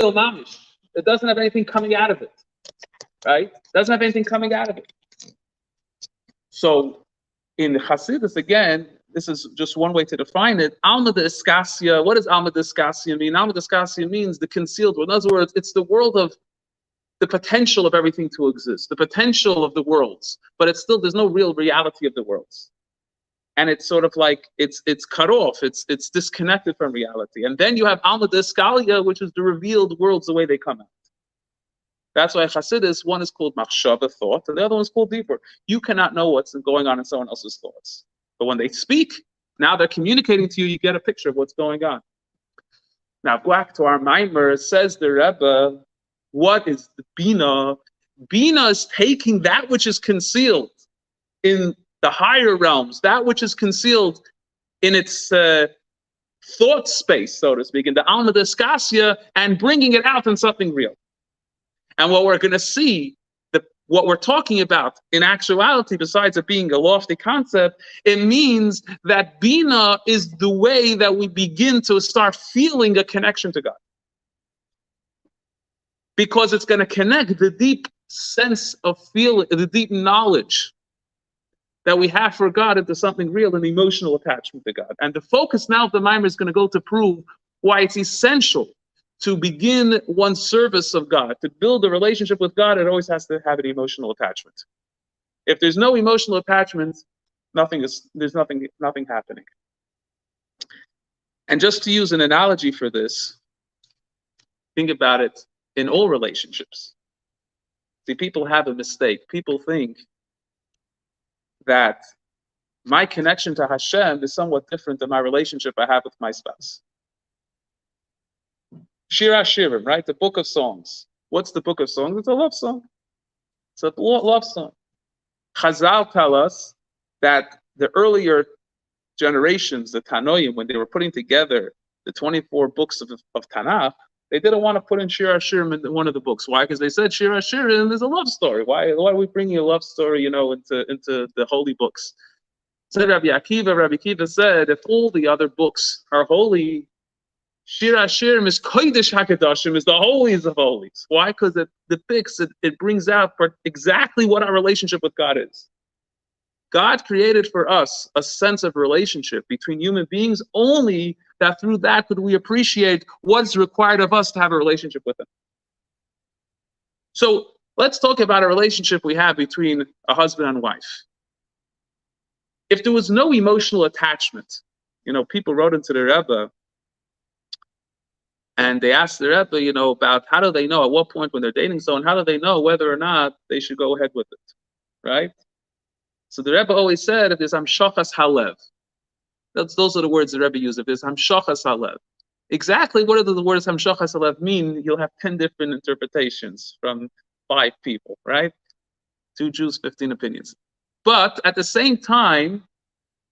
mamish. It doesn't have anything coming out of it, right? It doesn't have anything coming out of it. So in Hasidus, again, this is just one way to define it. Alma de Iskasia. What does Alma de Iskasia mean? Alma de Iskasia means the concealed world. In other words, it's the world of the potential of everything to exist, the potential of the worlds, but it's still, there's no real reality of the worlds. And it's sort of like, it's cut off, it's disconnected from reality. And then you have Alma de Iskalia, which is the revealed worlds the way they come out. That's why Hasidus, one is called machshava, thought, and the other one is called deeper. You cannot know what's going on in someone else's thoughts. But when they speak, now they're communicating to you, you get a picture of what's going on. Now, back to our Maimer, says the Rebbe, what is the Bina? Bina is taking that which is concealed in the higher realms, that which is concealed in its thought space, so to speak, in the Alma de Iskasia, and bringing it out in something real. And what we're going to see, what we're talking about in actuality, besides it being a lofty concept, it means that Bina is the way that we begin to start feeling a connection to God. Because it's going to connect the deep sense of feeling, the deep knowledge that we have for God into something real, an emotional attachment to God. And the focus now of the Maimer is going to go to prove why it's essential to begin one's service of God, to build a relationship with God. It always has to have an emotional attachment. If there's no emotional attachment, there's nothing happening. And just to use an analogy for this, think about it in all relationships. See, people have a mistake. People think that my connection to Hashem is somewhat different than my relationship I have with my spouse. Shir HaShirim, right? The book of songs. What's the book of songs? It's a love song. It's a love song. Chazal tell us that the earlier generations, the Tanoim, when they were putting together the 24 books of Tanakh, they didn't want to put in Shir HaShirim in one of the books. Why? Because they said Shir HaShirim is a love story. Why are we bringing a love story, into the holy books? Said Rabbi Akiva said, if all the other books are holy, Shir HaShirim is Kodesh HaKadoshim, is the holiest of holies. Why? Because it depicts, it brings out exactly what our relationship with God is. God created for us a sense of relationship between human beings, only that through that could we appreciate what's required of us to have a relationship with Him. So let's talk about a relationship we have between a husband and wife. If there was no emotional attachment, people wrote into the Rebbe, and they asked the Rebbe, about how do they know at what point when they're dating someone, how do they know whether or not they should go ahead with it, right? So the Rebbe always said, if there's hamshachas halev, those are the words the Rebbe used, if there's hamshachas halev. Exactly what do the words hamshachas halev mean? You'll have 10 different interpretations from 5 people, right? 2 Jews, 15 opinions. But at the same time,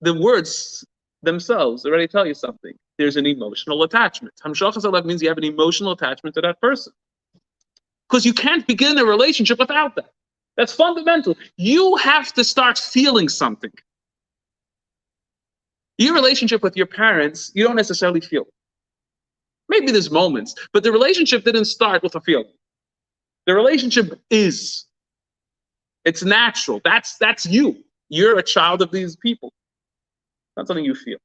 the words themselves already tell you something. There's an emotional attachment. Hamshachas halev means you have an emotional attachment to that person. Because you can't begin a relationship without that. That's fundamental. You have to start feeling something. Your relationship with your parents, you don't necessarily feel. Maybe there's moments, but the relationship didn't start with a feeling. The relationship is. It's natural. That's you. You're a child of these people. Not something you feel.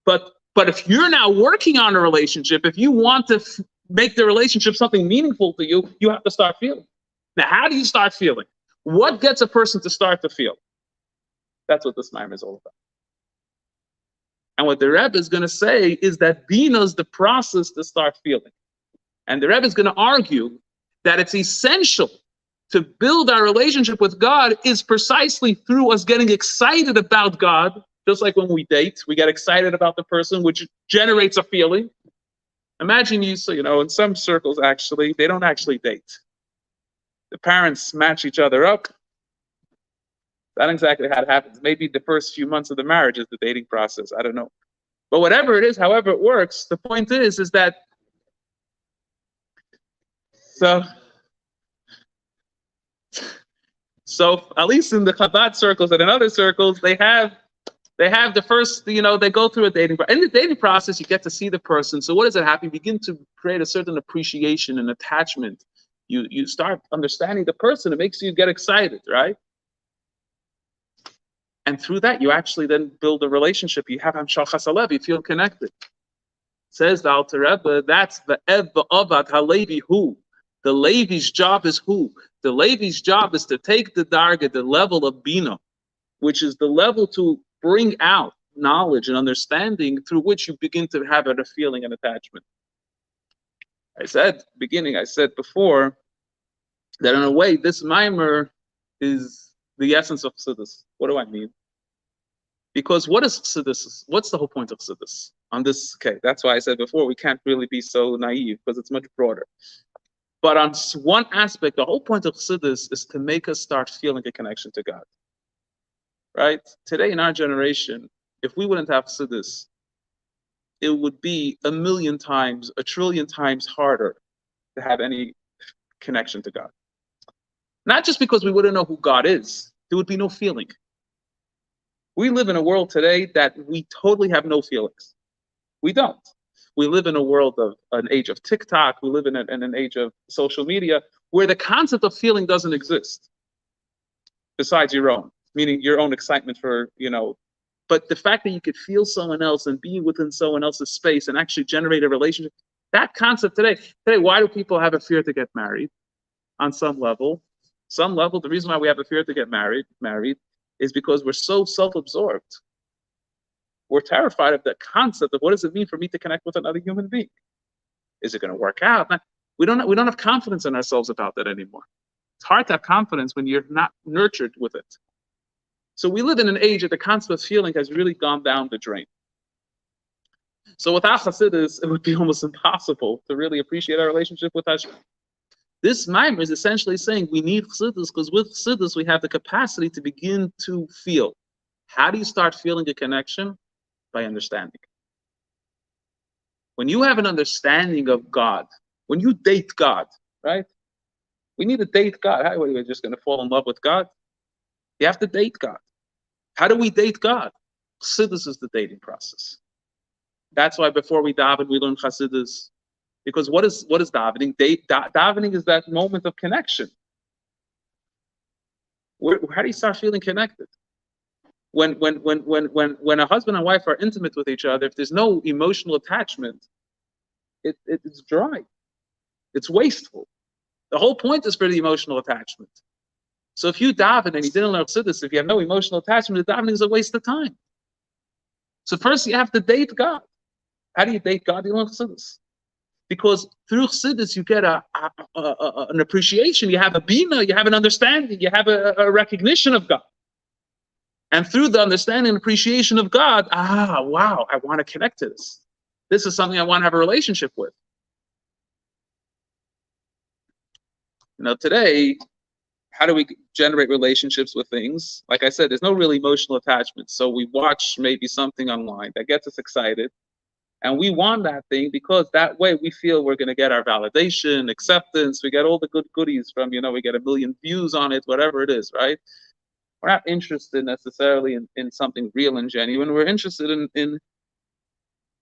But if you're now working on a relationship, if you want to make the relationship something meaningful to you, you have to start feeling. Now, how do you start feeling? What gets a person to start to feel? That's what this Maimer is all about. And what the Rebbe is going to say is that Bina is the process to start feeling. And the Rebbe is going to argue that it's essential to build our relationship with God is precisely through us getting excited about God. Just like when we date, we get excited about the person, which generates a feeling. Imagine in some circles, actually, they don't actually date. The parents match each other up. That's not exactly how it happens. Maybe the first few months of the marriage is the dating process. I don't know. But whatever it is, however it works, the point is that so at least in the Chabad circles and in other circles, they have They have the first, they go through a dating process. In the dating process, you get to see the person. So what does it happen? You begin to create a certain appreciation and attachment. You start understanding the person. It makes you get excited, right? And through that, you actually then build a relationship. You have Hamshachas Halev. You feel connected. Says the Alter Rebbe, that's the Ev Ba'avad HaLevi Hu. The Levi's job is who? The Levi's job is to take the darga, the level of Bina, which is the level to bring out knowledge and understanding through which you begin to have a feeling and attachment. I said before that in a way this mimer is the essence of Chassidus. What do I mean? Because what is Chassidus? What's the whole point of Chassidus? On this, okay, that's why I said before we can't really be so naive because it's much broader. But on one aspect, the whole point of Chassidus is to make us start feeling a connection to God. Right? Today in our generation, if we wouldn't have Chassidus, it would be 1,000,000 times, 1,000,000,000,000 times harder to have any connection to God. Not just because we wouldn't know who God is, there would be no feeling. We live in a world today that we totally have no feelings. We don't. We live in a world of an age of TikTok. We live in an age of social media where the concept of feeling doesn't exist besides your own, meaning your own excitement for, but the fact that you could feel someone else and be within someone else's space and actually generate a relationship, that concept today, why do people have a fear to get married? On some level, the reason why we have a fear to get married is because we're so self-absorbed. We're terrified of the concept of what does it mean for me to connect with another human being? Is it going to work out? We don't have confidence in ourselves about that anymore. It's hard to have confidence when you're not nurtured with it. So we live in an age that the concept of feeling has really gone down the drain. So without Chassidus, it would be almost impossible to really appreciate our relationship with Hashem. This mimer is essentially saying we need Chassidus because with Chassidus we have the capacity to begin to feel. How do you start feeling a connection? By understanding. When you have an understanding of God, when you date God, right? We need to date God. How are we just going to fall in love with God? You have to date God. How do we date God? Chassidus is the dating process. That's why before we daven, we learn Chassidus. Because what is davening? Davening is that moment of connection. How do you start feeling connected? When a husband and wife are intimate with each other, if there's no emotional attachment, it's dry. It's wasteful. The whole point is for the emotional attachment. So if you daven and you didn't learn Chassidus, if you have no emotional attachment, the davening is a waste of time. So first you have to date God. How do you date God? You learn Chassidus. Because through Chassidus you get an appreciation, you have a bina, you have an understanding, you have a recognition of God. And through the understanding and appreciation of God, wow, I want to connect to this. This is something I want to have a relationship with. Today, how do we generate relationships with things? Like I said, there's no real emotional attachment. So we watch maybe something online that gets us excited. And we want that thing because that way we feel we're going to get our validation, acceptance. We get all the good goodies from, we get 1 million views on it, whatever it is, right? We're not interested necessarily in something real and genuine. We're interested in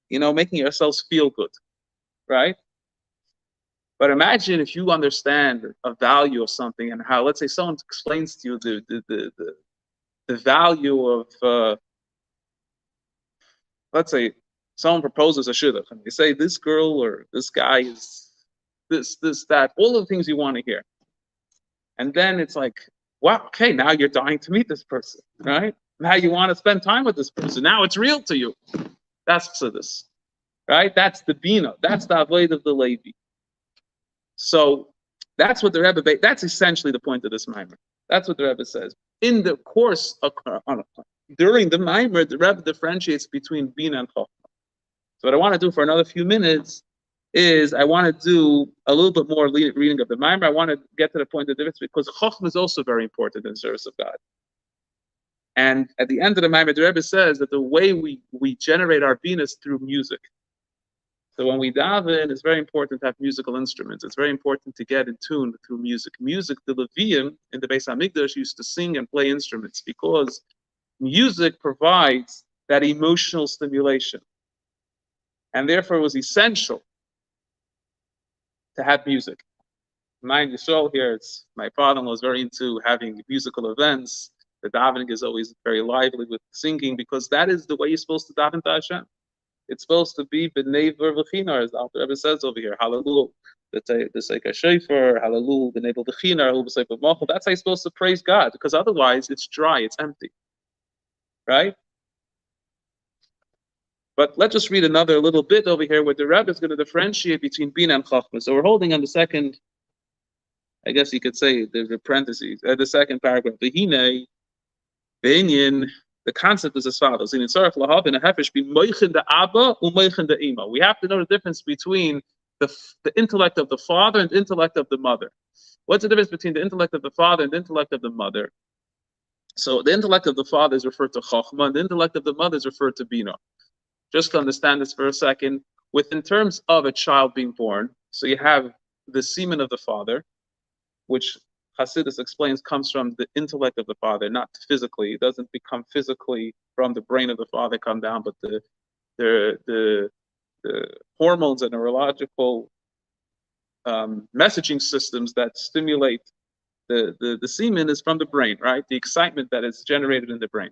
making ourselves feel good, right? But imagine if you understand a value of something and how, let's say, someone explains to you the value of, let's say, someone proposes a shidduch, and they say this girl or this guy is this, that, all of the things you want to hear, and then it's like, wow, okay, now you're dying to meet this person, right? Now you want to spend time with this person. Now it's real to you. That's Chassidus, right? That's the bina. That's the avoid of the Levi. So that's what the Rebbe. That's essentially the point of this mimer. That's what the Rebbe says. In the course of during the mimer, the Rebbe differentiates between bina and chokhmah. So what I want to do for another few minutes is I want to do a little bit more reading of the mimer. I want to get to the point of the difference because chokhmah is also very important in the service of God. And at the end of the mimer, the Rebbe says that the way we generate our bina is through music. So when we daven, it's very important to have musical instruments. It's very important to get in tune through music. Music, the Leviim in the Beis Hamikdash used to sing and play instruments because music provides that emotional stimulation. And therefore it was essential to have music. Mind you, show here, it's my father-in-law was very into having musical events. The davening is always very lively with singing because that is the way you're supposed to daven to Hashem. It's supposed to be b'nei v'chinar, as the Alter Rebbe says over here. Hallelujah. The Seika Shofar, hallelujah, b'nei v'chinar, hallelujah, b'machal. That's how you're supposed to praise God, because otherwise it's dry, it's empty. Right? But let's just read another little bit over here where the Rebbe is going to differentiate between Bina and Chachma. So we're holding on the second, I guess you could say, there's a parentheses, the second paragraph. The Hine, the concept is as follows. We have to know the difference between the intellect of the father and the intellect of the mother. What's the difference between the intellect of the father and the intellect of the mother? So the intellect of the father is referred to Chachma, and the intellect of the mother is referred to Bina. Just to understand this for a second, in terms of a child being born, so you have the semen of the father, which Hasidus explains comes from the intellect of the father, not physically. It doesn't become physically from the brain of the father come down, but the hormones and neurological messaging systems that stimulate the semen is from the brain, right? The excitement that is generated in the brain.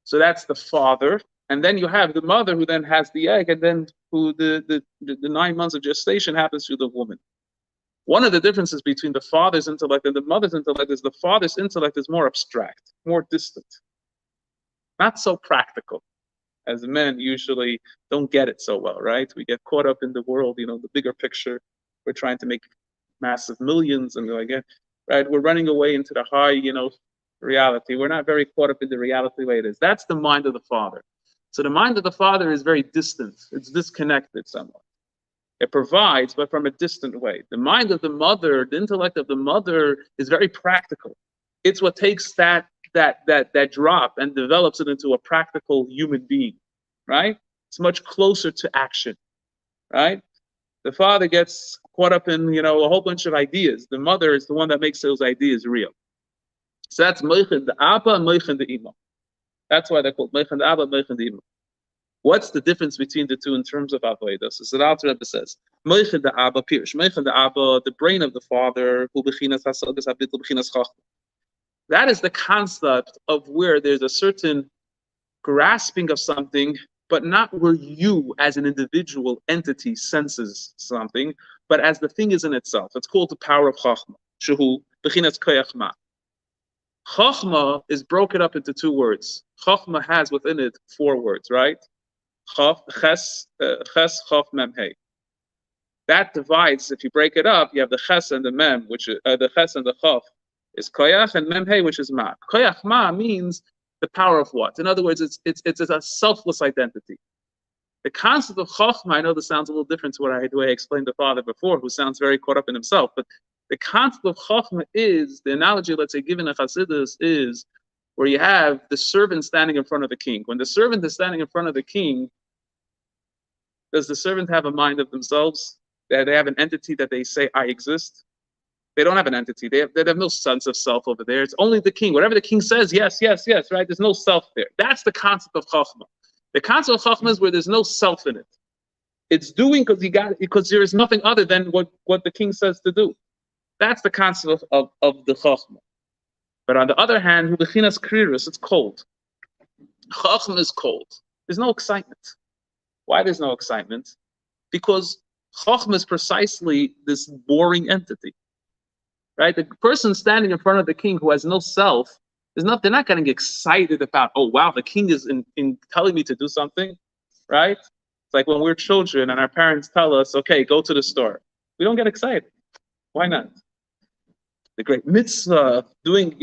So that's the father. And then you have the mother who then has the egg, and then who the 9 months of gestation happens through the woman. One of the differences between the father's intellect and the mother's intellect is the father's intellect is more abstract, more distant, not so practical, as men usually don't get it so well, right? We get caught up in the world, the bigger picture. We're trying to make massive millions, and right? We're running away into the high, reality. We're not very caught up in the reality the way it is. That's the mind of the father. So the mind of the father is very distant. It's disconnected somewhat. It provides, but from a distant way. The mind of the mother, the intellect of the mother is very practical. It's what takes that drop and develops it into a practical human being, right? It's much closer to action, right? The father gets caught up in, a whole bunch of ideas. The mother is the one that makes those ideas real. So that's Moichin the Abba and Moichin the Ima. That's why they're called Moichin the Abba and Moichin the Ima. What's the difference between the two in terms of avodah? So the Alter Rebbe says, Moichin the Abba, Pirish, Moichin the Abba, the brain of the father, hu bechinas hasogas habitul bechinas chachma. That is the concept of where there's a certain grasping of something, but not where you as an individual entity senses something, but as the thing is in itself. It's called the power of chachma. Shehu bechinas koyach ma. Chachma is broken up into two words. Chachma has within it 4 words, right? Ches, Chaf, Mem, Hey. That divides, if you break it up, you have the Ches and the Mem, which is the Ches and the Chaf is Koyach, and Mem, Hey, which is Ma. Koyach Ma means the power of what? In other words, it's a selfless identity. The concept of Chachma, I know this sounds a little different to the way I explained the father before, who sounds very caught up in himself, but the concept of Chachma is, the analogy, let's say, given in Chassidus is, where you have the servant standing in front of the king. When the servant is standing in front of the king, does the servant have a mind of themselves? They have an entity that they say, I exist? They don't have an entity. They have no sense of self over there. It's only the king. Whatever the king says, yes, yes, yes, right? There's no self there. That's the concept of Chachma. The concept of Chachma is where there's no self in it. It's doing because there is nothing other than what the king says to do. That's the concept of the Chachma. But on the other hand, bechinas crises, it's cold. Chachma is cold. There's no excitement. Why there's no excitement? Because Chachma is precisely this boring entity, right? The person standing in front of the king who has no self, they're not getting excited about, oh wow, the king is in telling me to do something, right? It's like when we're children and our parents tell us, okay, go to the store. We don't get excited. Why not? The great mitzvah doing,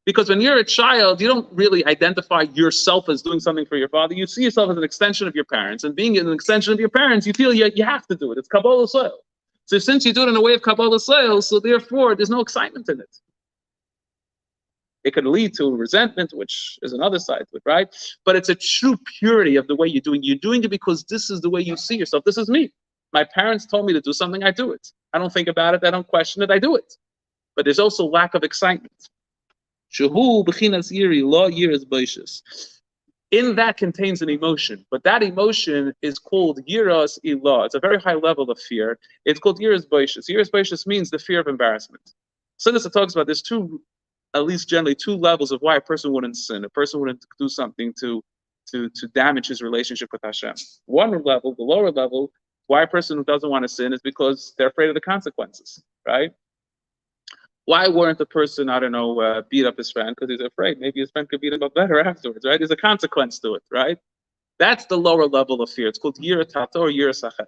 because when you're a child, you don't really identify yourself as doing something for your father. You see yourself as an extension of your parents, and being an extension of your parents, you feel you have to do it. It's Kabbalah soil. So since you do it in a way of Kabbalah soil, so therefore there's no excitement in it. It could lead to resentment, which is another side to it, right? But it's a true purity of the way you're doing. You're doing it because this is the way you see yourself. This is me. My parents told me to do something, I do it. I don't think about it, I don't question it, I do it. But there's also lack of excitement. Shehu bechinas yiri, lo yiras boishes. In that contains an emotion, but that emotion is called yiras ilah. It's a very high level of fear. It's called yiras boishas. Yiras boishas means the fear of embarrassment. So this talks about there's two, at least generally two levels of why a person wouldn't sin. A person wouldn't do something to damage his relationship with Hashem. One level, the lower level, why a person doesn't want to sin is because they're afraid of the consequences, right? Why weren't the person, I don't know, beat up his friend? Because he's afraid. Maybe his friend could beat him up better afterwards, right? There's a consequence to it, right? That's the lower level of fear. It's called yira tata or yira sachet.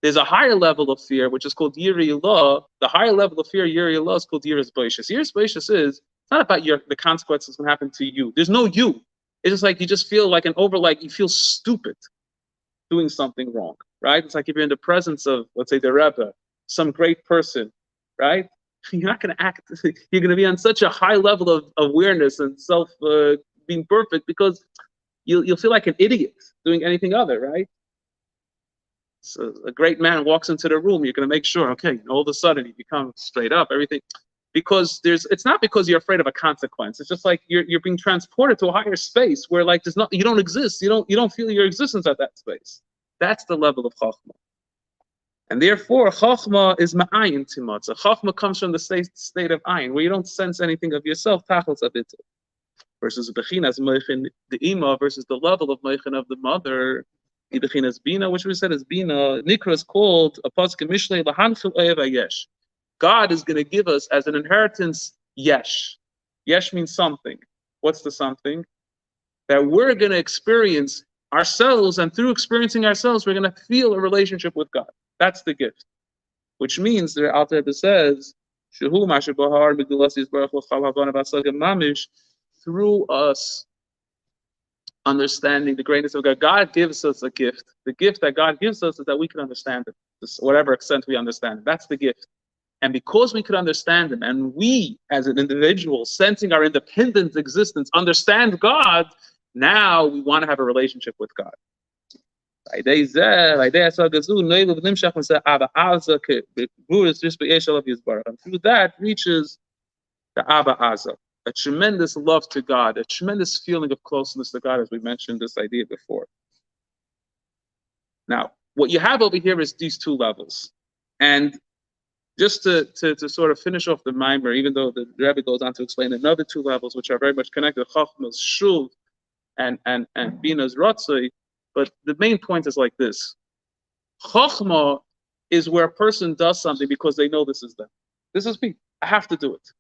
There's a higher level of fear, which is called yira ilah. The higher level of fear, yira ilah, is called yiras boishas. Yiras boishas is, it's not about the consequences going to happen to you. There's no you. It's just like you just feel like you feel stupid doing something wrong, right? It's like if you're in the presence of, let's say, the Rabbi, some great person, right? You're not going to act, you're going to be on such a high level of awareness and self being perfect because you'll feel like an idiot doing anything other, right? So a great man walks into the room, you're going to make sure, okay, all of a sudden you become straight up, everything. Because it's not because you're afraid of a consequence. It's just like you're being transported to a higher space where like you don't exist. You don't feel your existence at that space. That's the level of Chachma. And therefore, Chachma is ma'ayin timatza. Chachma comes from the state of ayin, where you don't sense anything of yourself, tachlis abitul. Versus bechinas moichin the ima, versus the level of moichin of the mother, the bechinas bina, which we said is bina. Nikra is called a pasuk mishlei lahanchil oyev hayesh. God is going to give us as an inheritance yesh. Yesh means something. What's the something? That we're going to experience ourselves, and through experiencing ourselves, we're going to feel a relationship with God. That's the gift. Which means, the Alter Rebbe says, through us understanding the greatness of God, God gives us a gift. The gift that God gives us is that we can understand it, to whatever extent we understand it. That's the gift. And because we could understand him, and we as an individual, sensing our independent existence, understand God, now we want to have a relationship with God. And through that reaches the Abba Aza, a tremendous love to God, a tremendous feeling of closeness to God, as we mentioned this idea before. Now, what you have over here is these two levels. And just to sort of finish off the mimer, even though the Rebbe goes on to explain another two levels, which are very much connected, Chachma's Shul and Bina's Ratzoi, but the main point is like this. Chachma is where a person does something because they know this is them. This is me. I have to do it.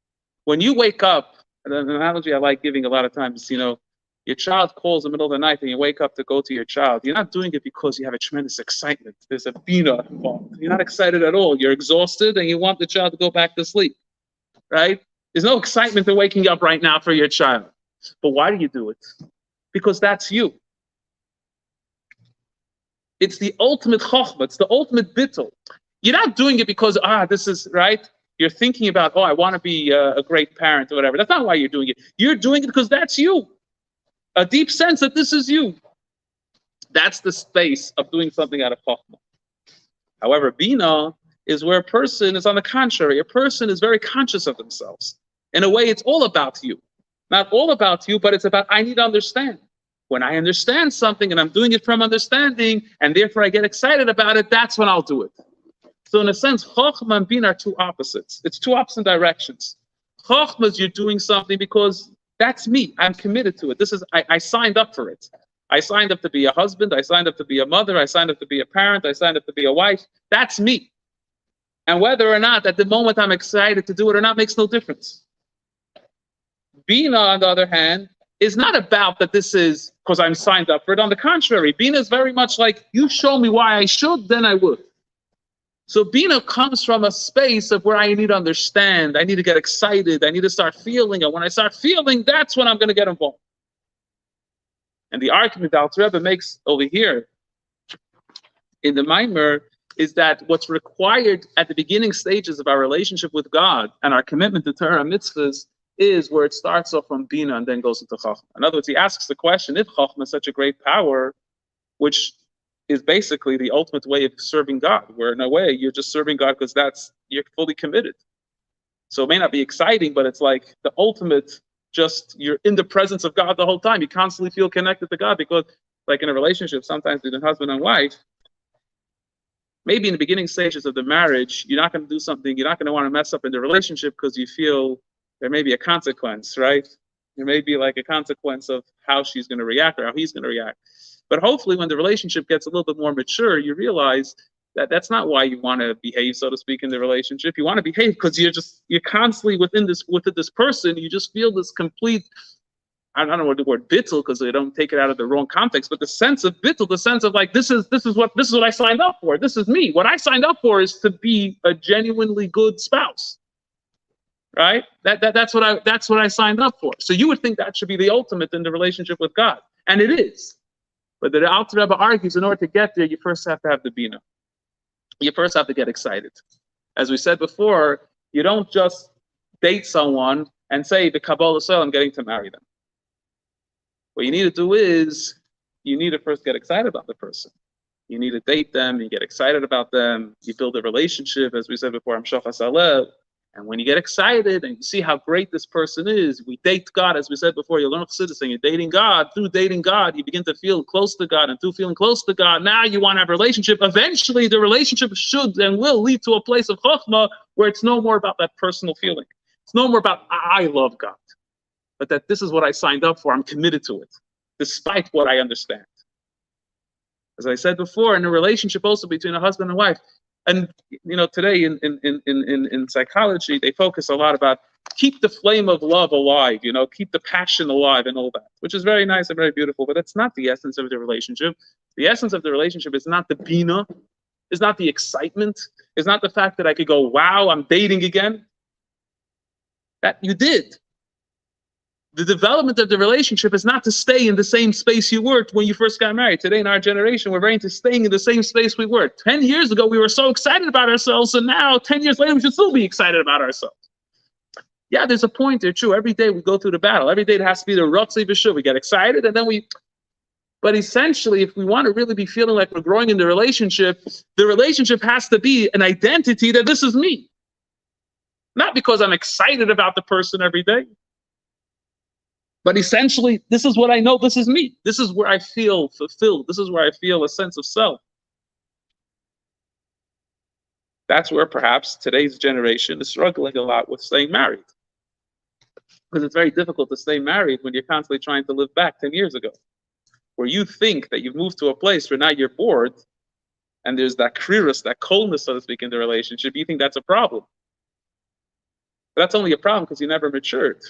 When you wake up, and an analogy I like giving a lot of times, your child calls in the middle of the night and you wake up to go to your child. You're not doing it because you have a tremendous excitement. There's a bina involved. You're not excited at all. You're exhausted and you want the child to go back to sleep, right? There's no excitement in waking up right now for your child. But why do you do it? Because that's you. It's the ultimate chokhmah. It's the ultimate bittul. You're not doing it because, this is, right? You're thinking about, I want to be a great parent or whatever. That's not why you're doing it. You're doing it because that's you. A deep sense that this is you. That's the space of doing something out of chokhmah. However, bina is where a person is on the contrary. A person is very conscious of themselves. In a way, it's all about you. Not all about you, but it's about, I need to understand. When I understand something and I'm doing it from understanding, and therefore I get excited about it, that's when I'll do it. So in a sense, chokhmah and bina are two opposites. It's two opposite directions. Chokhmah is you're doing something because that's me. I'm committed to it. I signed up for it. I signed up to be a husband. I signed up to be a mother. I signed up to be a parent. I signed up to be a wife. That's me. And whether or not at the moment I'm excited to do it or not makes no difference. Bina, on the other hand, is not about that this is because I'm signed up for it. On the contrary, Bina is very much like, you show me why I should, then I would. So Bina comes from a space of where I need to understand, I need to get excited, I need to start feeling, and when I start feeling, that's when I'm going to get involved. And the argument that Alter Rebbe makes over here in the Maimer is that what's required at the beginning stages of our relationship with God and our commitment to Torah mitzvahs is where it starts off from Bina and then goes into Chachma. In other words, he asks the question, if Chachma is such a great power, which is basically the ultimate way of serving God, where in a way you're just serving God because you're fully committed. So it may not be exciting, but it's like the ultimate you're in the presence of God the whole time. You constantly feel connected to God because, like in a relationship, sometimes between husband and wife, maybe in the beginning stages of the marriage, you're not going to do something, you're not going to want to mess up in the relationship because you feel there may be a consequence, right? There may be like a consequence of how she's going to react or how he's going to react. But hopefully when the relationship gets a little bit more mature, you realize that that's not why you want to behave, so to speak, in the relationship. You want to behave because you're constantly within this person. You just feel this complete, I don't know what the word bittul, because they don't take it out of the wrong context, but the sense of bittul, the sense of like, this is what I signed up for. This is me. What I signed up for is to be a genuinely good spouse. Right? That's what I signed up for. So you would think that should be the ultimate in the relationship with God. And it is. But the Alter Rebbe argues in order to get there, you first have to have the bina. You first have to get excited. As we said before, you don't just date someone and say, the Kabbalah Soil, I'm getting to marry them. What you need to do is, you need to first get excited about the person. You need to date them, you get excited about them, you build a relationship, as we said before, I'm Shachas Alev. And when you get excited and you see how great this person is, we date God, as we said before, you learn Chassidus, and you're dating God. Through dating God, you begin to feel close to God. And through feeling close to God, now you want to have a relationship. Eventually, the relationship should and will lead to a place of Chokhmah where it's no more about that personal feeling. It's no more about, I love God. But that this is what I signed up for. I'm committed to it, despite what I understand. As I said before, in a relationship also between a husband and wife, and today in psychology, they focus a lot about keep the flame of love alive, keep the passion alive and all that, which is very nice and very beautiful, but that's not the essence of the relationship. The essence of the relationship is not the bina, is not the excitement, is not the fact that I could go, wow, I'm dating again. That you did. The development of the relationship is not to stay in the same space you were when you first got married. Today in our generation, we're very into staying in the same space we were. 10 years ago, we were so excited about ourselves, and now 10 years later, we should still be excited about ourselves. Yeah, there's a point there, true. Every day we go through the battle. Every day it has to be the Ratzei B'Shuv. We get excited, and then but essentially, if we want to really be feeling like we're growing in the relationship has to be an identity that this is me. Not because I'm excited about the person every day. But essentially, this is what I know, this is me. This is where I feel fulfilled. This is where I feel a sense of self. That's where perhaps today's generation is struggling a lot with staying married. Because it's very difficult to stay married when you're constantly trying to live back 10 years ago. Where you think that you've moved to a place where now you're bored, and there's that crisis, that coldness, so to speak, in the relationship, you think that's a problem. But that's only a problem because you never matured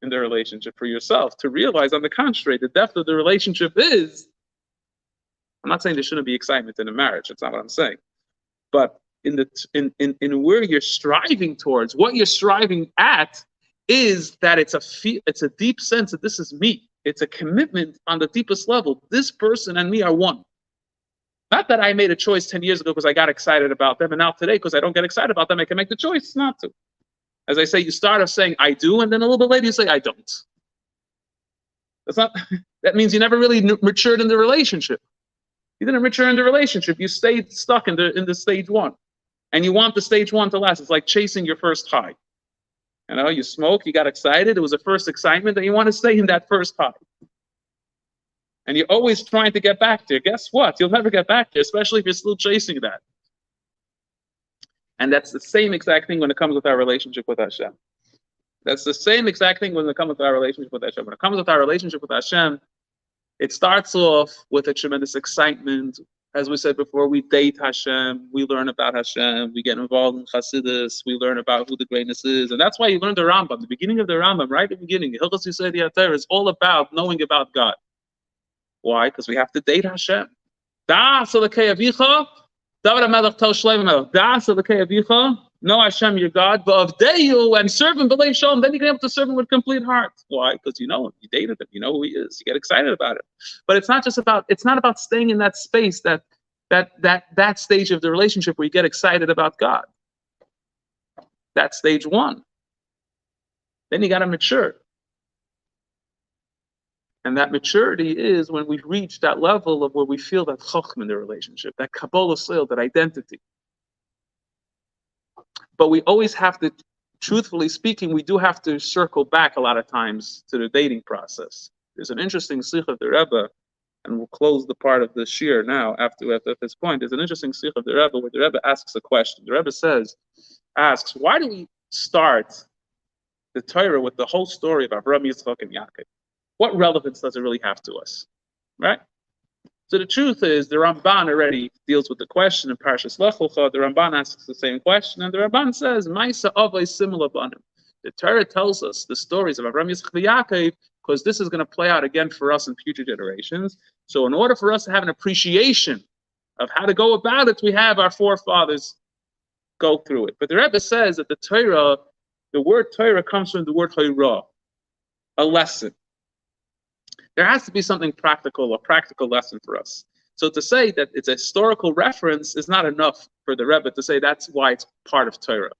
in the relationship for yourself to realize, on the contrary, the depth of the relationship is, I'm not saying there shouldn't be excitement in a marriage, that's not what I'm saying, but in where you're striving towards, what you're striving at is that it's a deep sense that this is me. It's a commitment on the deepest level. This person and me are one. Not that I made a choice 10 years ago because I got excited about them, and now today, because I don't get excited about them, I can make the choice not to. As I say, you start off saying, I do, and then a little bit later you say, I don't. That means you never really matured in the relationship. You didn't mature in the relationship. You stayed stuck in the stage one. And you want the stage one to last. It's like chasing your first high. You smoke, you got excited. It was a first excitement, and you want to stay in that first high. And you're always trying to get back there. Guess what? You'll never get back there, especially if you're still chasing that. And that's the same exact thing when it comes with our relationship with Hashem. That's the same exact thing when it comes with our relationship with Hashem. When it comes with our relationship with Hashem, it starts off with a tremendous excitement. As we said before, we date Hashem, we learn about Hashem, we get involved in Chassidus, we learn about who the greatness is. And that's why you learn the Rambam. The beginning of the Rambam, right at the beginning, Hilchos Yisod Yater is all about knowing about God. Why? Because we have to date Hashem. Da Salakei Avicha, David HaMelech tells Shlomo, Da Salakei Avicha, know Hashem your God, V'avdeyu, and serve him b'leiv shalom. Then you can have to serve him with complete heart. Why? Because you know him, you dated him, you know who he is, you get excited about it. But it's not about staying in that space, that stage of the relationship where you get excited about God. That's stage one. Then you got to mature. And that maturity is when we reach that level of where we feel that chokhmah in the relationship, that Kabbalah soil, that identity. But we always have to truthfully speaking, we do have to circle back a lot of times to the dating process. There's an interesting sikh of the Rebbe, and we'll close the part of the shir now after this point. There's an interesting sikh of the Rebbe where the Rebbe asks a question. The Rebbe asks, why do we start the Torah with the whole story of Avraham, Yitzchak, and Yaakov? What relevance does it really have to us, right? So the truth is, the Ramban already deals with the question in Parshas Lech Lecha. The Ramban asks the same question, and the Ramban says, "Ma'isa avos simula banim." The Torah tells us the stories of Avraham, Yitzchak, and Yaakov because this is going to play out again for us in future generations. So in order for us to have an appreciation of how to go about it, we have our forefathers go through it. But the Rebbe says that the Torah, the word Torah comes from the word Torah, a lesson. There has to be something practical, a practical lesson for us. So to say that it's a historical reference is not enough for the Rebbe to say that's why it's part of Torah.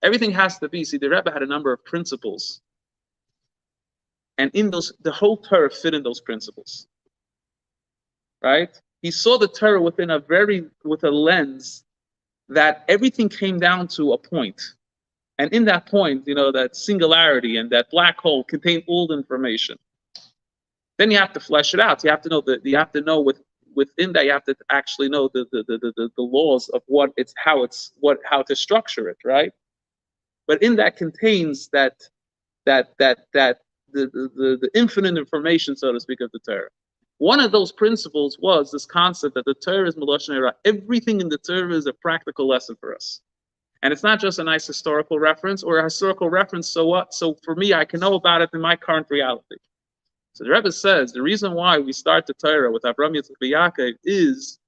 Everything has to be, see, the Rebbe had a number of principles. And in those, the whole Torah fit in those principles. Right? He saw the Torah with a lens that everything came down to a point. And in that point, that singularity and that black hole contained all the information. Then you have to flesh it out. You have to know within that you have to actually know the laws of how to structure it, right? But in that contains the infinite information, so to speak, of the Torah. One of those principles was this concept that the Torah is Melashon Hara. Everything in the Torah is a practical lesson for us. And it's not just a nice historical reference or a historical reference, so what? So for me, I can know about it in my current reality. So the Rebbe says the reason why we start the Torah with Avraham, Yitzchak, and Yaakov is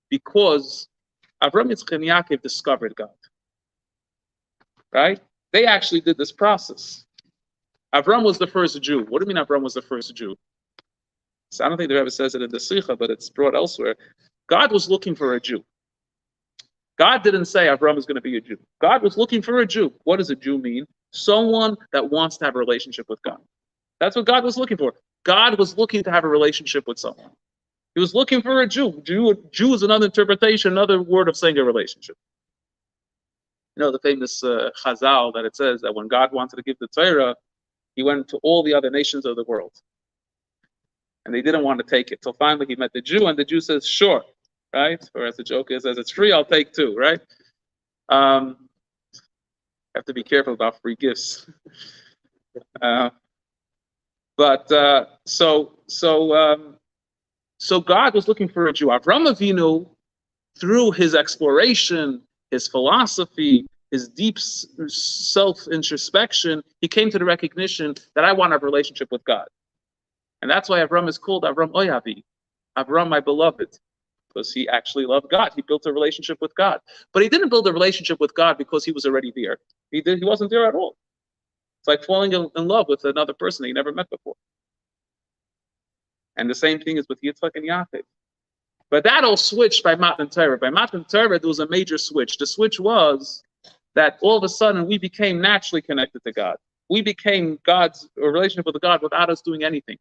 because Avraham, Yitzchak, and Yaakov discovered God. Right? They actually did this process. Avraham was the first Jew. What do you mean Avraham was the first Jew? So I don't think the Rebbe says it in the Sikha, but it's brought elsewhere. God was looking for a Jew. God didn't say Avraham is going to be a Jew. God was looking for a Jew. What does a Jew mean? Someone that wants to have a relationship with God. That's what God was looking for. God was looking to have a relationship with someone. He was looking for a Jew. Jew is another interpretation, another word of saying a relationship. The famous Chazal that it says that when God wanted to give the Torah, he went to all the other nations of the world. And they didn't want to take it. So finally he met the Jew, and the Jew says, sure, right? Or as the joke is, as it's free, I'll take two, right? Have to be careful about free gifts. So God was looking for a Jew. Avraham Avinu, through his exploration, his philosophy, his deep self-introspection, he came to the recognition that I want a relationship with God. And that's why Avraham is called Avraham Oyavi, Avraham my beloved, because he actually loved God. He built a relationship with God. But he didn't build a relationship with God because he was already there. He wasn't there at all. It's like falling in love with another person that you never met before. And the same thing is with Yitzchak and Yaakov. But that all switched by Matan Torah. By Matan Torah, there was a major switch. The switch was that all of a sudden we became naturally connected to God. We became a relationship with God without us doing anything.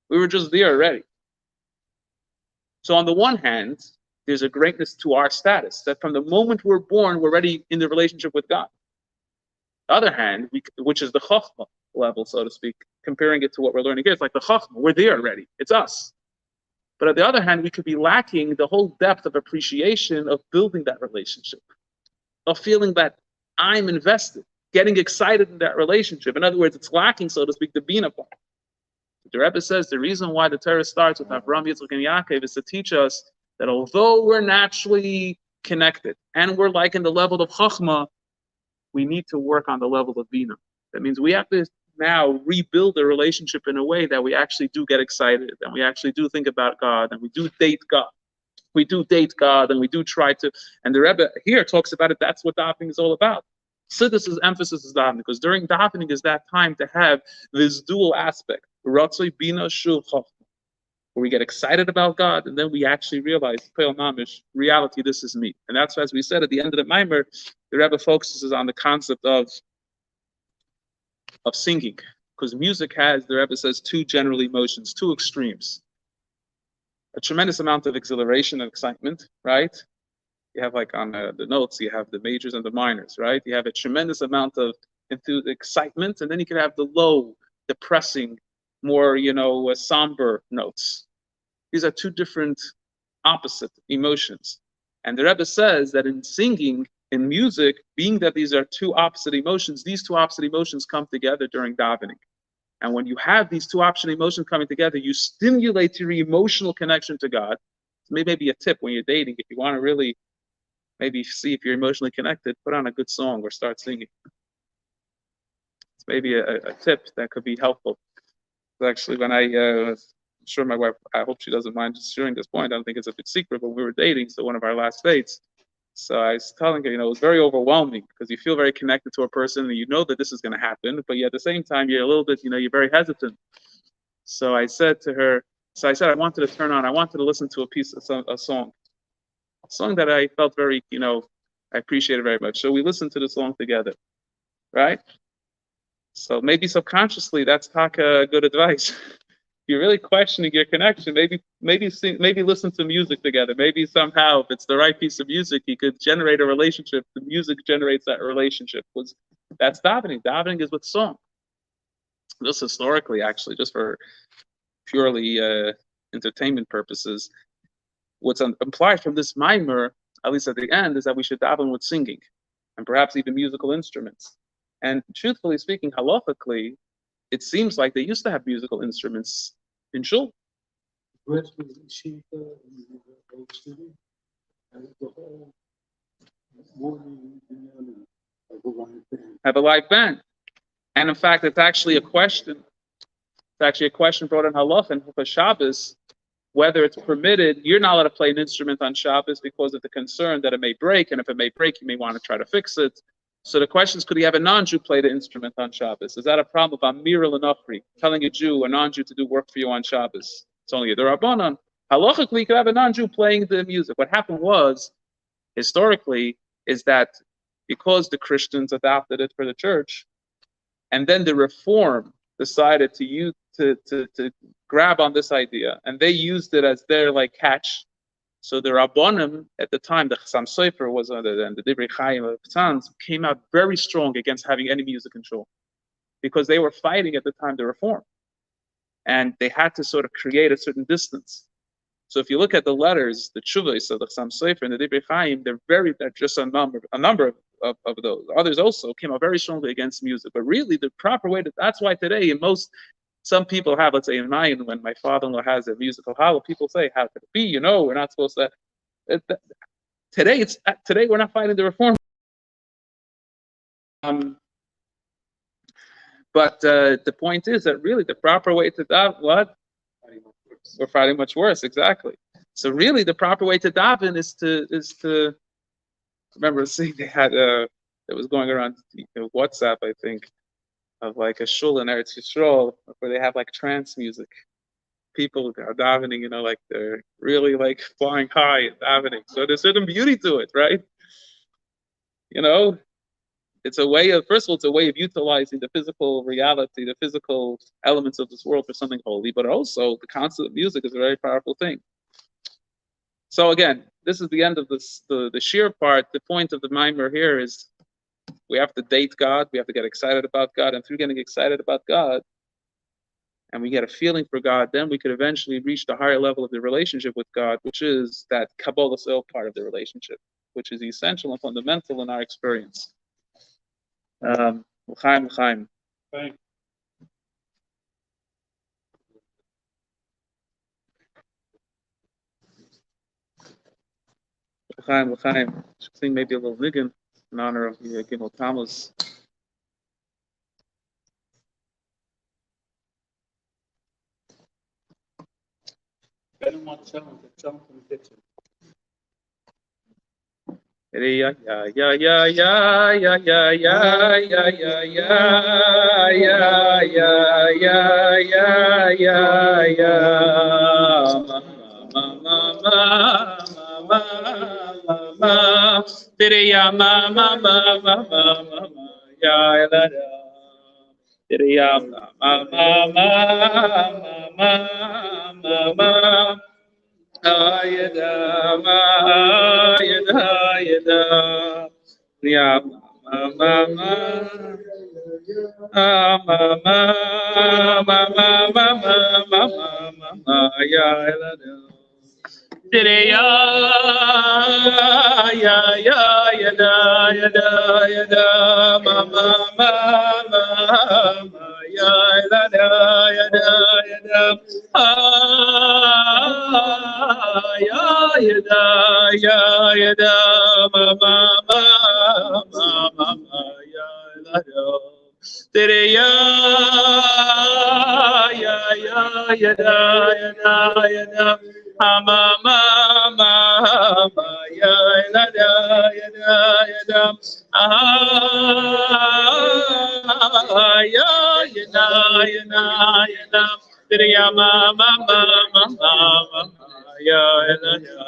We were just there already. So on the one hand, there's a greatness to our status, that from the moment we're born, we're already in the relationship with God. On the other hand, which is the Chachma level, so to speak, comparing it to what we're learning here, it's like the Chachma, we're there already, it's us. But on the other hand, we could be lacking the whole depth of appreciation of building that relationship, of feeling that I'm invested, getting excited in that relationship. In other words, it's lacking, so to speak, the Bina part. The Rebbe says the reason why the Torah starts with Avraham, Yitzchak, and Yaakov is to teach us that although we're naturally connected and we're like in the level of Chachma, we need to work on the level of Bina. That means we have to now rebuild the relationship in a way that we actually do get excited and we actually do think about God and we do date God. We do date God and we do try to, and the Rebbe here talks about it, that's what davening is all about. Siddur emphasis is davening, because during davening is that time to have this dual aspect, Ratzoi Bina Shul Chachma, where we get excited about God and then we actually realize, Peil Mamish, reality, this is me. And that's, as we said at the end of the Maimer, the Rebbe focuses on the concept of singing, because music has, the Rebbe says, two general emotions, two extremes. A tremendous amount of exhilaration and excitement, right? You have like on the notes, you have the majors and the minors, right? You have a tremendous amount of excitement, and then you can have the low, depressing, more, somber notes. These are two different opposite emotions. And the Rebbe says that in singing, in music, being that these are two opposite emotions, these two opposite emotions come together during davening. And when you have these two opposite emotions coming together, you stimulate your emotional connection to God. So maybe a tip when you're dating, if you want to really maybe see if you're emotionally connected, put on a good song or start singing. It's maybe a tip that could be helpful. Actually, when I'm sure my wife, I hope she doesn't mind just sharing this point. I don't think it's a big secret, but we were dating, so one of our last dates. So I was telling her, it was very overwhelming because you feel very connected to a person and you know that this is going to happen, but yet at the same time, you're a little bit, you're very hesitant. So I said to her, I wanted to listen to a song that I felt very, I appreciated very much. So we listened to the song together, right? So maybe subconsciously, that's taka good advice. You're really questioning your connection. Maybe listen to music together. Maybe somehow, if it's the right piece of music, you could generate a relationship. The music generates that relationship. That's davening. Davening is with song. Just historically, actually, just for purely entertainment purposes, what's implied from this mimer, at least at the end, is that we should daven with singing, and perhaps even musical instruments. And truthfully speaking, halachically, it seems like they used to have musical instruments in shul. Have a live band. And in fact, it's actually a question. It's actually a question brought in halach and for Shabbos, whether it's permitted. You're not allowed to play an instrument on Shabbos because of the concern that it may break, and if it may break, you may want to try to fix it. So the question is, could he have a non-Jew play the instrument on Shabbos? Is that a problem of Amir L'Nachri, telling a Jew, a non-Jew, to do work for you on Shabbos? It's only a D'Rabbanan. Halachically, you could have a non-Jew playing the music. What happened was, historically, is that because the Christians adopted it for the church, and then the Reform decided to grab on this idea, and they used it as their catch. So the Rabbanim at the time, the Chassam Sofer was and the Divrei Chaim of Tzanz came out very strong against having any music control, because they were fighting at the time the Reform, and they had to sort of create a certain distance. So if you look at the letters, the Tshuvos of the Chassam Sofer and the Divrei Chaim, they're just a number of those. Others also came out very strongly against music, but really the proper way that's why today some people have, let's say in mine, when my father-in-law has a musical hall, people say, how could it be? We're not supposed to. Today we're not fighting the Reform. But the point is that really the proper way to daven, what? We're fighting much worse, exactly. So really the proper way to daven is to remember seeing they had it was going around WhatsApp, I think, of like a shul in Eretz Yisrael where they have trance music. People are davening, like they're really flying high and davening. So there's certain beauty to it, right? It's a way of, first of all, it's a way of utilizing the physical reality, the physical elements of this world for something holy, but also the concept of music is a very powerful thing. So again, this is the end of the sheer part. The point of the mimer here is we have to date God, we have to get excited about God, and through getting excited about God, and we get a feeling for God, then we could eventually reach the higher level of the relationship with God, which is that Kabbalah soul part of the relationship, which is essential and fundamental in our experience. L'chaim. L'chaim. Should sing maybe a little nigun in honor of the Gimmel Tammuz. I don't want to tell him from the kitchen. Ya ya ya ya ya ya ya ya ya ya ya ya ya ya ya ya ma tere ya ma ya la tere ya ma Ayada, ayada, ayada, ya mama, mama, mama, mama, ya elada. Ya, ya, ya, yada, yada, yada, mama, mama, ya, yada, yada, yada, ya, yada, ya, yada, mama, mama, ya, yada. Ya, ya, ya, yada, yada, yada. Mama, mama, ya, ya, ya, ya, ya, ya, ya, ya, ya, mama, mama, ya, ya, ya,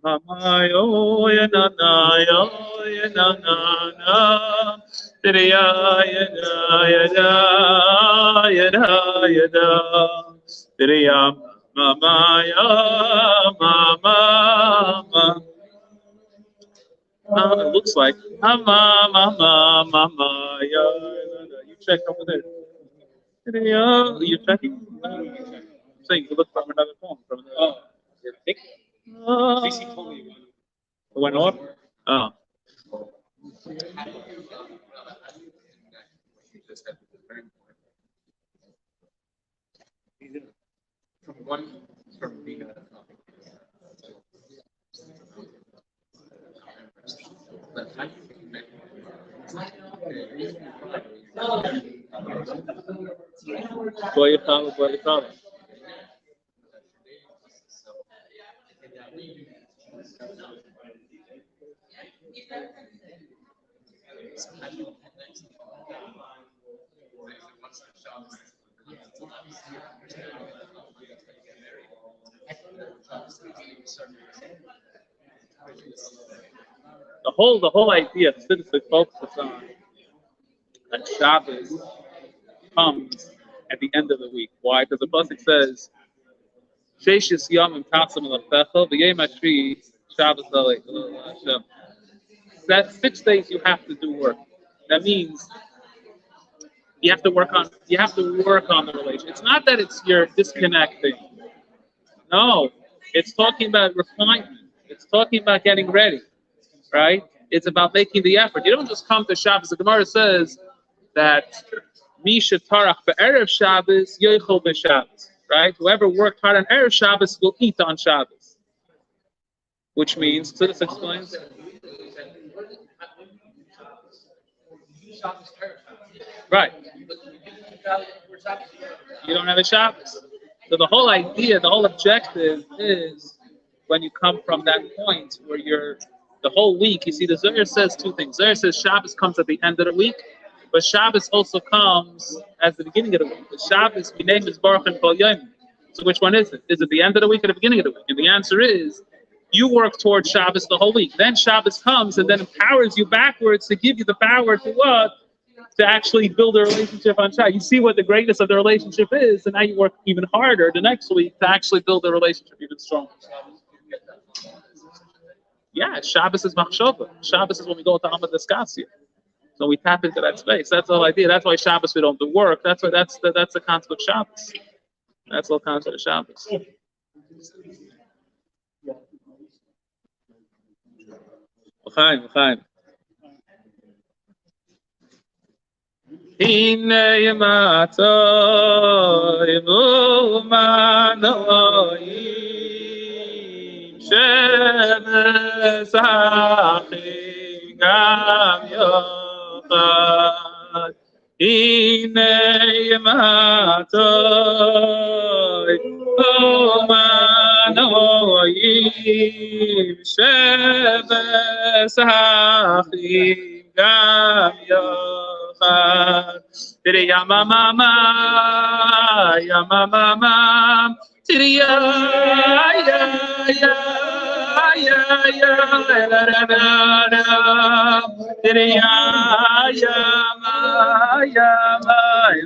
Mama yo ya na na yo ya na na na ya ya ya ya ya ya mama ya mama it looks like mama ya you check over there you checking so you can look from another phone from the CC told me it went off. Oh. Boy, the whole idea of citizen focuses on that Shabbos comes at the end of the week. Why? Because the pasuk says, "Sheishis yamim tatzim alafecha v'yem ashvi Shabbos Hashem." That's 6 days you have to do work. That means you have to work on the relation. It's not that you're disconnecting. No, it's talking about refinement. It's talking about getting ready, right? It's about making the effort. You don't just come to Shabbos. The Gemara says that Misha Tarach be'erev Shabbos yochel b'Shabbos, right? Whoever worked hard on erev Shabbos will eat on Shabbos, which means. So this explains. Right. You don't have a Shabbos. So the whole idea, the whole objective is when you come from that point where you're the whole week. You see, the Zohar says 2 things. Zohar says Shabbos comes at the end of the week, but Shabbos also comes at the beginning of the week. The Shabbos, we name is Baruch and Kol Yom. So which one is it? Is it the end of the week or the beginning of the week? And the answer is, you work towards Shabbos the whole week. Then Shabbos comes and then empowers you backwards to give you the power to what? To actually build a relationship on Shabbos. You see what the greatness of the relationship is, and now you work even harder the next week to actually build the relationship even stronger. Yeah, Shabbos is machshava. Shabbos is when we go to Amad Diskasya. So we tap into that space. That's the whole idea. That's why Shabbos we don't do work. That's the concept of Shabbos. That's the whole concept of Shabbos. L'chaim. Hine ymatoi v'umanoim shemes hachim gam yochad. Hine ymatoi v'umanoim shemes hachim Sachim Gam Yochad Tiri Yamamama Yamamama Tiri Ya La La La Tiri Ya La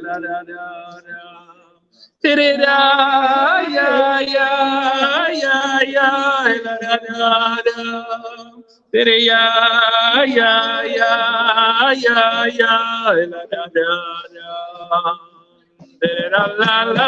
La La Tiri-da, ya, la-da-da-da. Tiri-ya, la-da-da-da. Tiri-da-la-la.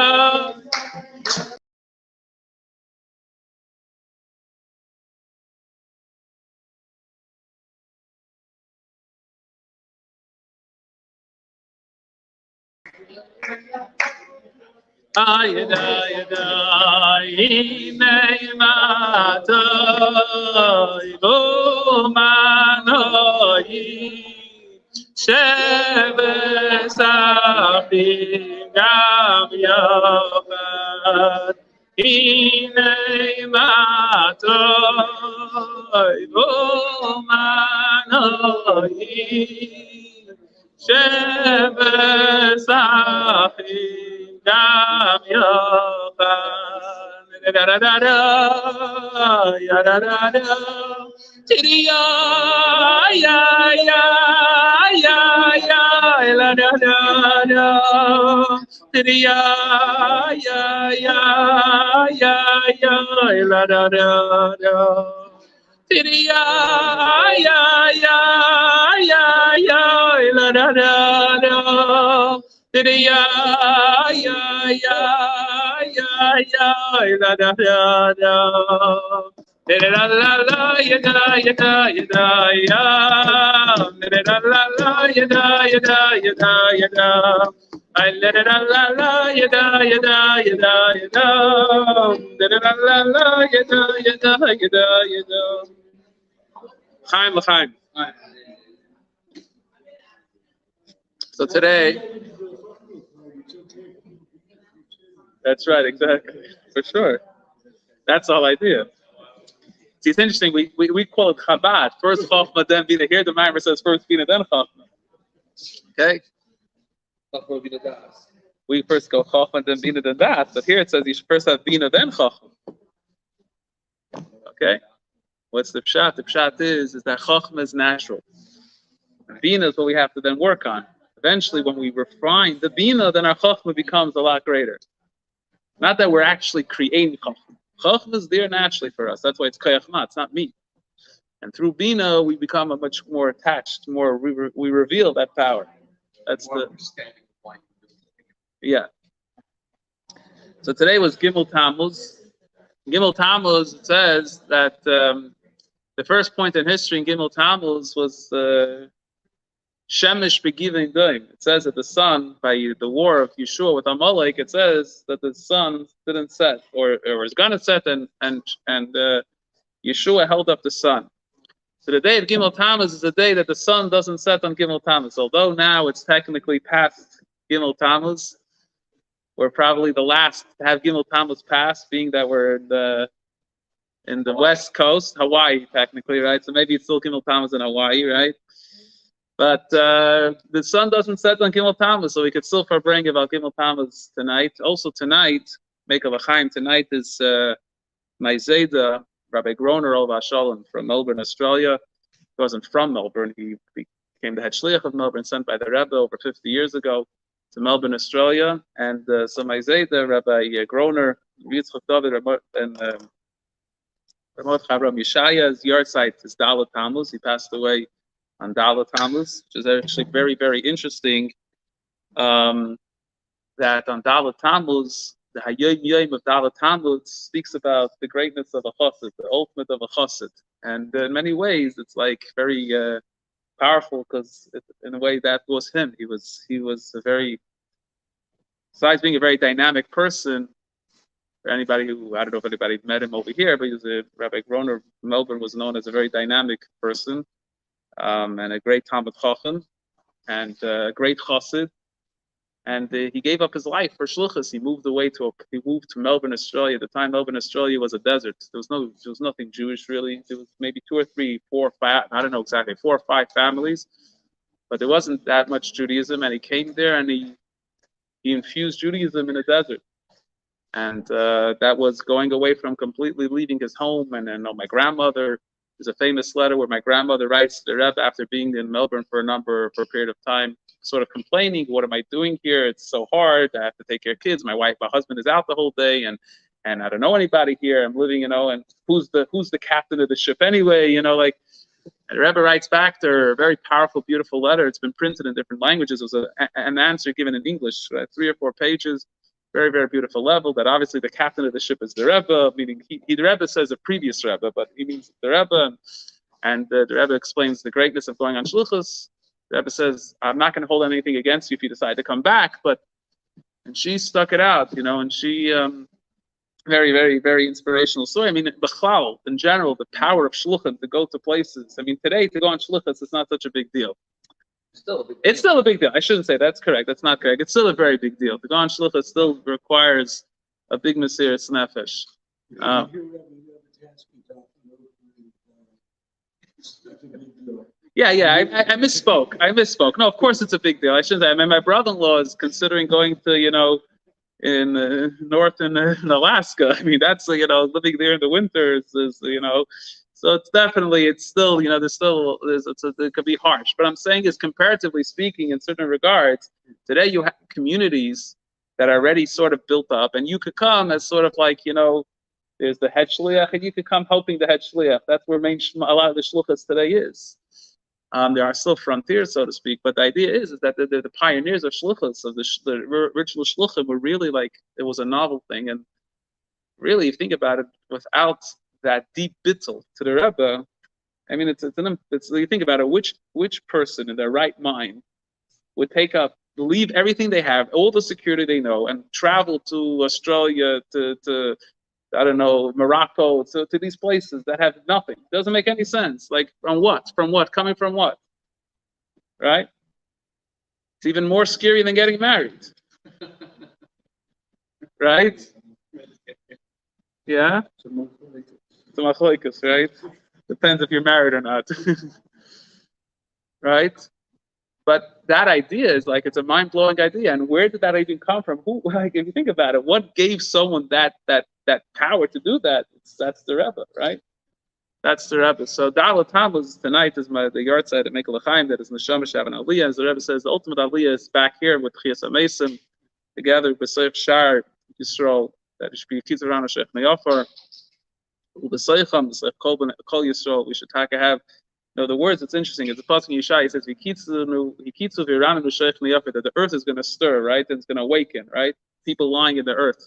Gam Yochad, da-da-da-da, ya-da-da-da, Tiri-ya, la-da-da-da, Tiri-ya, la-da-da-da, Tiri-ya, la-da-da-da. Tiri-ya, la-da-da-da. Tiri-la-la-la, yada, ya. Tiri-la-la-la, yada. I let it la, yada. Tiri-la-la-la, yada. Chaim l'chaim. So today, that's right, exactly, for sure. That's the whole idea. See, it's interesting. We call it Chabad. First Chochmah, then Bina. Here the Maimer says first Bina, then Chochmah. Okay. We first go Chochmah, then Bina, then that. But here it says you should first have Bina, then Chochmah. Okay. What's the pshat? The pshat is that Chochmah is natural. Bina is what we have to then work on. Eventually, when we refine the Bina, then our Chochmah becomes a lot greater. Not that we're actually creating Chochmah. Chochmah is there naturally for us. That's why it's Koyachma. It's not me. And through Bina, we become a much more attached. We reveal that power. That's the. Yeah. So today was Gimmel Tammuz. Gimmel Tammuz, it says that the first point in history in Gimmel Tammuz was Shemesh begiving doim. It says that the sun, by the war of Yeshua with Amalek, it says that the sun didn't set, or was gonna set, and Yeshua held up the sun. So the day of Gimmel Tammuz is the day that the sun doesn't set on Gimmel Tammuz. Although now it's technically past Gimmel Tammuz, we're probably the last to have Gimmel Tammuz pass, being that we're in the West Coast, Hawaii technically, right? So maybe it's still Gimmel Tammuz in Hawaii, right? But the sun doesn't set on Gimmel Tammuz, so we could still bring about Gimmel Tammuz tonight. Also tonight, make a l'chaim, tonight is my Zayda, Rabbi Groner Olav Shalom from Melbourne, Australia. He wasn't from Melbourne, he became the head shliach of Melbourne, sent by the Rabbi over 50 years ago to Melbourne, Australia. And so my Zayda, Rabbi Groner, Yitzchak David, and Ramot Chavram Yeshaya's yard site is Dalet Tammuz. He passed away on Dalet Tammuz, which is actually very, very interesting. That on Dalet Tammuz, the Hayom Yom of Dalet Tammuz speaks about the greatness of a chassid, the ultimate of a chassid, and in many ways it's like very powerful, because in a way that was him. He was a very, besides being a very dynamic person. For anybody who, I don't know if anybody met him over here, but he was Rabbi Groner from Melbourne, was known as a very dynamic person. And a great Talmud Chacham, and a great Chassid, And he gave up his life for shluchus. He moved to Melbourne, Australia. At the time, Melbourne, Australia was a desert. There was nothing Jewish really. There was maybe 2 or 3, 4 or 5, I don't know exactly, 4 or 5 families, but there wasn't that much Judaism. And he came there and he infused Judaism in the desert. And that was going away from completely leaving his home. And then my grandmother, there's a famous letter where my grandmother writes to the Rebbe after being in Melbourne for a period of time, sort of complaining, what am I doing here? It's so hard. I have to take care of kids. My husband is out the whole day, and I don't know anybody here. I'm living, and who's the captain of the ship anyway? And the Rebbe writes back to her a very powerful, beautiful letter. It's been printed in different languages. It was an answer given in English, 3 or 4 pages. Very, very beautiful level. That obviously the captain of the ship is the Rebbe, meaning the Rebbe says a previous Rebbe, but he means the Rebbe. And the Rebbe explains the greatness of going on shluchus. The Rebbe says, I'm not going to hold anything against you if you decide to come back, and she stuck it out, and she, very, very, very inspirational story. I mean, b'chlal, in general, the power of shluchim to go to places. I mean, today to go on shluchus is not such a big deal. It's still a big deal. I shouldn't say that's correct. That's not correct. It's still a very big deal. To go on shluchus still requires a big mesiras nefesh. Yeah, I misspoke. No, of course it's a big deal. I shouldn't say. I mean, my brother-in-law is considering going to, in north in Alaska. I mean, that's living there in the winters is so it's still it could be harsh. But I'm saying is comparatively speaking, in certain regards, today you have communities that are already sort of built up, and you could come as sort of like there's the head shliach, and you could come helping the head shliach. That's where a lot of the shluchas today is. There are still frontiers, so to speak, but the idea is that the pioneers of shluchas, of the original shluchim, were really it was a novel thing. And really, if you think about it, without that deep bittul to the Rebbe, I mean, it's you think about it, which person in their right mind would leave everything they have, all the security they know, and travel to Australia, to I don't know, Morocco, to these places that have nothing. Doesn't make any sense. From what? Coming from what? Right? It's even more scary than getting married. Right? Yeah? It's a machlokas, right? Depends if you're married or not. Right? But that idea is it's a mind-blowing idea. And where did that even come from? If you think about it, what gave someone that power to do that? That's the Rebbe, right? That's the Rebbe. So Gimmel Tammuz tonight is the yard side at Mekel L'chaim, that is Neshama Shav and Aliyah. As the Rebbe says, the ultimate Aliyah is back here with Chias HaMesim, together with B'Seich Shar Yisrael, that is B'Yitzir Rana Sheikh Neyafar, B'Seicham, B'Seich Kol Yisrael. We should have. The words, it's interesting. It's a pasuk in Yeshaya. He says, "V'kitzu v'iranu b'sheich niyafet," that the earth is going to stir, right? And it's going to awaken, right? People lying in the earth.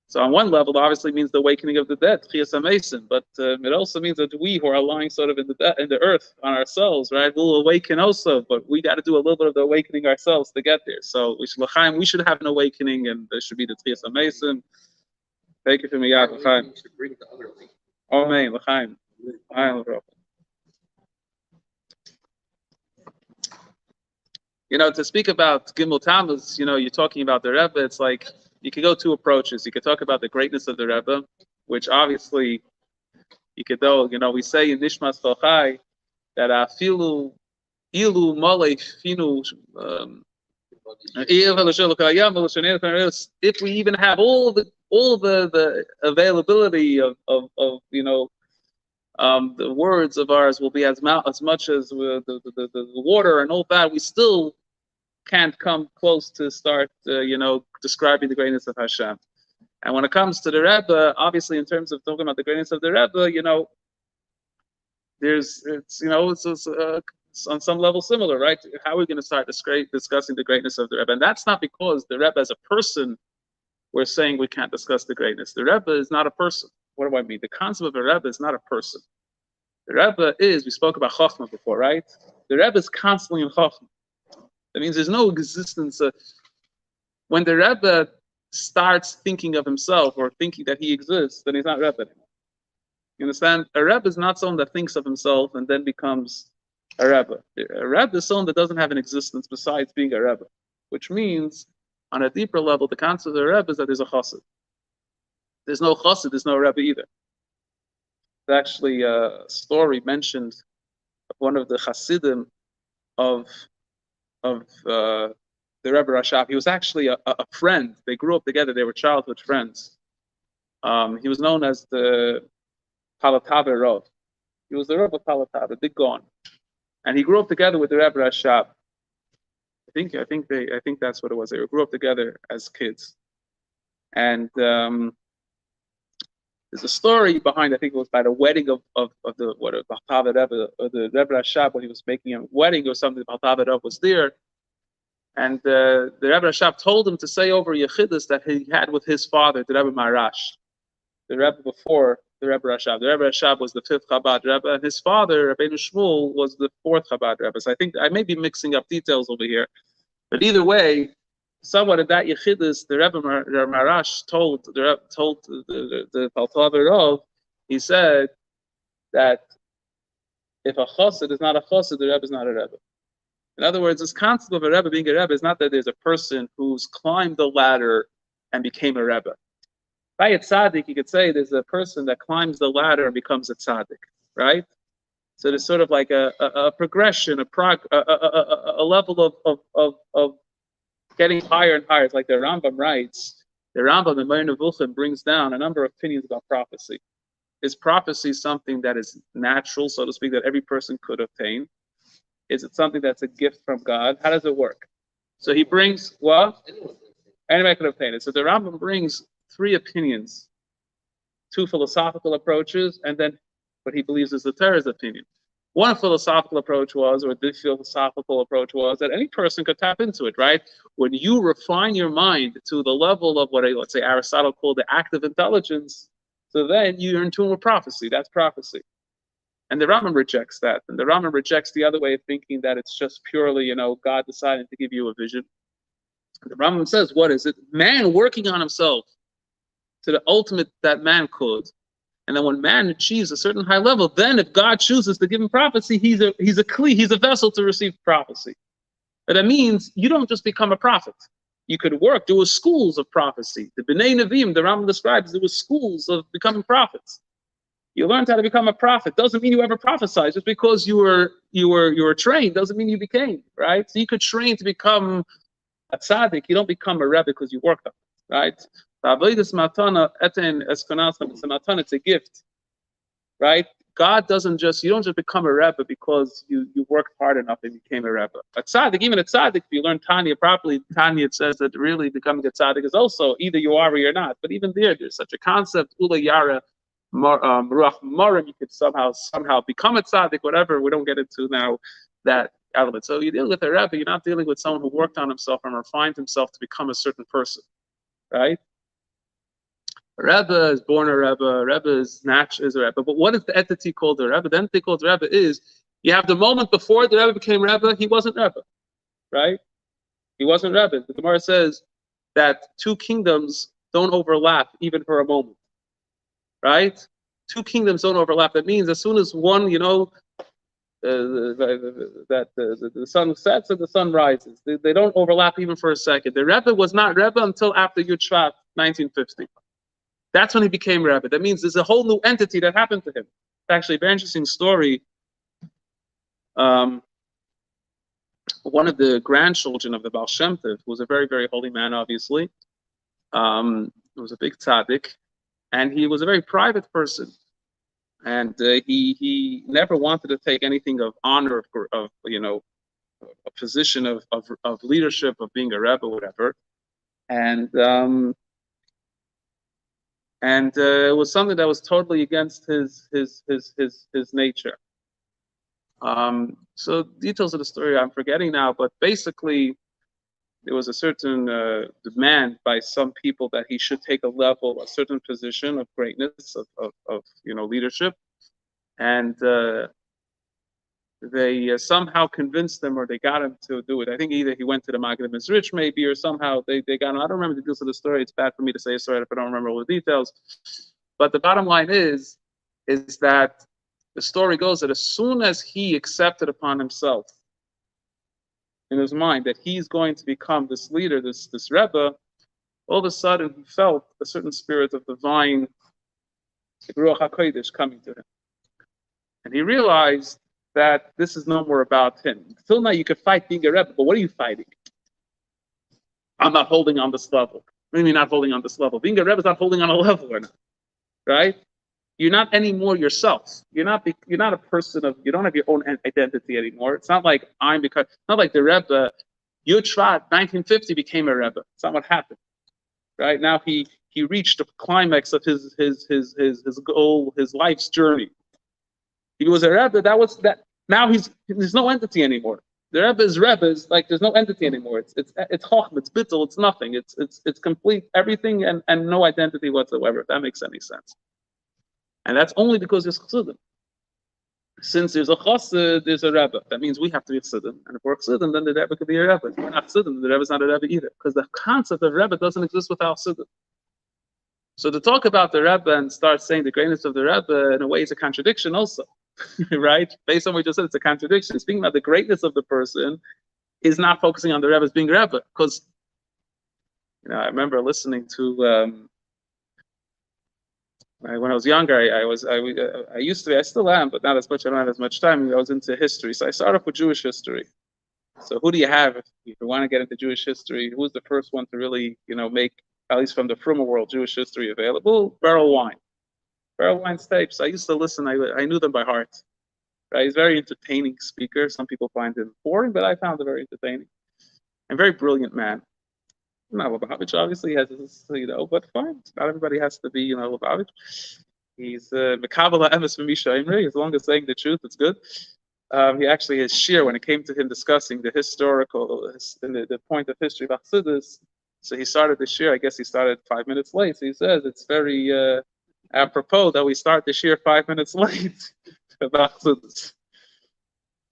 So on one level, it obviously means the awakening of the dead, Chias HaMesim. But it also means that we who are lying sort of in the earth on ourselves, right, will awaken also. But we got to do a little bit of the awakening ourselves to get there. So we should have an awakening, and there should be the Chias HaMesim. Thank you for me, Yad L'chaim. Amen, L'chaim. To speak about Gimmel Tammuz, you're talking about the Rebbe. It's you could go 2 approaches. You could talk about the greatness of the Rebbe, which obviously you could go. We say in Nishmas Chachai that afilu ilu malei finu. If we even have all the availability of the words of ours will be as much as the water and all that, we still can't come close to start, describing the greatness of Hashem. And when it comes to the Rebbe, obviously, in terms of talking about the greatness of the Rebbe, it's on some level similar, right? How are we going to start discussing the greatness of the Rebbe? And that's not because the Rebbe as a person, we're saying we can't discuss the greatness. The Rebbe is not a person. What do I mean? The concept of a Rebbe is not a person. The Rebbe we spoke about Chochmah before, right? The Rebbe is constantly in Chochmah. That means there's no existence. When the Rebbe starts thinking of himself or thinking that he exists, then he's not Rebbe anymore. You understand? A Rebbe is not someone that thinks of himself and then becomes a Rebbe. A Rebbe is someone that doesn't have an existence besides being a Rebbe. which means on a deeper level, the concept of the Rebbe is that there's a chassid. There's no chassid, there's no Rebbe either. There's actually a story mentioned of one of the chassidim of the Rebbe Rashab. He was actually a friend. They grew up together. They were childhood friends. He was known as the Palatave Rav. He was the Rebbe of Palatave, big Gaon, and he grew up together with the Rebbe Rashab. I think that's what it was. They grew up together as kids, and there's a story behind. I think it was by the wedding of the Palatave Rebbe, or the Rebbe Rashab, when he was making a wedding or something. Palatave Rebbe was there. And the Rebbe Rashab told him to say over Yechidus that he had with his father, the Rebbe Marash, the Rebbe before the Rebbe Rashab. The Rebbe Rashab was the 5th Chabad Rebbe, and his father, Rabbeinu Shmuel, was the 4th Chabad Rebbe. So I think I may be mixing up details over here. But either way, somewhat at that Yechidus, the Rebbe Marash told the Palatave Rav, he said that if a chassid is not a chassid, the Rebbe is not a Rebbe. In other words, this concept of a Rebbe being a Rebbe is not that there's a person who's climbed the ladder and became a Rebbe. By a tzaddik, you could say there's a person that climbs the ladder and becomes a tzaddik, right? So there's sort of like a progression, a level of getting higher and higher. It's like the Rambam writes. The Rambam in Meir Nevuchim brings down a number of opinions about prophecy. Is prophecy something that is natural, so to speak, that every person could obtain? Is it something that's a gift from God? How does it work? So he brings, well, anybody can obtain it. So the Rambam brings 3 opinions, 2 philosophical approaches, and then what he believes is the Torah's opinion. One philosophical approach was, or the philosophical approach was, that any person could tap into it, right? When you refine your mind to the level of what, let's say, Aristotle called the active intelligence, so then you're in tune with prophecy. That's prophecy. And the Rambam rejects that. And the Rambam rejects the other way of thinking, that it's just purely, God deciding to give you a vision. The Rambam says, what is it? Man working on himself to the ultimate that man could. And then when man achieves a certain high level, then if God chooses to give him prophecy, he's a kli, he's a vessel to receive prophecy. But that means you don't just become a prophet. You could work. There were schools of prophecy. The B'nai Nevi'im, the Rambam describes, there were schools of becoming prophets. You learned how to become a prophet. Doesn't mean you ever prophesied. Just because you were trained doesn't mean you became, right? So you could train to become a tzaddik. You don't become a rebbe because you worked on it, right? It's a gift, right? God doesn't you don't just become a rebbe because you worked hard enough and became a rebbe. A tzaddik, even a tzaddik, if you learn Tanya properly, Tanya says that really becoming a tzaddik is also either you are or you're not. But even there's such a concept, ula yara, Ruach Morim, you could somehow become a tzaddik, whatever. We don't get into now that element. So you deal with a rebbe, you're not dealing with someone who worked on himself and refined himself to become a certain person, right? A rebbe is born a rebbe. A rebbe is a rebbe. But what is the entity called a rebbe? The entity called a rebbe is, you have the moment before the rebbe became rebbe, he wasn't rebbe, right? He wasn't rebbe. The Gemara says that 2 kingdoms don't overlap even for a moment. Right? 2 kingdoms don't overlap. That means as soon as one, the sun sets and the sun rises. They don't overlap even for a second. The Rebbe was not Rebbe until after Yud Shvat, 1950. That's when he became Rebbe. That means there's a whole new entity that happened to him. It's actually a very interesting story. One of the grandchildren of the Baal Shem Tov, who was a very, very holy man, obviously, was a big tzaddik. And he was a very private person, and he never wanted to take anything of honor, of a position of leadership, of being a rebbe, whatever. And it was something that was totally against his nature. So details of the story I'm forgetting now, but basically, there was a certain demand by some people that he should take a certain position of greatness, of leadership, and they somehow convinced him, or they got him to do it. I think either he went to the Maggid Mizrich maybe, or somehow they got him. I don't remember the details of the story. It's bad for me to say a story if I don't remember all the details. But the bottom line is that the story goes that as soon as he accepted upon himself in his mind that he's going to become this leader, this Rebbe, all of a sudden he felt a certain spirit of divine Ruach HaKodesh coming to him. And he realized that this is no more about him. Until now you could fight being a Rebbe, but what are you fighting? I'm not holding on this level. What do you mean not holding on this level? Being a Rebbe is not holding on a level or not, right? You're not anymore yourself. You're not a person of, you don't have your own identity anymore. It's not like it's not like the Rebbe, Yud 1950 became a Rebbe. It's not what happened, right? Now he reached the climax of his goal, his life's journey. He was a Rebbe, now there's no entity anymore. The Rebbe is like there's no entity anymore. It's Chochm, it's Bittul, it's nothing. It's complete everything and no identity whatsoever, if that makes any sense. And that's only because there's Chassidim. Since there's a Chassid, there's a Rebbe. That means we have to be Chassidim. And if we're Chassidim, then the Rebbe could be a Rebbe. If we're not Chassidim, the Rebbe is not a Rebbe either. Because the concept of Rebbe doesn't exist without Chassidim. So to talk about the Rebbe and start saying the greatness of the Rebbe, in a way, is a contradiction also. Right? Based on what you just said, it's a contradiction. Speaking about the greatness of the person is not focusing on the Rebbe as being Rebbe. Because, I remember listening to... when I was younger, I still am, but not as much. I don't have as much time. I was into history, so I started off with Jewish history. So who do you have if you want to get into Jewish history? Who was the first one to really, make, at least from the Fruma world, Jewish history available? Beryl Wine. Beryl Wine's tapes. I used to listen. I knew them by heart. Right? He's a very entertaining speaker. Some people find him boring, but I found it very entertaining. And very brilliant man. Not Lubavitch, obviously, has his, but fine. Not everybody has to be, Lubavitch. He's Mekabala Emes Misha Imre, as long as saying the truth, it's good. He actually, his shir, when it came to him discussing the historical, the point of history of Chassidus, so he started the shir, I guess he started 5 minutes late, so he says it's very apropos that we start the shir 5 minutes late about Chassidus.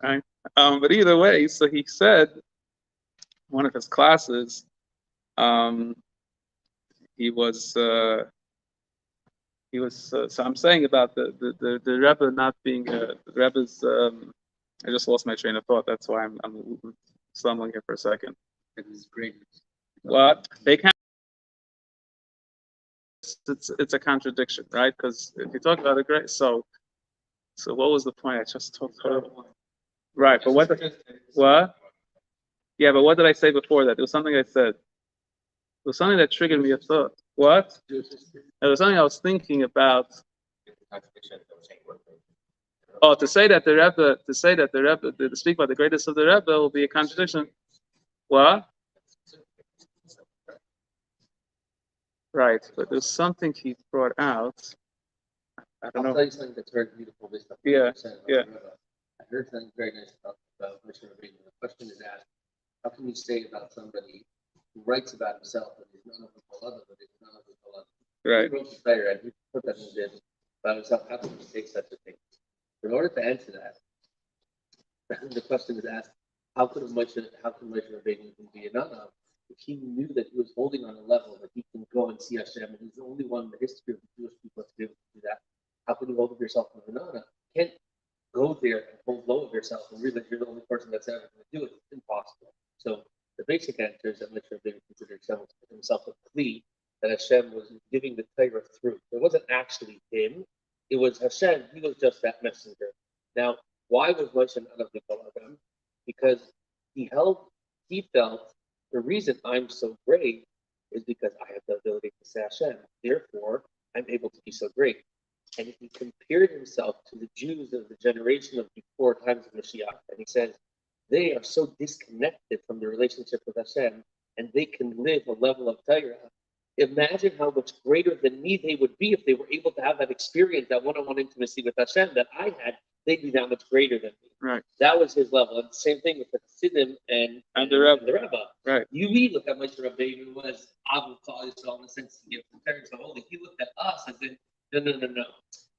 Right? But either way, so he said, one of his classes, he was so I'm saying about the Rebbe not being the Rebbe's. I just lost my train of thought. That's why I'm stumbling here for a second. It is great. What they can't. It's a contradiction, right? Because if you talk about the great, so what was the point? I just talked about. Right, but what? Yeah, but what did I say before that? There was something I said. It was something that triggered me a thought. What? It was something I was thinking about. Oh, to say that the Rebbe, to speak about the greatness of the Rebbe will be a contradiction. What? Right, but there's something he brought out. I don't know. I'll tell you something that's very beautiful. Yeah. I heard something very nice about Mr. Rabbi. The question is asked, how can you say about somebody who writes about himself that he's none of the beloved, but he's none of the beloved? Right. He wrote the prayer and he put that in his about himself. How can you say such a thing? In order to answer that, the question is asked, how can Moshe Rabbeinu be a nana if he knew that he was holding on a level that he can go and see Hashem, and he's the only one in the history of the Jewish people to be able to do that? How can you hold of yourself as a nana? You can't go there and hold low of yourself and realize you're the only person that's ever going to do it. It's impossible. So the basic answer is that Moshe Rabbeinu considered himself a plea that Hashem was giving the Torah through. It wasn't actually him. It was Hashem. He was just that messenger. Now, why was Moshe not of the Adam? Because he felt the reason I'm so great is because I have the ability to say Hashem. Therefore, I'm able to be so great. And he compared himself to the Jews of the generation of before times of Mashiach. And he says, they are so disconnected from the relationship with Hashem, and they can live a level of Torah. Imagine how much greater than me they would be if they were able to have that experience, that one-on-one intimacy with Hashem that I had. They'd be that much greater than me. Right. That was his level. And the same thing with the Chassidim and the Rebbe. Right. You read, look how much Rabbi was Abu Yisrael in the sense he gave the parents the holy. He looked at us as in, no.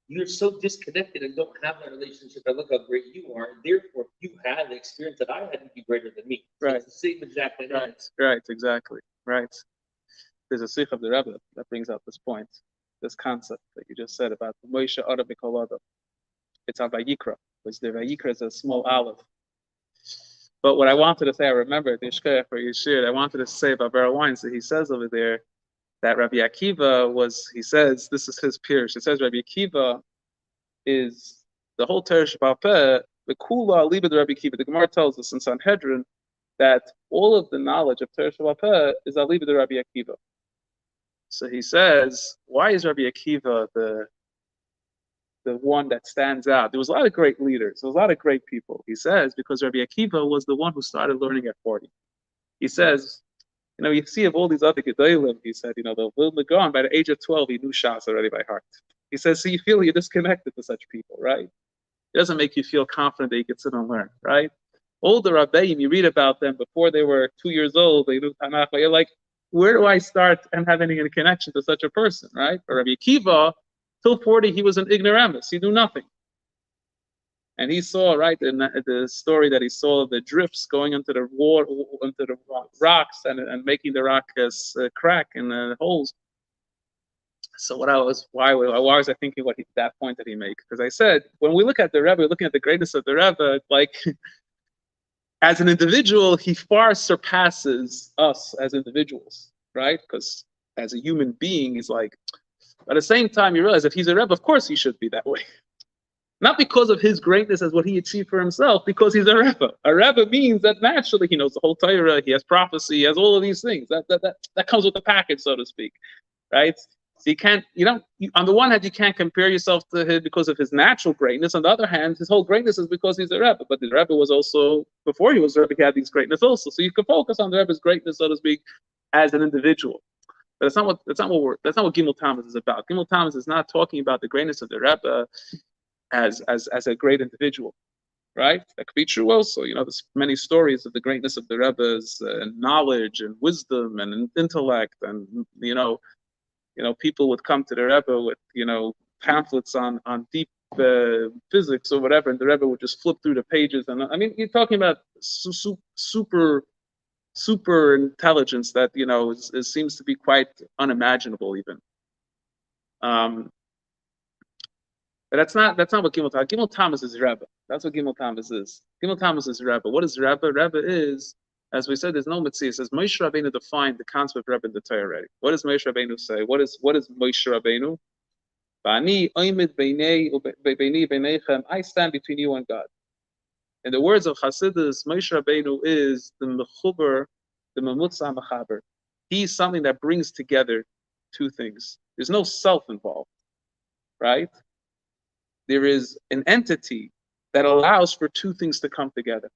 You're so disconnected and don't have that relationship. And look how great you are. And therefore, if you had the experience that I had, you'd be greater than me. Right. It's the same exact thing. Right. Exactly. Right. There's a sikh of the Rebbe that brings out this point, this concept that you just said about Moshe Ara B'Kol Adam. It's on Vayikra, because the Vayikra is a small aleph. But what I wanted to say, I remember the Ishkaya for Yeshir, I wanted to say about Beryl Wines that he says over there that Rabbi Akiva he says, this is his peers. It says Rabbi Akiva is the whole Torah Sheba'al Peh, the Kula Liba the Rabbi Akiva. The Gemara tells us in Sanhedrin that all of the knowledge of Torah Sheba'al Peh is Aliba the Rabbi Akiva. So he says, why is Rabbi Akiva the one that stands out? There was a lot of great leaders. There was a lot of great people. He says, because Rabbi Akiva was the one who started learning at 40. He says, you see of all these other Gedolim, he said, the Vilna Gaon, by the age of 12, he knew Shas already by heart. He says, so you feel you're disconnected to such people, right? It doesn't make you feel confident that you can sit and learn, right? Older Rabbeim, you read about them before they were 2 years old, they knew Tanakh. You're like, where do I start and have any connection to such a person, right? For Rabbi Akiva, till 40, he was an ignoramus. He knew nothing. And he saw, right, in the story that he saw the drifts going into the rocks and making the rocks crack in the holes. So why was I thinking that point that he made? Because I said, when we look at the Rebbe, we're looking at the greatness of the Rebbe, like, as an individual, he far surpasses us as individuals, right? Because as a human being, he's like, at the same time, you realize if he's a Rebbe, of course he should be that way. Not because of his greatness as what he achieved for himself, because he's a Rebbe. A Rebbe means that naturally he knows the whole Torah, he has prophecy, he has all of these things. That comes with the package, so to speak, right? So on the one hand, you can't compare yourself to him because of his natural greatness. On the other hand, his whole greatness is because he's a Rebbe. But the Rebbe was also, before he was a Rebbe, he had these greatness also. So you can focus on the Rebbe's greatness, so to speak, as an individual. But that's not what Gimmel Tammuz is about. Gimmel Tammuz is not talking about the greatness of the Rebbe as a great individual, right? That could be true also. There's many stories of the greatness of the Rebbe's knowledge and wisdom and intellect, and people would come to the Rebbe with pamphlets on deep physics or whatever, and the Rebbe would just flip through the pages. And I mean, you're talking about super intelligence that it seems to be quite unimaginable even. But that's not what Gimmel Tammuz. Gimmel Tammuz is Rebbe. That's what Gimmel Tammuz is. Gimmel Tammuz is Rebbe. What is Rebbe? Rebbe is, as we said, there's no mitzvah. It says Moshe Rabbeinu defined the concept of Rebbe in the Torah already. What does Moshe Rabbeinu say? What is Moshe Rabbeinu? I stand between you and God. In the words of Hasidus, Moshe Rabbeinu is the mechuber, the memutza mechaber. He's something that brings together two things. There's no self involved, right? There is an entity that allows for two things to come together.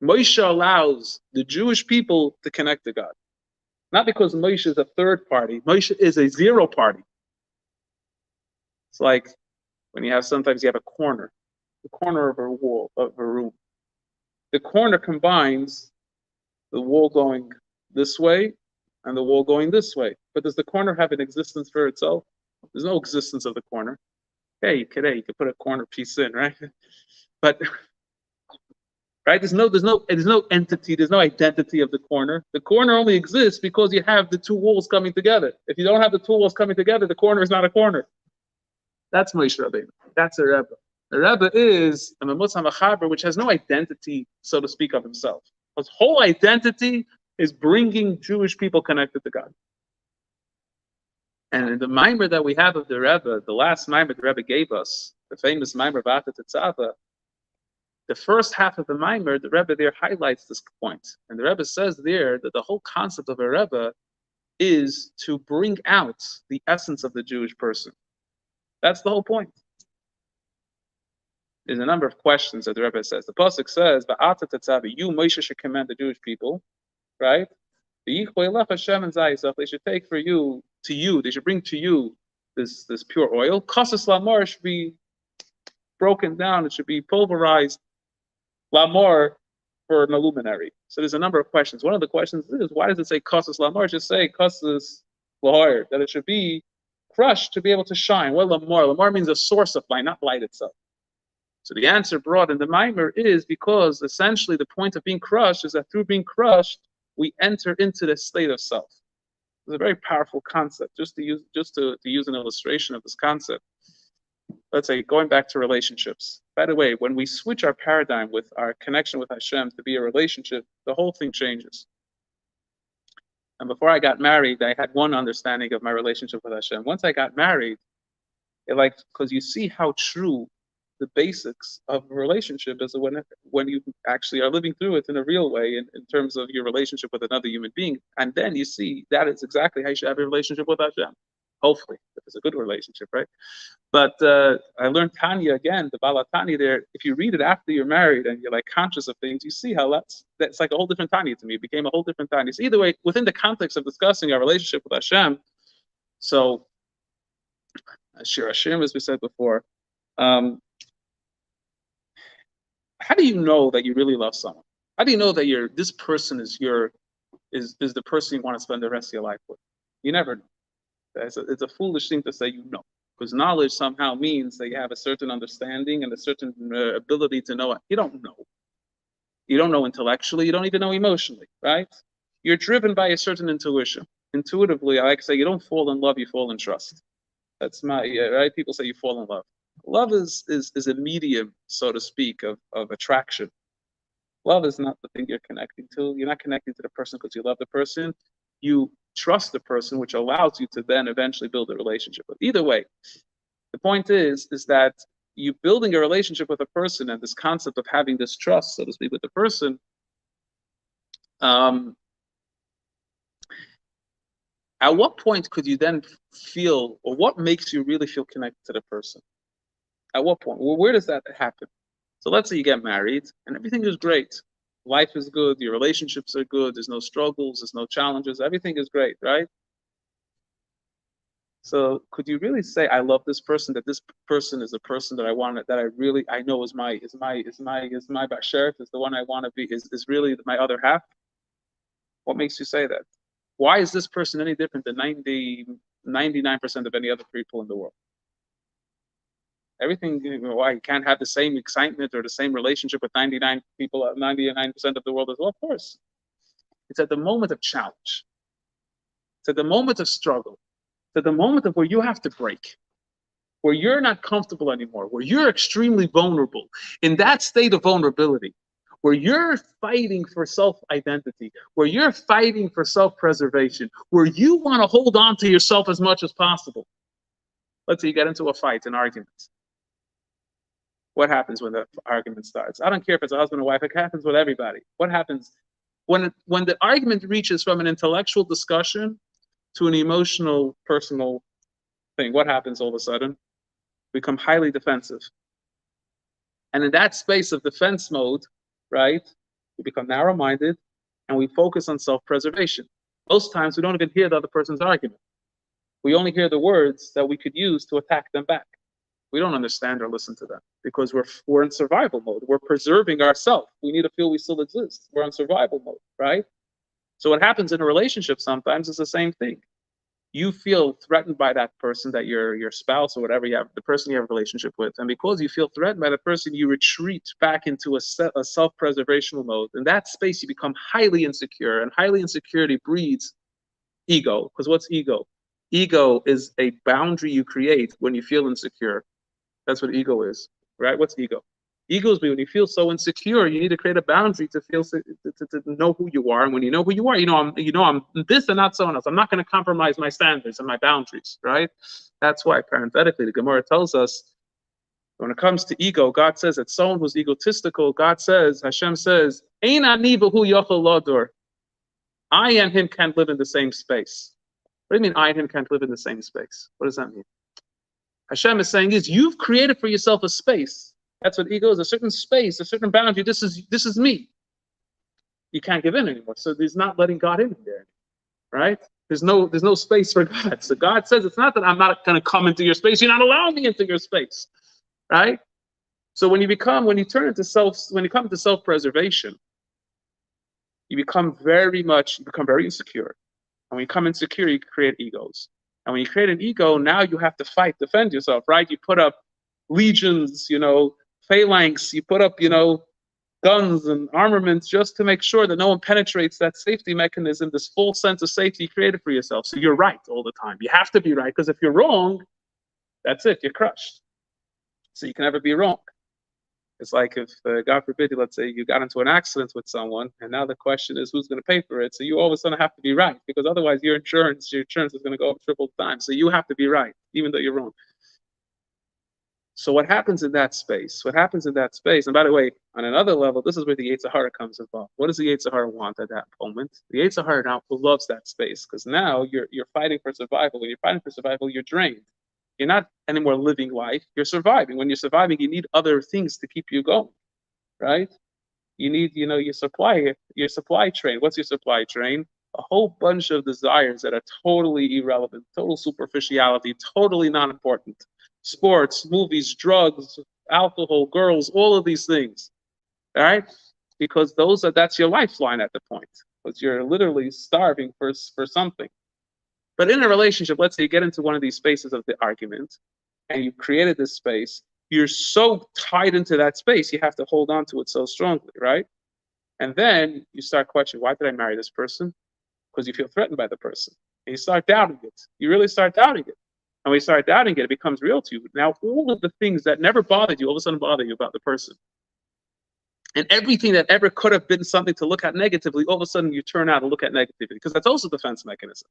Moshe allows the Jewish people to connect to God. Not because Moshe is a third party. Moshe is a zero party. It's like when sometimes you have a corner, the corner of a wall, of a room. The corner combines the wall going this way and the wall going this way. But does the corner have an existence for itself? There's no existence of the corner. Hey, you could put a corner piece in, right? But right, there's no entity, there's no identity of the corner. The corner only exists because you have the two walls coming together. If you don't have the two walls coming together, the corner is not a corner. That's Moshe Rabbeinu. That's a Rebbe. The Rebbe is a memutza mechaber, which has no identity, so to speak, of himself. His whole identity is bringing Jewish people connected to God. And in the mimer that we have of the Rebbe, the last mimer the Rebbe gave us, the famous mimer Vata Tetzava, the first half of the mimer, the Rebbe there highlights this point. And the Rebbe says there that the whole concept of a Rebbe is to bring out the essence of the Jewish person. That's the whole point. There's a number of questions that the Rebbe says. The pasuk says, "Va'ata Tetzava, you Moshe should command the Jewish people, right? They should take for you, they should bring to you this pure oil. Kasas lamor should be broken down, it should be pulverized. Lamor for an luminary." So there's a number of questions. One of the questions is, why does it say kasas lamor? Just say kasas lahor, that it should be crushed to be able to shine. Well, lamor. Lamor means a source of light, not light itself. So the answer brought in the mimer is because essentially the point of being crushed is that through being crushed, we enter into the state of self. It's a very powerful concept. Just to use an illustration of this concept. Let's say going back to relationships. By the way, when we switch our paradigm with our connection with Hashem to be a relationship, the whole thing changes. And before I got married, I had one understanding of my relationship with Hashem. Once I got married, because you see how true the basics of a relationship is when you actually are living through it in a real way in terms of your relationship with another human being. And then you see that is exactly how you should have a relationship with Hashem. Hopefully, if it's a good relationship, right? But I learned Tanya again, the Bala Tanya there. If you read it after you're married and you're like conscious of things, you see how that's like a whole different Tanya to me. It became a whole different Tanya. So either way, within the context of discussing our relationship with Hashem, so Shir Hashem, as we said before, how do you know that you really love someone? How do you know that this person is the person you want to spend the rest of your life with? You never know. It's a foolish thing to say you know, because knowledge somehow means that you have a certain understanding and a certain ability to know. You don't know. You don't know intellectually. You don't even know emotionally, right? You're driven by a certain intuition. Intuitively, I like to say you don't fall in love, you fall in trust. That's right? People say you fall in love. Love is a medium, so to speak, of attraction. Love is not the thing you're connecting to. You're not connecting to the person because you love the person. You trust the person, which allows you to then eventually build a relationship with. Either way, the point is that you building a relationship with a person and this concept of having this trust, so to speak, with the person, at what point could you then feel, or what makes you really feel connected to the person? At what point? Well, where does that happen? So let's say you get married and everything is great. Life is good, your relationships are good, there's no struggles, there's no challenges, everything is great, right? So could you really say, I love this person, that this person is the person that I know is my bashert, is the one I want to be, is really my other half? What makes you say that? Why is this person any different than 99% of any other people in the world? Everything, why you can't have the same excitement or the same relationship with 99% of the world as well? Of course. It's at the moment of challenge. It's at the moment of struggle. It's at the moment of where you have to break, where you're not comfortable anymore, where you're extremely vulnerable. In that state of vulnerability, where you're fighting for self-identity, where you're fighting for self-preservation, where you want to hold on to yourself as much as possible. Let's say you get into a fight, an argument. What happens when the argument starts? I don't care if it's a husband or wife, it happens with everybody. What happens when the argument reaches from an intellectual discussion to an emotional, personal thing? What happens all of a sudden? We become highly defensive. And in that space of defense mode, right, we become narrow-minded and we focus on self-preservation. Most times we don't even hear the other person's argument. We only hear the words that we could use to attack them back. We don't understand or listen to them because we're in survival mode. We're preserving ourselves. We need to feel we still exist. We're in survival mode, right? So what happens in a relationship sometimes is the same thing. You feel threatened by that person, that your spouse or whatever the person you have a relationship with, and because you feel threatened by the person, you retreat back into a self-preservational mode. In that space, you become highly insecure, and highly insecurity breeds ego. Because what's ego? Ego is a boundary you create when you feel insecure. That's what ego is, right? What's ego? Ego is when you feel so insecure, you need to create a boundary to feel to know who you are. And when you know who you are, I'm this and not someone else. I'm not going to compromise my standards and my boundaries, right? That's why parenthetically the Gemara tells us when it comes to ego, God says that someone who's egotistical, Hashem says, Ein ani v'hu yochel ladur. I and him can't live in the same space. What do you mean I and him can't live in the same space? What does that mean? Hashem is saying you've created for yourself a space. That's what ego is, a certain space, a certain boundary. This is me. You can't give in anymore. So there's not letting God in there, right? There's no space for God. So God says it's not that I'm not going to come into your space. You're not allowing me into your space, right? So when you come into self-preservation, you become very insecure. And when you become insecure, you create egos. And when you create an ego, now you have to defend yourself, right? You put up legions, phalanx, you put up, guns and armaments just to make sure that no one penetrates that safety mechanism, this full sense of safety you created for yourself. So you're right all the time. You have to be right, because if you're wrong, that's it, you're crushed. So you can never be wrong. It's like if, God forbid, let's say you got into an accident with someone, and now the question is who's going to pay for it. So you all of a sudden have to be right, because otherwise your insurance is going to go up triple times. So you have to be right, even though you're wrong. So what happens in that space? What happens in that space? And by the way, on another level, this is where the Yetzer Hara comes involved. What does the Yetzer Hara want at that moment? The Yetzer Hara now loves that space, because now you're fighting for survival. When you're fighting for survival, you're drained. You're not anymore living life. You're surviving. When you're surviving, you need other things to keep you going, right? You need, your supply train. What's your supply train? A whole bunch of desires that are totally irrelevant, total superficiality, totally not important. Sports, movies, drugs, alcohol, girls, all of these things, all right? Because that's your lifeline at the point, because you're literally starving for something. But in a relationship, let's say you get into one of these spaces of the argument, and you created this space, you're so tied into that space, you have to hold on to it so strongly, right? And then you start questioning, why did I marry this person? Because you feel threatened by the person. And you start doubting it. You really start doubting it. And when you start doubting it, it becomes real to you. Now, all of the things that never bothered you, all of a sudden bother you about the person. And everything that ever could have been something to look at negatively, all of a sudden you turn out and look at negativity, because that's also a defense mechanism.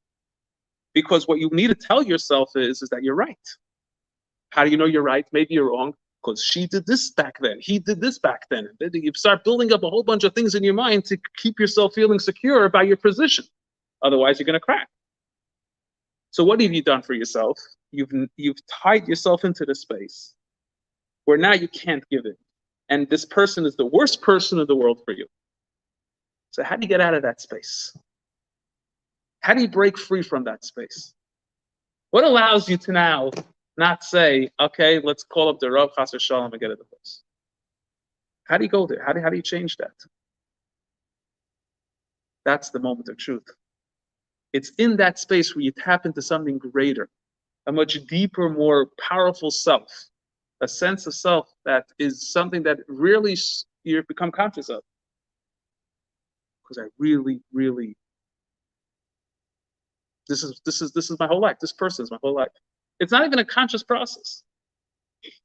Because what you need to tell yourself is that you're right. How do you know you're right? Maybe you're wrong. Because she did this back then. He did this back then. And then you start building up a whole bunch of things in your mind to keep yourself feeling secure about your position. Otherwise, you're going to crack. So what have you done for yourself? You've tied yourself into the space where now you can't give it. And this person is the worst person in the world for you. So how do you get out of that space? How do you break free from that space? What allows you to now not say, okay, let's call up the Rav Chas Shalom and get a divorce? How do you go there? How do you change that? That's the moment of truth. It's in that space where you tap into something greater, a much deeper, more powerful self, a sense of self that is something that rarely you become conscious of. Because I really, really, this is my whole life. This person is my whole life. It's not even a conscious process.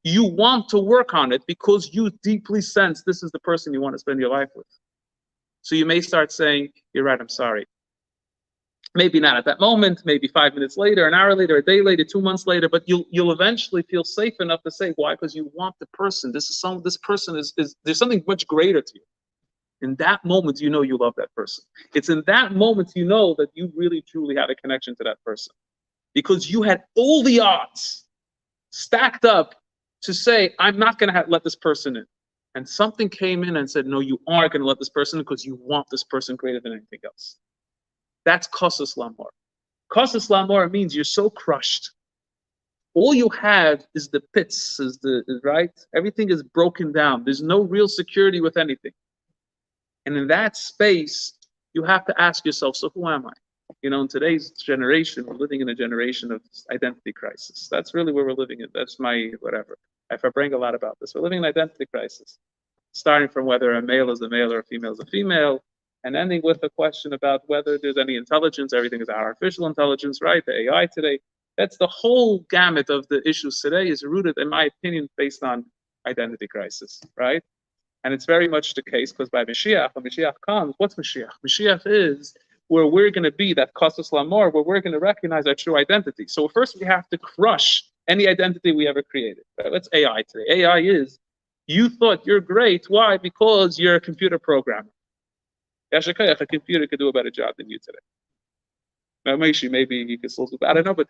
You want to work on it because you deeply sense this is the person you want to spend your life with. So you may start saying, you're right, I'm sorry. Maybe not at that moment, maybe 5 minutes later, an hour later, a day later, 2 months later, but you'll eventually feel safe enough to say, why? Because you want the person. This person is there's something much greater to you. In that moment, you know you love that person. It's in that moment you know that you really, truly had a connection to that person. Because you had all the odds stacked up to say, I'm not going to let this person in. And something came in and said, no, you are going to let this person in because you want this person greater than anything else. That's Kosus Lamor. Kosus Lamor means you're so crushed. All you have is the pits, right? Everything is broken down. There's no real security with anything. And in that space, you have to ask yourself, so who am I? In today's generation, we're living in a generation of identity crisis. That's really where we're living in. That's my whatever. I bring a lot about this. We're living in identity crisis, starting from whether a male is a male or a female is a female, and ending with a question about whether there's any intelligence. Everything is artificial intelligence, right? The AI today. That's the whole gamut of the issues today is rooted, in my opinion, based on identity crisis, right? And it's very much the case because by Mashiach, when Mashiach comes, what's Mashiach? Mashiach is where we're going to be that Kosus Lamor, where we're going to recognize our true identity. So first we have to crush any identity we ever created. Right? That's AI today. AI is, you thought you're great. Why? Because you're a computer programmer. A computer could do a better job than you today. Now, maybe you can still do that. I don't know, but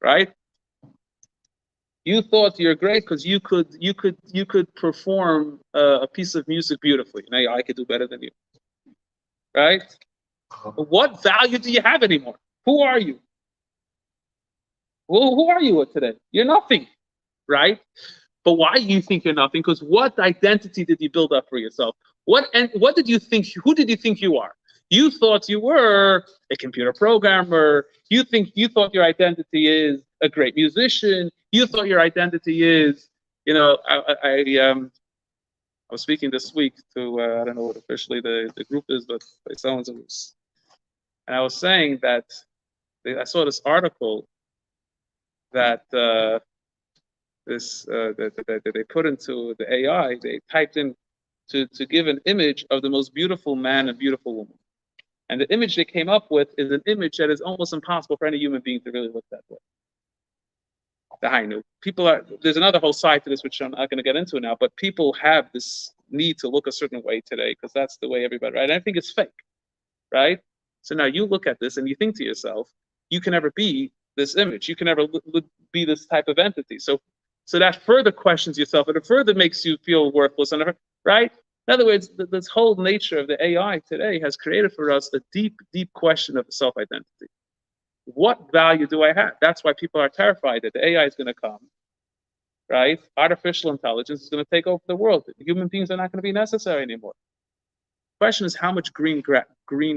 right? You thought you're great because you could perform a piece of music beautifully. Now I could do better than you. Right? What value do you have anymore? Who are you? Well, who are you today? You're nothing, right? But why do you think you're nothing? Because what identity did you build up for yourself? What did you think? Who did you think you are? You thought you were a computer programmer. You thought your identity is a great musician. You thought your identity is, I was speaking this week to, I don't know what officially the group is, but by so-and-so. And I was saying that I saw this article that this that they put into the AI. They typed in to give an image of the most beautiful man and beautiful woman. And the image they came up with is an image that is almost impossible for any human being to really look that way. The Hainu. There's another whole side to this, which I'm not going to get into now, but people have this need to look a certain way today because that's the way everybody, right? And I think it's fake, right? So now you look at this and you think to yourself, you can never be this image. You can never be this type of entity. So that further questions yourself, and it further makes you feel worthless, right? In other words, this whole nature of the AI today has created for us a deep, deep question of self-identity. What value do I have? That's why people are terrified that the AI is going to come, right? Artificial intelligence is going to take over the world. Human beings are not going to be necessary anymore. The question is how much green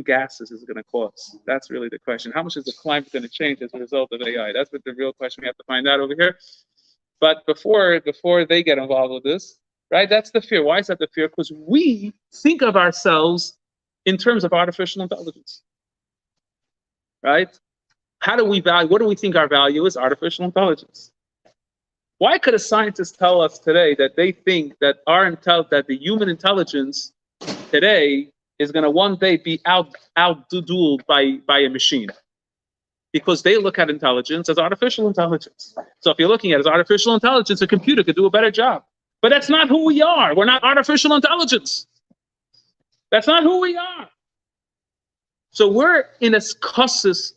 gases is it going to cause? That's really the question. How much is the climate going to change as a result of AI? That's what the real question we have to find out over here. But before they get involved with this, right? That's the fear. Why is that the fear? Because we think of ourselves in terms of artificial intelligence, right? How do we value? What do we think our value is? Artificial intelligence. Why could a scientist tell us today that they think that that the human intelligence today is going to one day be outdueled by a machine? Because they look at intelligence as artificial intelligence. So if you're looking at it as artificial intelligence, a computer could do a better job. But that's not who we are. We're not artificial intelligence. That's not who we are. So we're in a crisis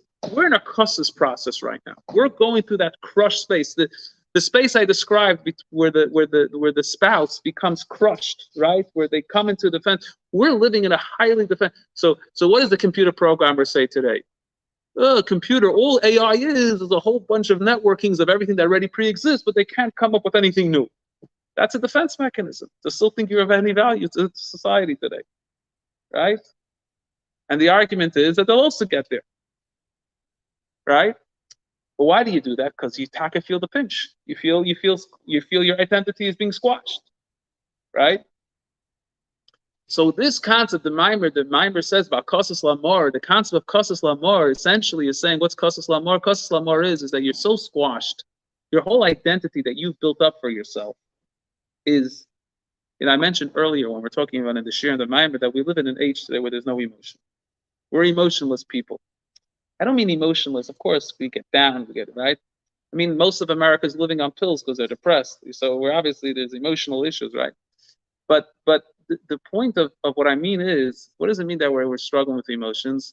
process right now. We're going through that crush space. The space I described where the spouse becomes crushed, right? Where they come into defense. We're living in a highly defense. So what does the computer programmer say today? Computer, all AI is a whole bunch of networkings of everything that already pre-exists, but they can't come up with anything new. That's a defense mechanism to still think you're of any value to society today, right? And the argument is that they'll also get there, right? But why do you do that? Because you feel the pinch. You feel your identity is being squashed, right? So this concept, the Mimer says about Kosis Lamor, the concept of Kosis Lamor essentially is saying, what's Kosis Lamor? Kosis Lamor is that you're so squashed, your whole identity that you've built up for yourself is, I mentioned earlier when we're talking about in the Shir and the Mimer that we live in an age today where there's no emotion. We're emotionless people. I don't mean emotionless. Of course, we get down, we get it, right? I mean, most of America is living on pills because they're depressed. So there's emotional issues, right? But the point of what I mean is, what does it mean that we're struggling with emotions?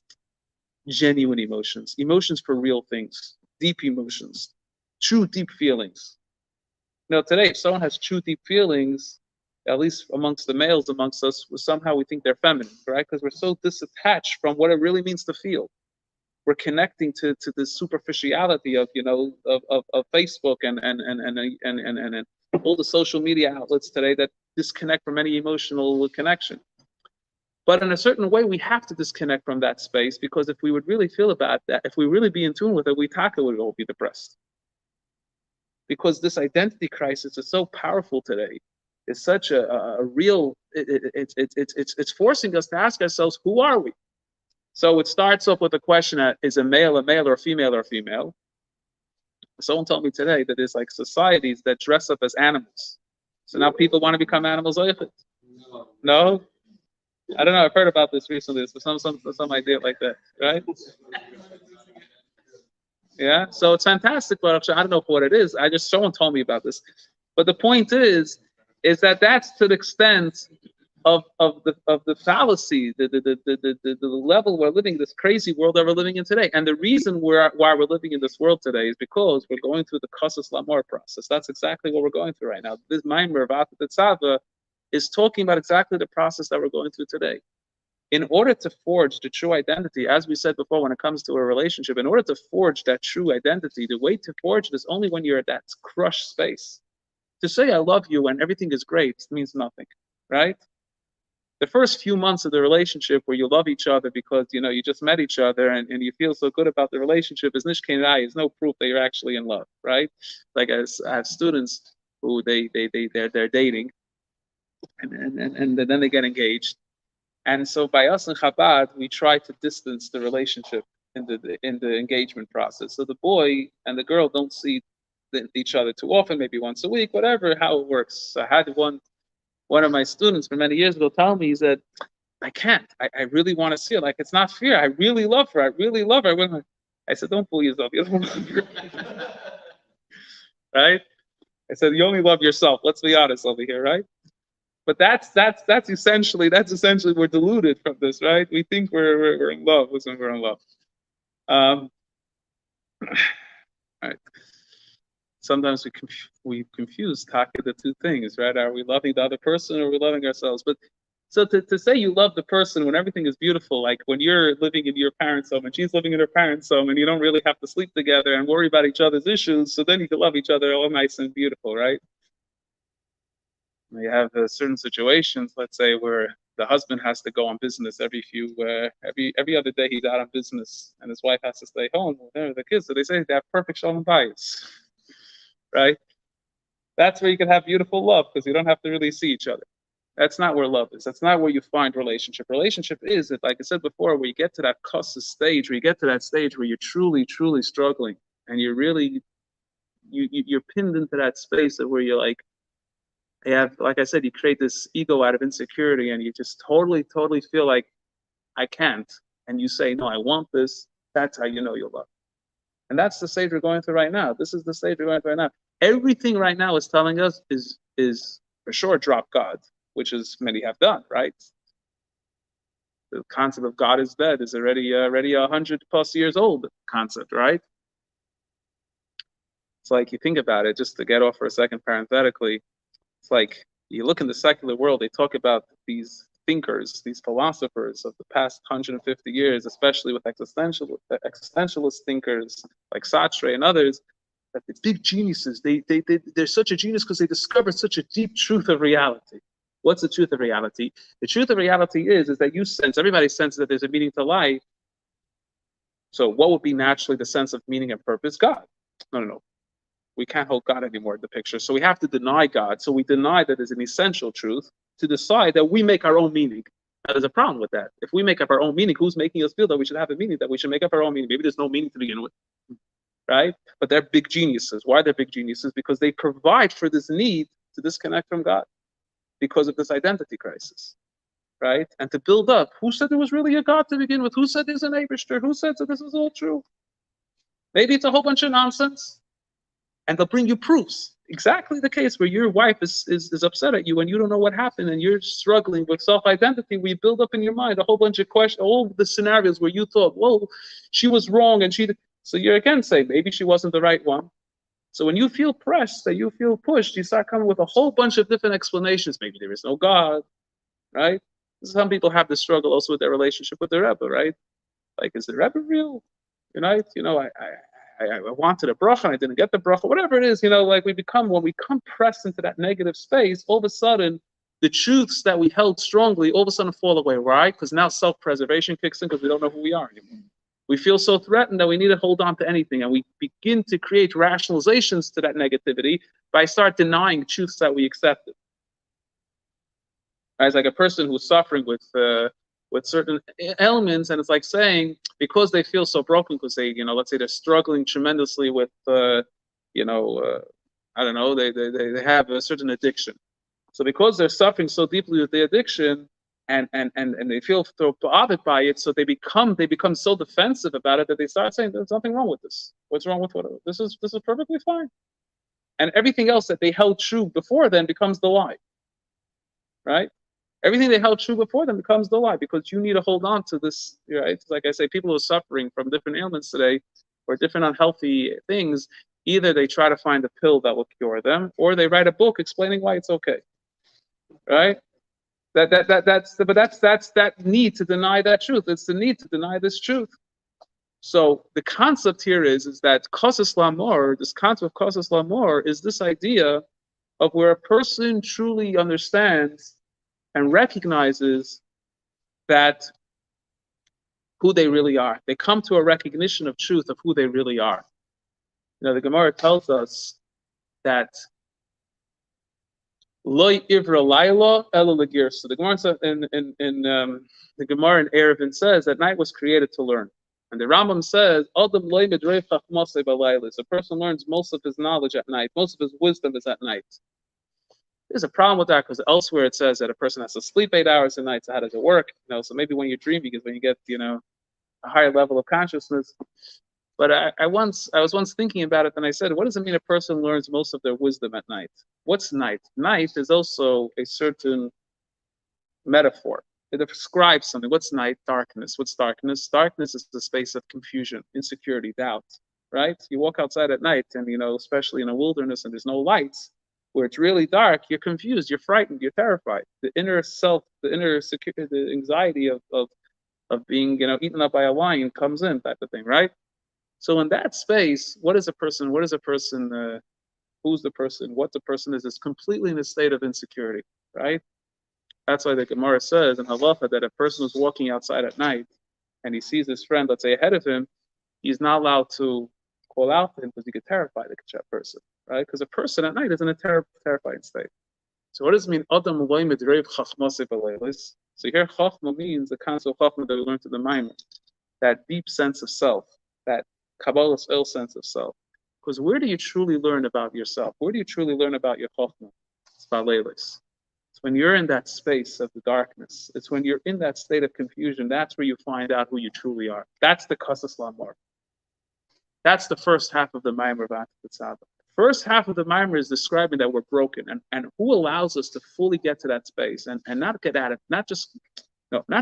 Genuine emotions. Emotions for real things. Deep emotions. True deep feelings. Today, if someone has true deep feelings, at least amongst the males amongst us, somehow we think they're feminine, right? Because we're so disattached from what it really means to feel. We're connecting to the superficiality of Facebook and all the social media outlets today that disconnect from any emotional connection. But in a certain way, we have to disconnect from that space, because if we would really feel about that, if we really be in tune with it, we would all be depressed. Because this identity crisis is so powerful today. It's such a real. It's forcing us to ask ourselves, who are we? So it starts off with the question: is a male or a female? Someone told me today that there's like societies that dress up as animals. So now people want to become animals. No? I don't know. I've heard about this recently. It's some idea like that, right? Yeah. So it's fantastic, but I don't know what it is. Someone told me about this. But the point is that that's to the extent of the fallacy, the level we're living, this crazy world that we're living in today. And the reason why we're living in this world today is because we're going through the Kosis Lamor process. That's exactly what we're going through right now. This Maimer of the Tzava is talking about exactly the process that we're going through today. In order to forge the true identity, as we said before, when it comes to a relationship, in order to forge that true identity, the way to forge it is only when you're at that crushed space. To say I love you when everything is great means nothing, right? The first few months of the relationship where you love each other because you just met each other and you feel so good about the relationship is nishkenai, is no proof that you're actually in love, right? Like I have students who they're dating and then they get engaged. And so by us in Chabad, we try to distance the relationship in the engagement process. So the boy and the girl don't see each other too often, maybe once a week, whatever, how it works. I had one of my students from many years ago tell me, he said, I can't. I really want to see her. Like, it's not fair. I really love her. I really love her. I said, don't fool yourself. You don't love her. Right? I said, you only love yourself. Let's be honest over here, right? But that's essentially we're deluded from this, right? We think we're in love when we're in love. Right. Sometimes we confuse taka the two things, right? Are we loving the other person or are we loving ourselves? But so to say you love the person when everything is beautiful, like when you're living in your parents' home and she's living in her parents' home and you don't really have to sleep together and worry about each other's issues, so then you can love each other all nice and beautiful, right? You have certain situations, let's say, where the husband has to go on business every other day he's out on business, and his wife has to stay home with the kids. So they say they have perfect shalom bayis, right? That's where you can have beautiful love because you don't have to really see each other. That's not where love is. That's not where you find relationship. Relationship is, that, like I said before, where you get to that crisis stage, where you get to that stage where you're truly, truly struggling, and you're really you're pinned into that space of where you're like. You have, like I said, you create this ego out of insecurity and you just totally feel like I can't. And you say, no, I want this. That's how you know you're loved. And that's the stage we're going through right now. This is the stage we're going through right now. Everything right now is telling us is for sure drop God, which is many have done, right? The concept of God is dead is already 100+ years old concept, right? It's like you think about it, just to get off for a second parenthetically. It's like you look in the secular world, they talk about these thinkers, these philosophers of the past 150 years, especially with existentialist thinkers like Sartre and others, that the big geniuses, they're such a genius because they discovered such a deep truth of reality. What's the truth of reality? The truth of reality is that you sense, everybody senses that there's a meaning to life. So what would be naturally the sense of meaning and purpose? God. No. We can't hold God anymore in the picture. So we have to deny God. So we deny that there's an essential truth to decide that we make our own meaning. Now, there's a problem with that. If we make up our own meaning, who's making us feel that we should have a meaning, that we should make up our own meaning? Maybe there's no meaning to begin with, right? But they're big geniuses. Why they're big geniuses? Because they provide for this need to disconnect from God because of this identity crisis, right? And to build up. Who said there was really a God to begin with? Who said there's an Eibishter? Who said that this is all true? Maybe it's a whole bunch of nonsense. And they'll bring you proofs. Exactly the case where your wife is upset at you and you don't know what happened and you're struggling with self-identity. We build up in your mind a whole bunch of questions, all the scenarios where you thought, whoa, she was wrong and so you're again saying maybe she wasn't the right one. So when you feel pressed, that you feel pushed, you start coming with a whole bunch of different explanations. Maybe there is no God, right? Some people have this struggle also with their relationship with their Rebbe, right? Like, is the Rebbe real? Right? I wanted a bracha and I didn't get the bracha, whatever it is, like when we come pressed into that negative space, all of a sudden, the truths that we held strongly all of a sudden fall away, right? Because now self-preservation kicks in because we don't know who we are anymore. We feel so threatened that we need to hold on to anything, and we begin to create rationalizations to that negativity by start denying truths that we accepted. As like a person who's suffering with certain elements, and it's like saying, because they feel so broken, because they, let's say they're struggling tremendously with, I don't know, they have a certain addiction. So because they're suffering so deeply with the addiction, and they feel so bothered by it, so they become so defensive about it that they start saying, there's nothing wrong with this. What's wrong with what? This is perfectly fine. And everything else that they held true before then becomes the lie, right? Everything they held true before them becomes the lie, because you need to hold on to this, right? Like I say, people who are suffering from different ailments today or different unhealthy things, either they try to find a pill that will cure them, or they write a book explaining why it's okay, right? That's that need to deny that truth. It's the need to deny this truth. So the concept here is that crises l'amor, this concept of crises l'amor, is this idea of where a person truly understands and recognizes that who they really are. They come to a recognition of truth of who they really are. The Gemara tells us that Lo ivra laila ela legir. So the Gemara in the Gemara in Eruvin says that night was created to learn. And the Rambam says, Adam loimed reiv chachmasei balaylis. A person learns most of his knowledge at night. Most of his wisdom is at night. There's a problem with that because elsewhere it says that a person has to sleep 8 hours a night. So how does it work? So maybe when you're dreaming is when you get, a higher level of consciousness. But I was once thinking about it, and I said, what does it mean a person learns most of their wisdom at night? What's night? Night is also a certain metaphor. It describes something. What's night? Darkness. What's darkness? Darkness is the space of confusion, insecurity, doubt, right? You walk outside at night and, especially in a wilderness and there's no lights, where it's really dark, you're confused, you're frightened, you're terrified. The inner self, the inner security, the anxiety of being, eaten up by a lion comes in, type of thing, right? So in that space, who's the person, what the person is completely in a state of insecurity, right? That's why the Gemara says in Halacha that a person who's walking outside at night and he sees his friend, let's say, ahead of him, he's not allowed to call out to him because he could terrify the person, right? Because a person at night is in a terrifying state. So what does it mean? Adam loimed reiv chachmasei balaylis. So here chachma means the concept of chachma that we learned in the Maimer, that deep sense of self, that Kabbalah's ill sense of self. Because where do you truly learn about yourself? Where do you truly learn about your chachma? It's balaylis. It's when you're in that space of the darkness. It's when you're in that state of confusion. That's where you find out who you truly are. That's the kasas lamar. That's the first half of the Maimer of Tzava. First half of the Maimer is describing that we're broken, and who allows us to fully get to that space and not get at it, not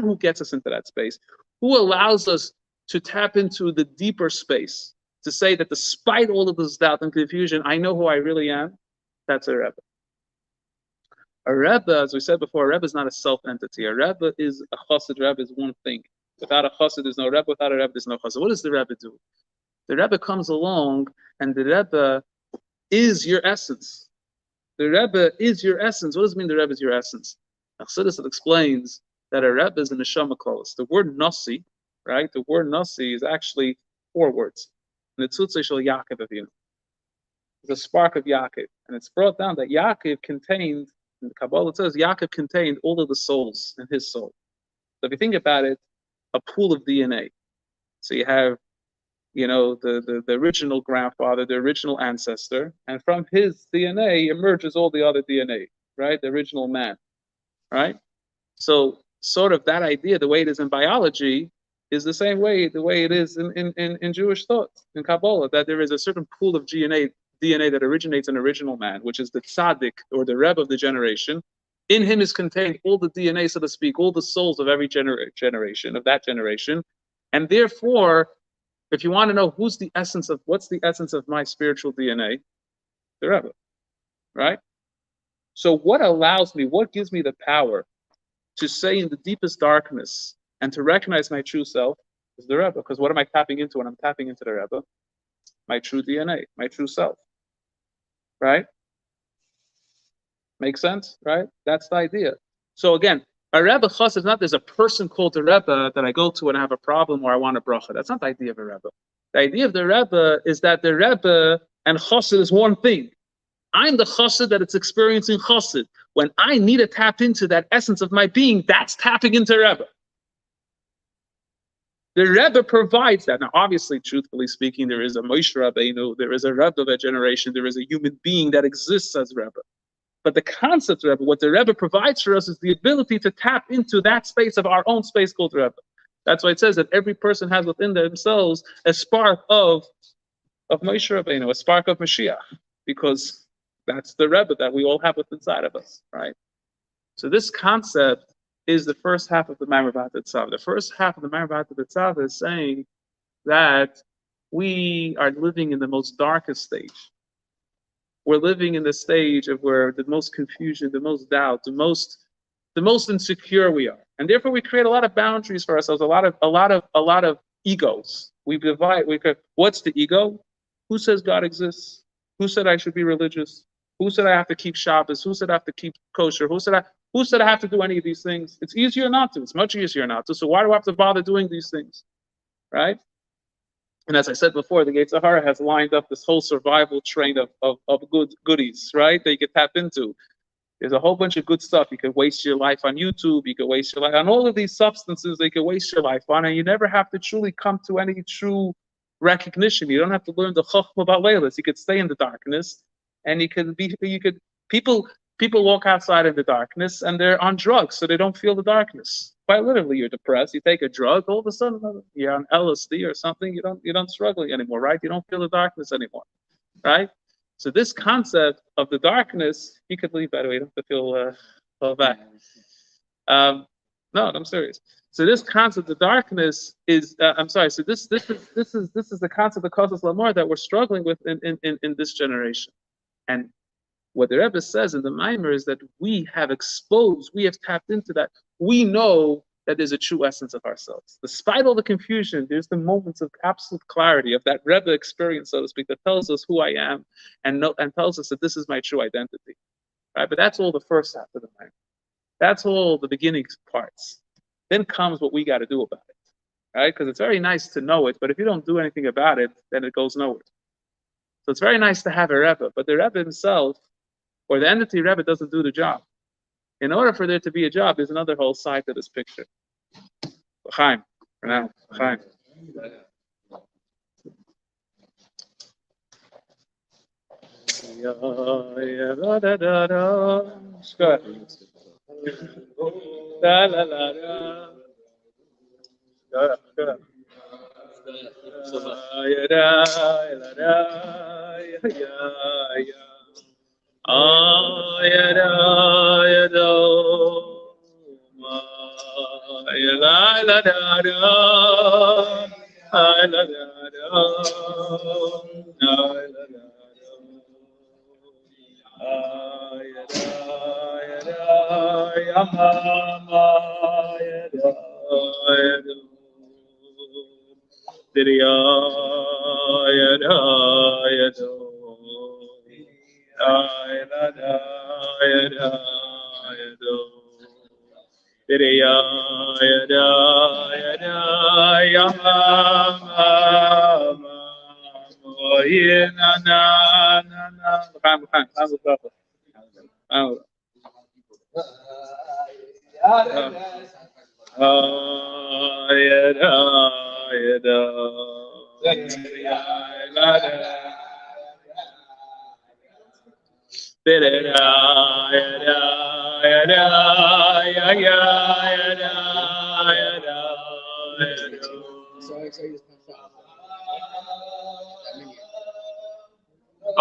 who gets us into that space, who allows us to tap into the deeper space, to say that despite all of this doubt and confusion, I know who I really am. That's a Rebbe. A Rebbe, as we said before, a Rebbe is not a self-entity. A Rebbe is a Chassid. Rebbe is one thing. Without a Chassid, there's no Rebbe. Without a Rebbe, there's no Chassid. What does the Rebbe do? The Rebbe comes along, and the Rebbe is your essence. The Rebbe is your essence. What does it mean the Rebbe is your essence? Chassidus explains that a Rebbe is a neshama kolos. The word nasi, right? The word nasi is actually 4 words. Netzutzei shel Yaakov Avinu. It's a spark of Yaakov, and it's brought down that Yaakov contained. In the Kabbalah it says Yaakov contained all of the souls in his soul. So if you think about it, a pool of DNA. So you have, the original grandfather, the original ancestor, and from his DNA emerges all the other DNA, right? The original man, right? So sort of that idea, the way it is in biology, is the same way, the way it is in Jewish thought, in Kabbalah, that there is a certain pool of DNA that originates in original man, which is the tzaddik, or the Rebbe of the generation. In him is contained all the DNA, so to speak, all the souls of every generation, of that generation. And therefore, if you want to know what's the essence of my spiritual DNA, the Rebbe, right? So what gives me the power to say in the deepest darkness and to recognize my true self is the Rebbe. Because what am I tapping into when I'm tapping into the Rebbe? My true DNA, my true self, right? Makes sense, right? That's the idea. So again, a Rebbe Chassid is not there's a person called the Rebbe that I go to when I have a problem or I want a bracha. That's not the idea of a Rebbe. The idea of the Rebbe is that the Rebbe and Chassid is one thing. I'm the Chassid that it's experiencing Chassid. When I need to tap into that essence of my being, that's tapping into Rebbe. The Rebbe provides that. Now, obviously, truthfully speaking, there is a Moshe Rabbeinu, there is a Rebbe of a generation, there is a human being that exists as Rebbe. But the concept of Rebbe, what the Rebbe provides for us is the ability to tap into that space of our own space called Rebbe. That's why it says that every person has within themselves a spark of Moshe Rabbeinu, a spark of Mashiach, because that's the Rebbe that we all have within inside of us, right? So this concept is the first half of the Maimer of Tzava. The first half of the Maimer of Tzava is saying that we are living in the most darkest stage. We're living in the stage of where the most confusion, the most doubt, the most insecure we are, and therefore we create a lot of boundaries for ourselves, a lot of egos. What's the ego? Who says God exists? Who said I should be religious? Who said I have to keep Shabbos? Who said I have to keep kosher? Who said I have to do any of these things? It's easier not to. It's much easier not to. So why do I have to bother doing these things, right? And as I said before, the Yetzer Hara has lined up this whole survival train of goodies, right, that you can tap into. There's a whole bunch of good stuff. You could waste your life on YouTube. You could waste your life on all of these substances. They could waste your life on, and you never have to truly come to any true recognition. You don't have to learn the chokhmah about leilas. You could stay in the darkness, and you could be. You could people walk outside in the darkness, and they're on drugs, so they don't feel the darkness. Quite literally, you're depressed. You take a drug, all of a sudden you're on LSD or something. You don't struggle anymore, right? You don't feel the darkness anymore, right? So this concept of the darkness, you could leave, by the way, you don't have to feel bad. No, I'm serious. So this concept of darkness is, I'm sorry. So this is the concept of causes lamar that we're struggling with in this generation. And what the Rebbe says in the Maimer is that we have tapped into that. We know that there's a true essence of ourselves. Despite all the confusion, there's the moments of absolute clarity of that Rebbe experience, so to speak, that tells us who I am and tells us that this is my true identity. Right? But that's all the first half of the Maimer. That's all the beginning parts. Then comes what we got to do about it. Right? Because it's very nice to know it, but if you don't do anything about it, then it goes nowhere. So it's very nice to have a Rebbe, but the Rebbe himself, or the entity Rebbe, doesn't do the job. In order for there to be a job, there's another whole side to this picture. Chaim, for now. Chaim.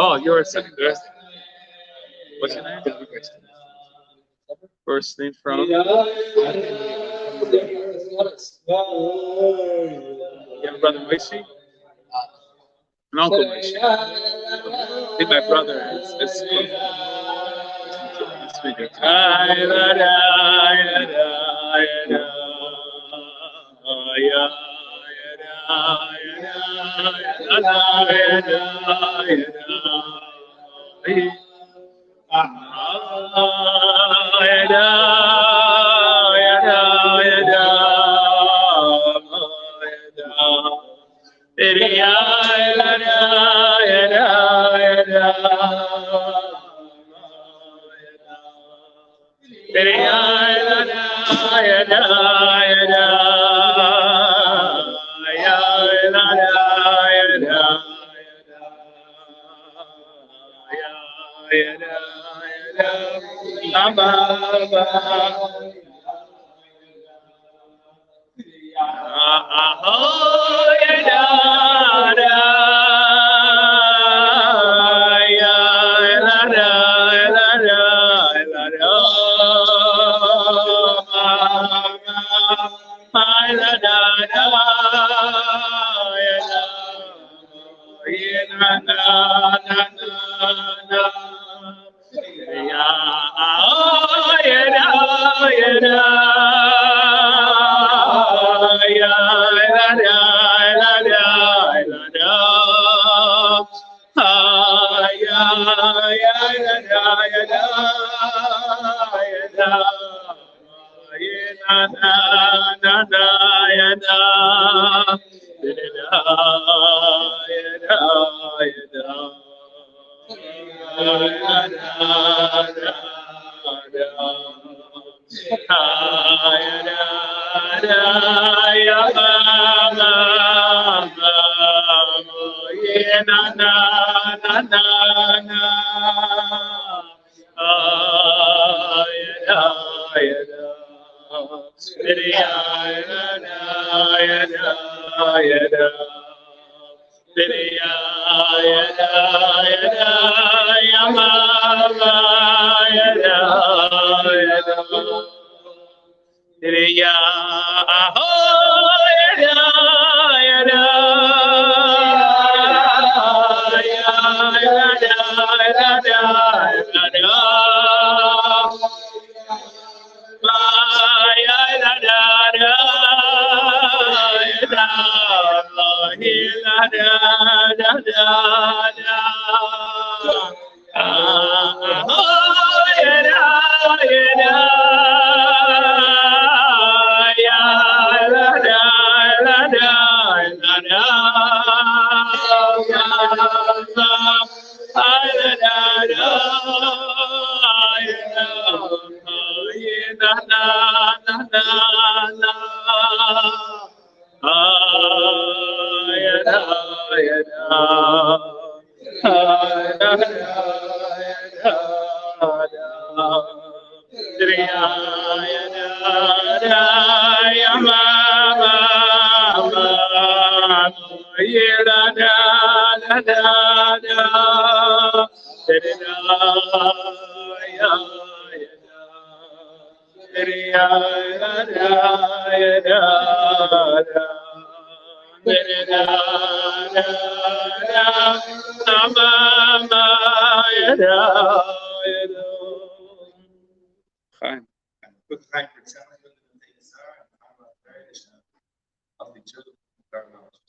Oh, you're sitting there. What's your name? First name from? You have a brother Maishi? An uncle Maishi. I think my brother is speaker.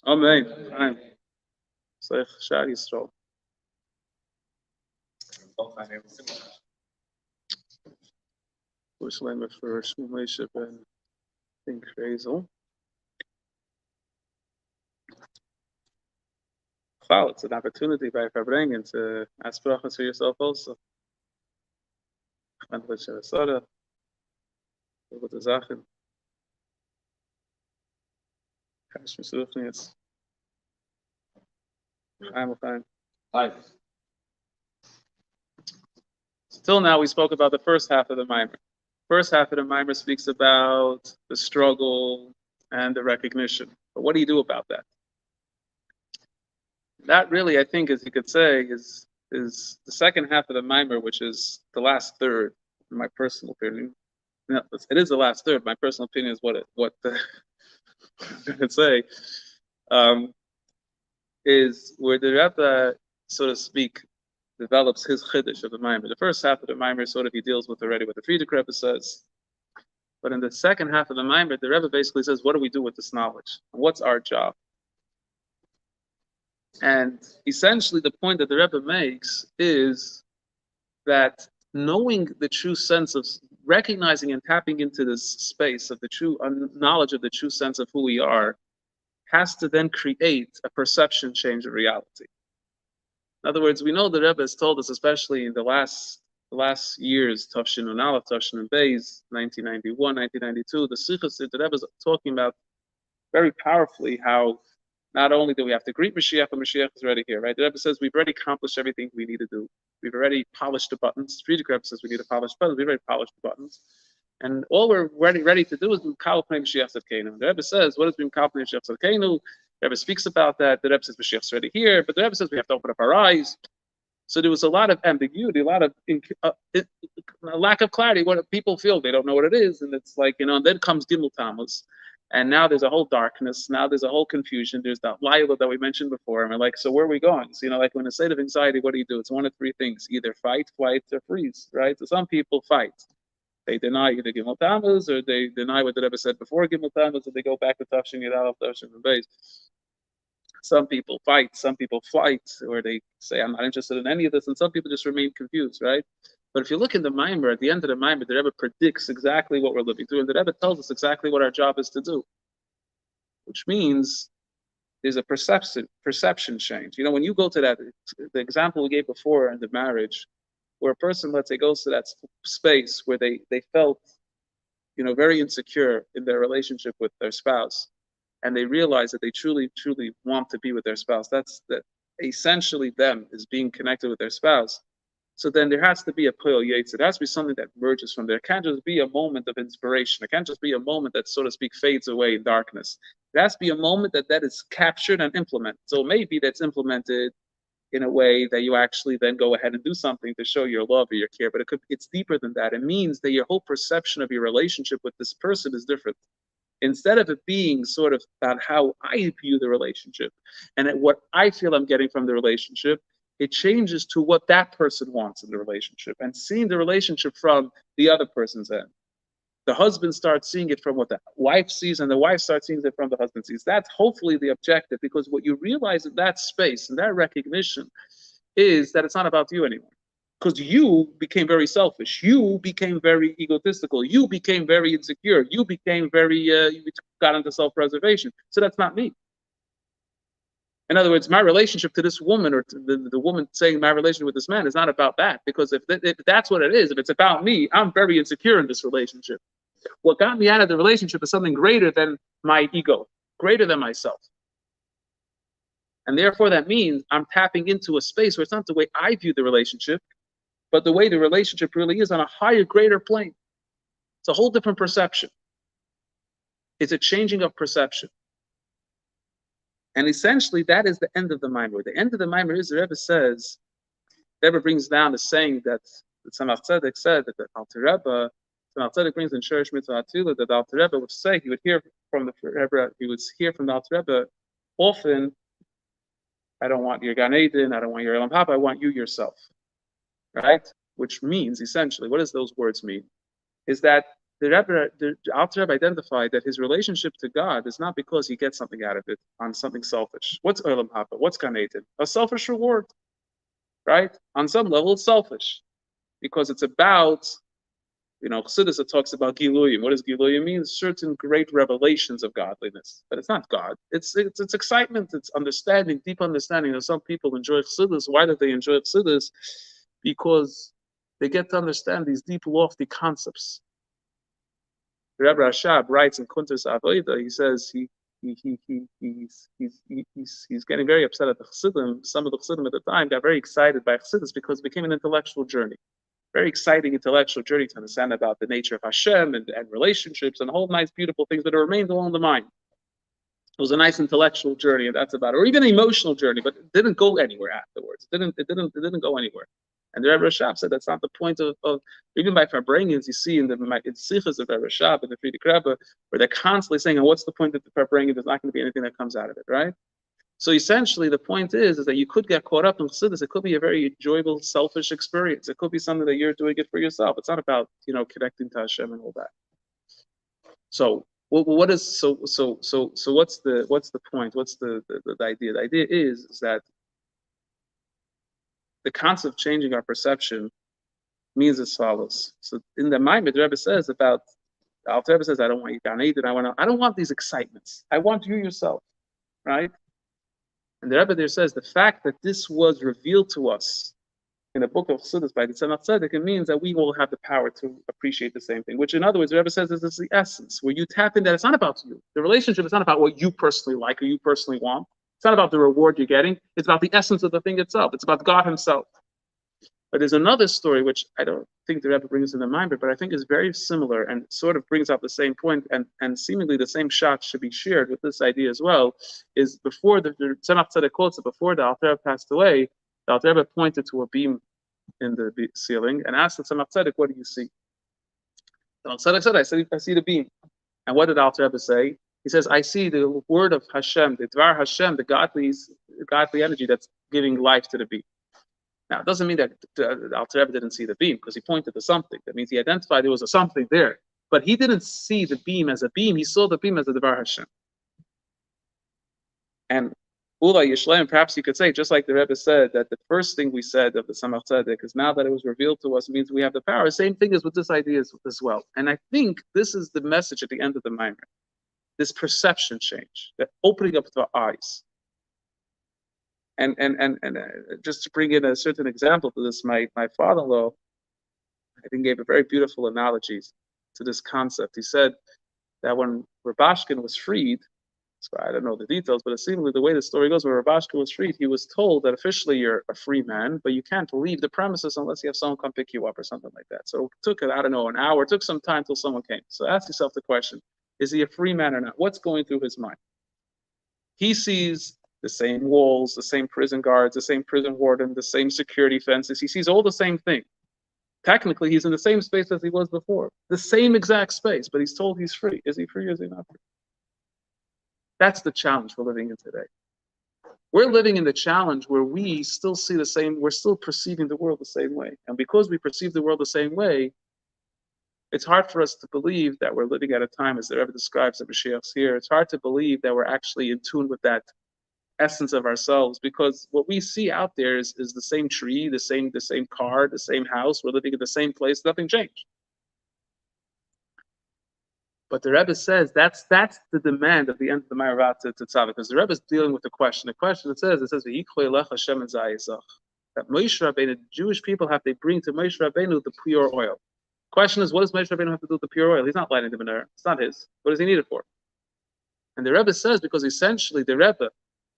Amen. Amen. Say Shah Yisrael. Jerusalem for Shmuel Ben in Kreisel. Wow, it's an opportunity by Fabrengen to ask brachas for yourself also. And with Shavasara, with the Zirkind. Kash Mishruchnietz. Hi. Till now, we spoke about the first half of the Maimer. First half of the Maimer speaks about the struggle and the recognition. But what do you do about that? That really, I think, as you could say, is the second half of the Maimer, which is the last third, in my personal opinion. No, it is the last third. My personal opinion is what I'm going to say, is where the Rebbe, so to speak, develops his chiddush of the Maimer. The first half of the Maimer sort of he deals with already what the Friedrich Rebbe says. But in the second half of the Maimer, the Rebbe basically says, what do we do with this knowledge? And what's our job? And essentially the point that the Rebbe makes is that knowing the true sense of recognizing and tapping into this space of the true knowledge of the true sense of who we are has to then create a perception change of reality. In other words, we know the Rebbe has told us, especially in the last years, Tafshin and Aleph, Tafshin and Beis, 1991, 1992, the Sichos that the Rebbe is talking about very powerfully how not only do we have to greet Mashiach, but Mashiach is already here, right? The Rebbe says we've already accomplished everything we need to do. We've already polished the buttons. Friedrich Rebbe says we need to polish buttons. We've already polished the buttons. And all we're ready to do is Mekal Pnei Mashiach Tzedkeinu. The Rebbe says, what is Mekal Pnei Mashiach Tzedkeinu? The Rebbe speaks about that. The Rebbe says Mashiach's already here, but the Rebbe says we have to open up our eyes. So there was a lot of ambiguity, a lot of lack of clarity. What people feel, they don't know what it is, and it's like, and then comes Gimmel Tammuz, and now there's a whole darkness. Now there's a whole confusion. There's that Laila that we mentioned before, and we're like, so where are we going? So, like when in a state of anxiety, what do? It's one of three things: either fight, flight, or freeze. Right? So some people fight. They deny either Gimmel Tammuz, or they deny what the Rebbe said before Gimmel Tammuz, or they go back to Tafshin Yud Aleph, Tafshin and Beis. Some people fight, some people flight, or they say, I'm not interested in any of this, and some people just remain confused, right? But if you look in the Maimer, at the end of the Maimer, the Rebbe predicts exactly what we're living through, and the Rebbe tells us exactly what our job is to do, which means there's a perception change. When you go to that, the example we gave before in the marriage, where a person, let's say, goes to that space where they felt, very insecure in their relationship with their spouse, and they realize that they truly, truly want to be with their spouse. That's that essentially them is being connected with their spouse. So then there has to be a poil yates. It has to be something that emerges from there. It can't just be a moment of inspiration. It can't just be a moment that, so to speak, fades away in darkness. It has to be a moment that is captured and implemented. So maybe that's implemented in a way that you actually then go ahead and do something to show your love or your care. But it's deeper than that. It means that your whole perception of your relationship with this person is different. Instead of it being sort of about how I view the relationship and what I feel I'm getting from the relationship, it changes to what that person wants in the relationship and seeing the relationship from the other person's end. The husband starts seeing it from what the wife sees, and the wife starts seeing it from the husband sees. That's hopefully the objective, because what you realize in that space and that recognition is that it's not about you anymore. Because you became very selfish, you became very egotistical, you became very insecure, you became very, you got into self-preservation. So that's not me. In other words, my relationship to this woman, or to the woman saying my relationship with this man, is not about that. Because if that's what it is, if it's about me, I'm very insecure in this relationship. What got me out of the relationship is something greater than my ego, greater than myself. And therefore, that means I'm tapping into a space where it's not the way I view the relationship, but the way the relationship really is on a higher, greater plane. It's a whole different perception. It's a changing of perception. And essentially, that is the end of the Maimer. The end of the Maimer is, the Rebbe says, the Rebbe brings down the saying that Tzemach Tzedek said, that the Alter Rebbe, Tzemach Tzedek brings in Sherish Mitzvah Atila, that the Alter Rebbe would say, he would hear from the Rebbe, he would hear from the Alter Rebbe often, I don't want your Gan Eden, I don't want your Elam Haba, I want you yourself. Right? Which means, essentially, what does those words mean? Is that the Alter Rebbe identified that his relationship to God is not because he gets something out of it on something selfish. What's Olam Haba? What's Gan Eden? A selfish reward, right? On some level, it's selfish because it's about, Chassidus, it talks about Giluyim. What does Giluyim mean? Certain great revelations of godliness, but it's not God. It's excitement. It's understanding, deep understanding. Some people enjoy Chassidus. Why do they enjoy Chassidus? Because they get to understand these deep, lofty concepts. Rabbi Rashab writes in Kuntres Avodah, he says he's getting very upset at the Chassidim. Some of the Chassidim at the time got very excited by Chassidus because it became an intellectual journey. Very exciting intellectual journey to understand about the nature of Hashem and relationships and whole nice, beautiful things that remained along the mind. It was a nice intellectual journey, and that's about it. Or even an emotional journey, but it didn't go anywhere afterwards. It didn't go anywhere. And the Rebbe Rashab said that's not the point of even by Farbrengens, you see in Sichos of Rebbe Rashab and the Friedrich Rebbe, where they're constantly saying, what's the point of the Farbrengens? There's not going to be anything that comes out of it, right? So essentially, the point is that you could get caught up in Chassidus. It could be a very enjoyable, selfish experience. It could be something that you're doing it for yourself. It's not about connecting to Hashem and all that. So what is so what's the point? What's the idea? The idea is that the concept of changing our perception means as follows. So in the Maimed, the Rebbe says about, the Alter Rebbe says, I don't want you Gan Eden, I don't want these excitements. I want you yourself, right? And the Rebbe there says the fact that this was revealed to us in the book of Chassidus by the Tzemach Tzedek, it means that we will have the power to appreciate the same thing. Which, in other words, the Rebbe says this is the essence, where you tap in that it's not about you. The relationship is not about what you personally like or you personally want. It's not about the reward you're getting. It's about the essence of the thing itself. It's about God Himself. But there's another story which I don't think the Rebbe brings in the mind, but I think is very similar and sort of brings up the same point, and seemingly the same shot should be shared with this idea as well. Is before the Tzemach Tzedek quotes it, before the Alter Rebbe passed away, the Alter Rebbe pointed to a beam in the ceiling and asked the Tzemach Tzedek, "What do you see?" The Tzemach Tzedek said, "I see the beam." And what did the Alter Rebbe say? He says, "I see the word of Hashem, the Dvar Hashem, the godly energy that's giving life to the beam." Now, it doesn't mean that the Alter Rebbe didn't see the beam, because he pointed to something. That means he identified there was a something there. But he didn't see the beam as a beam. He saw the beam as a Dvar Hashem. And Ula Yishlaim, perhaps you could say, just like the Rebbe said, that the first thing we said of the Tzemach Tzedek is now that it was revealed to us, it means we have the power. Same thing is with this idea as well. And I think this is the message at the end of the Maimer. This perception change, that opening up to our eyes. And just to bring in a certain example to this, my father-in-law, I think, gave a very beautiful analogy to this concept. He said that when Rabashkin was freed, I don't know the details, but seemingly the way the story goes, when Rabashkin was freed, he was told that officially you're a free man, but you can't leave the premises unless you have someone come pick you up or something like that. So it took, I don't know, an hour. It took some time till someone came. So ask yourself the question, is he a free man or not? What's going through his mind? He sees the same walls, the same prison guards, the same prison warden, the same security fences. He sees all the same thing. Technically, he's in the same space as he was before. The same exact space, but he's told he's free. Is he free or is he not free? That's the challenge we're living in today. We're living in the challenge where we still see the same, we're still perceiving the world the same way. And because we perceive the world the same way, it's hard for us to believe that we're living at a time, as the Rebbe describes the Mashiach's here, it's hard to believe that we're actually in tune with that essence of ourselves, because what we see out there is the same tree, the same car, the same house, we're living in the same place, nothing changed. But the Rebbe says that's the demand at the end of the Ma'arav to Tzavik, because the Rebbe is dealing with the question. The question it says, that Moshe Rabbeinu, the Jewish people, they bring to Moshe Rabbeinu the pure oil. Question is, what does Moshe Rabbeinu have to do with the pure oil? He's not lighting the menorah. It's not his. What does he need it for? And the Rebbe says, because essentially the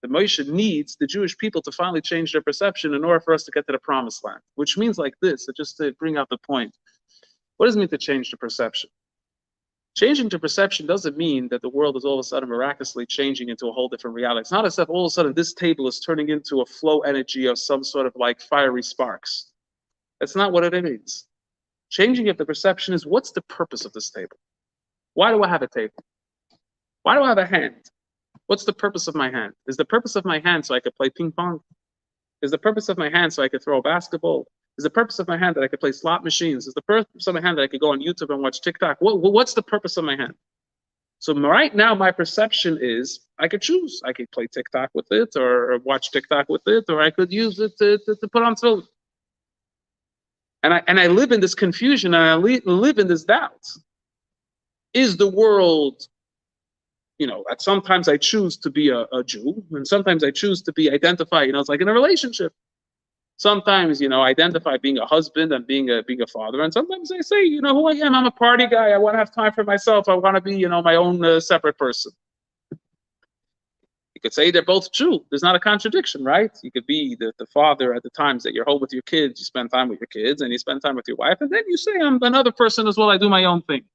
Moshe needs the Jewish people to finally change their perception in order for us to get to the promised land. Which means like this, so just to bring out the point. What does it mean to change the perception? Changing to perception doesn't mean that the world is all of a sudden miraculously changing into a whole different reality. It's not as if all of a sudden this table is turning into a flow energy of some sort of like fiery sparks. That's not what it means. Changing of the perception is, what's the purpose of this table? Why do I have a table? Why do I have a hand? What's the purpose of my hand? Is the purpose of my hand so I could play ping pong? Is the purpose of my hand so I could throw a basketball? Is the purpose of my hand that I could play slot machines? Is the purpose of my hand that I could go on YouTube and watch TikTok? What's the purpose of my hand? So right now, my perception is I could choose. I could play TikTok with it, or watch TikTok with it, or I could use it to put on tefillin. And I live in this confusion, and I live in this doubt. Is the world, sometimes I choose to be a Jew, and sometimes I choose to be identified, it's like in a relationship. Sometimes, identify being a husband and being a father. And sometimes I say, who I am. I'm a party guy. I want to have time for myself. I want to be, my own separate person. You could say they're both true. There's not a contradiction, right? You could be the father at the times that you're home with your kids. You spend time with your kids and you spend time with your wife. And then you say, I'm another person as well. I do my own thing.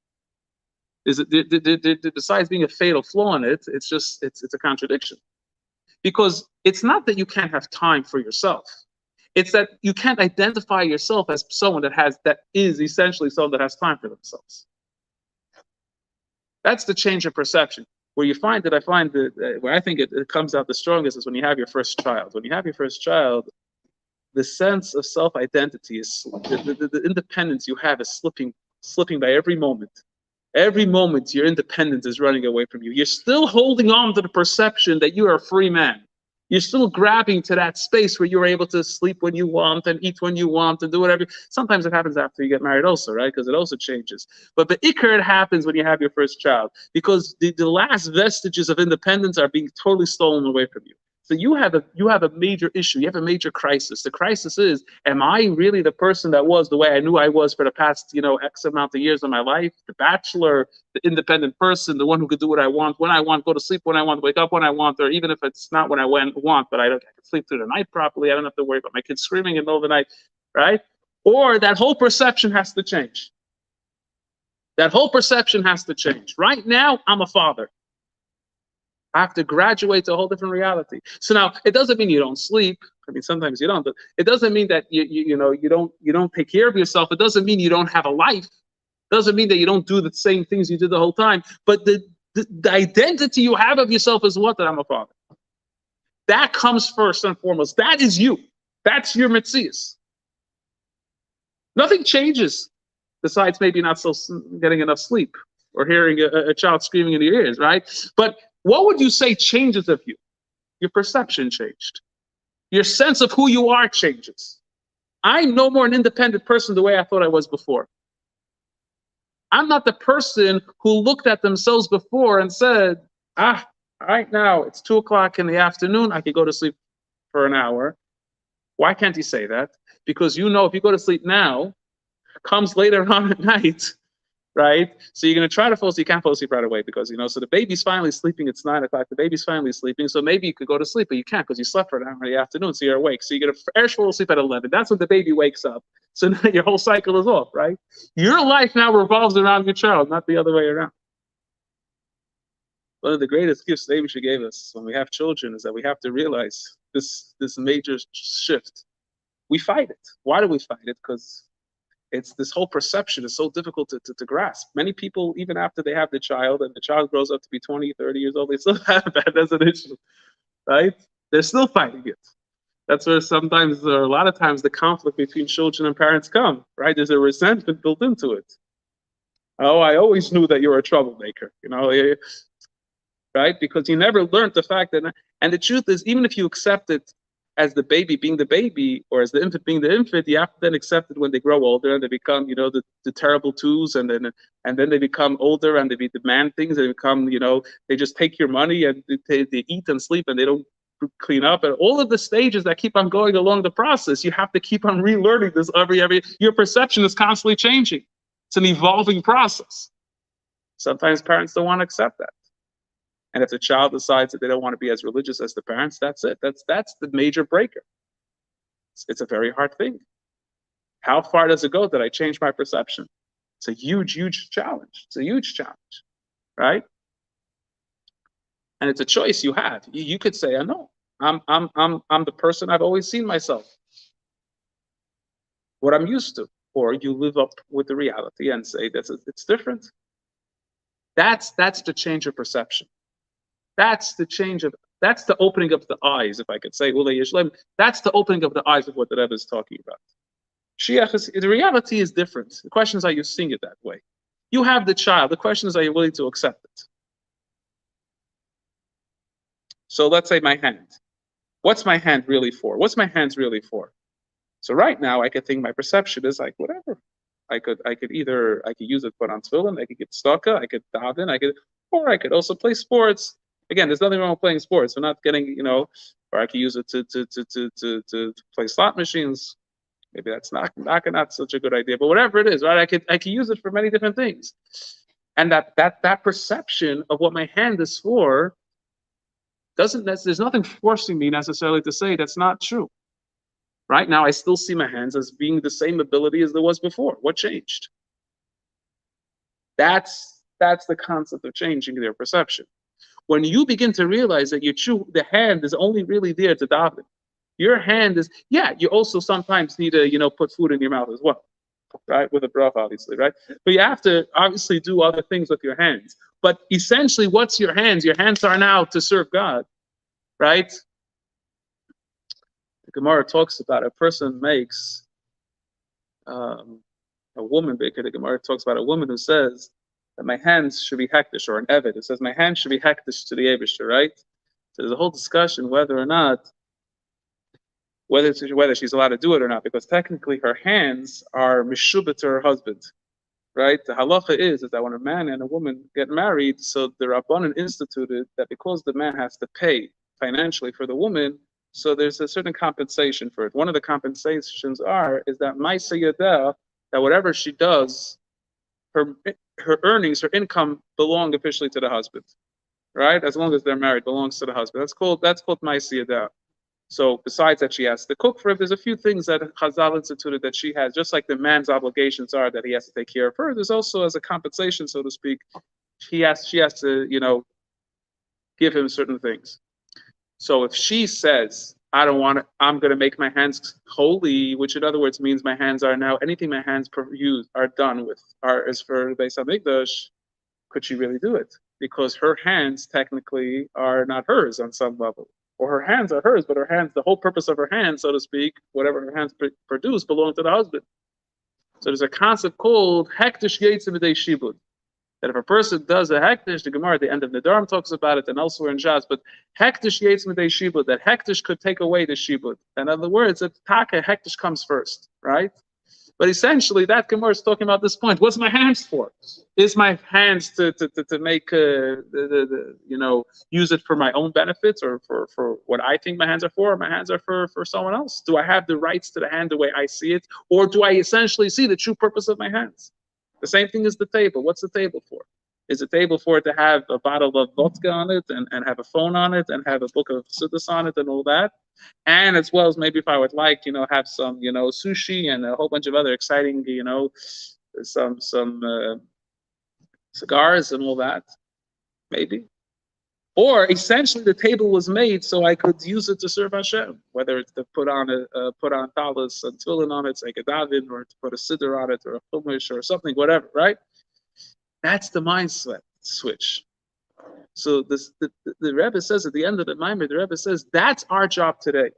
Besides being a fatal flaw in it, it's a contradiction. Because it's not that you can't have time for yourself. It's that you can't identify yourself as someone that is essentially someone that has time for themselves. That's the change of perception. Where I find where I think it comes out the strongest is when you have your first child. When you have your first child, the sense of self-identity is the independence you have is slipping by every moment. Every moment your independence is running away from you. You're still holding on to the perception that you are a free man. You're still grabbing to that space where you're able to sleep when you want and eat when you want and do whatever. Sometimes it happens after you get married also, right? Because it also changes. But the ikar, it happens when you have your first child, because the last vestiges of independence are being totally stolen away from you. So you have a major issue. You have a major crisis. The crisis is, am I really the person that was the way I knew I was for the past, X amount of years of my life? The bachelor, the independent person, the one who could do what I want, when I want, go to sleep when I want, wake up when I want, or even if it's not when I want, but I can sleep through the night properly. I don't have to worry about my kids screaming in the middle of the night, right? Or that whole perception has to change. That whole perception has to change. Right now, I'm a father. I have to graduate to a whole different reality. So now it doesn't mean you don't sleep. I mean, sometimes you don't, but it doesn't mean that you don't take care of yourself. It doesn't mean you don't have a life. It doesn't mean that you don't do the same things you did the whole time. But the identity you have of yourself is what? That I'm a father. That comes first and foremost. That is you. That's your metzius. Nothing changes besides maybe not getting enough sleep or hearing a child screaming in your ears, right? But what would you say changes of you? Your perception changed. Your sense of who you are changes. I'm no more an independent person the way I thought I was before. I'm not the person who looked at themselves before and said, right now it's 2:00 in the afternoon, I could go to sleep for an hour. Why can't you say that? Because if you go to sleep now, comes later on at night, right? So you're going to try to fall asleep. You can't fall asleep right away because, so the baby's finally sleeping. It's 9 o'clock. The baby's finally sleeping. So maybe you could go to sleep, but you can't because you slept for an hour in the afternoon. So you're awake. So you're going to fall asleep at 11. That's when the baby wakes up. So now your whole cycle is off, right? Your life now revolves around your child, not the other way around. One of the greatest gifts Rabbi gave us when we have children is that we have to realize this major shift. We fight it. Why do we fight it? Because it's this whole perception is so difficult to grasp. Many people, even after they have the child and the child grows up to be 20, 30 years old, they still have that as an issue, right? They're still fighting it. That's where sometimes, or a lot of times, the conflict between children and parents come, right? There's a resentment built into it. Oh, I always knew that you were a troublemaker, right? Because you never learned the fact that, and the truth is, even if you accept it as the baby being the baby, or as the infant being the infant, you have to then accept it when they grow older and they become, the terrible twos, and then they become older and they demand things, and they become, they just take your money and they eat and sleep and they don't clean up, and all of the stages that keep on going along the process, you have to keep on relearning this every, your perception is constantly changing. It's an evolving process. Sometimes parents don't want to accept that. And if the child decides that they don't want to be as religious as the parents, that's it. That's the major breaker. It's a very hard thing. How far does it go that I change my perception? It's a huge, huge challenge. It's a huge challenge, right? And it's a choice you have. You could say, "Oh no, I'm the person I've always seen myself, what I'm used to," or you live up with the reality and say it's different. That's the change of perception. That's the opening of the eyes, if I could say, that's the opening of the eyes of what the Rebbe is talking about. The reality is different. The question is, are you seeing it that way? You have the child. The question is, are you willing to accept it? So let's say my hand. What's my hand really for? What's my hands really for? So right now, I could think my perception is like, whatever. I could use it to put on tefillin, I could get staka, I could daven, or I could also play sports. Again, there's nothing wrong with playing sports. We're not getting, or I could use it to play slot machines. Maybe that's not such a good idea, but whatever it is, right? I could use it for many different things. And that perception of what my hand is for there's nothing forcing me necessarily to say that's not true. Right now, I still see my hands as being the same ability as there was before. What changed? That's the concept of changing their perception. When you begin to realize that the hand is only really there to daven. Your hand is, you also sometimes need to, put food in your mouth as well, right? With a bracha, obviously, right? But you have to obviously do other things with your hands. But essentially, what's your hands? Your hands are now to serve God, right? The Gemara talks about a person makes a woman, because the Gemara talks about a woman who says that my hands should be hektish, or an eved. It says my hands should be hektish to the Eibishter, right? So there's a whole discussion whether she's allowed to do it or not, because technically her hands are mishubah to her husband, right? The halacha is that when a man and a woman get married, so the Rabbanan instituted that because the man has to pay financially for the woman, so there's a certain compensation for it. One of the compensations is that ma'aseh yadah, that whatever she does, her earnings, her income belong officially to the husband, right? As long as they're married, belongs to the husband. That's called ma'aseh yadah. So besides that she has to cook for him, there's a few things that Chazal instituted that she has, just like the man's obligations are that he has to take care of her. There's also, as a compensation, so to speak, she has to, give him certain things. So if she says, I'm going to make my hands holy, which in other words means my hands are now, anything my hands are done with is for the Beis HaMikdash, could she really do it? Because her hands technically are not hers on some level. Or her hands are hers, but her hands, the whole purpose of her hands, so to speak, whatever her hands produce, belong to the husband. So there's a concept called hektish yetzim b'dei shibud. That if a person does a hektish, the Gemara at the end of the Nedarim talks about it, and elsewhere in Shas, but hektish yetzim b'dei shibud, that hektish could take away the shibud. In other words, that taka hektish comes first, right? But essentially, that Gemara is talking about this point. What's my hands for? Is my hands to make use it for my own benefits, or for what I think my hands are for? Or my hands are for someone else. Do I have the rights to the hand the way I see it, or do I essentially see the true purpose of my hands? The same thing as the table. What's the table for? Is the table for it to have a bottle of vodka on it and have a phone on it and have a book of Siddur on it and all that? And as well as maybe if I would like, have some, sushi and a whole bunch of other exciting, some cigars and all that, maybe. Or essentially, the table was made so I could use it to serve Hashem, whether it's to put on talis and tefillin on it, like a davin, or to put a siddur on it, or a chumash, or something, whatever, right? That's the mindset switch. So the Rebbe says at the end of the Maimer, the Rebbe says that's our job today.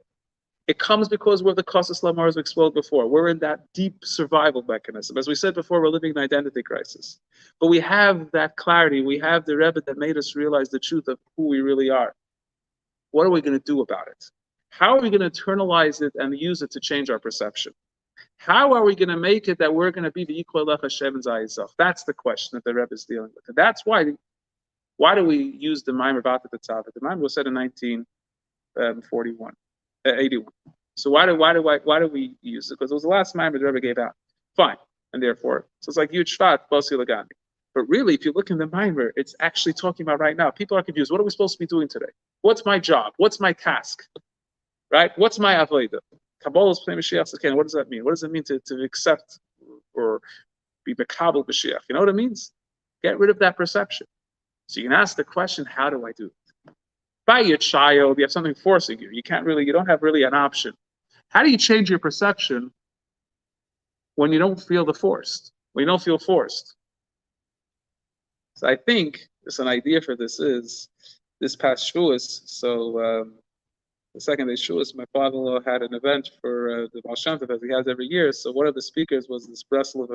It comes because we're the Kosas Lamar, as we explained before. We're in that deep survival mechanism. As we said before, we're living an identity crisis. But we have that clarity. We have the Rebbe that made us realize the truth of who we really are. What are we going to do about it? How are we going to internalize it and use it to change our perception? How are we going to make it that we're going to be the equal of Hashem and Zayisach? That's the question that the Rebbe is dealing with. And that's why do we use the Maimer Vata Tetzaveh? The Maimer was said in 1981. 81. So why do we use it? Because it was the last Maimer the Rebbe gave out. Fine, and therefore, so it's like Yud Shvat Basi Lagani. But really, if you look in the Maimer, it's actually talking about right now. People are confused. What are we supposed to be doing today? What's my job? What's my task? Right? What's my avodah? Kabbalah's Pnei Mashiach Zaken. What does that mean? What does it mean to accept or be Mekabel Mashiach? You know what it means? Get rid of that perception. So you can ask the question, how do I do it? By your child, you have something forcing you. You don't have really an option. How do you change your perception when you don't feel when you don't feel forced? So I think an idea for this is this past Shabbos. So the second day Shabbos, my father-in-law had an event for the Baal Shem Tov, as he has every year. So one of the speakers was this Breslov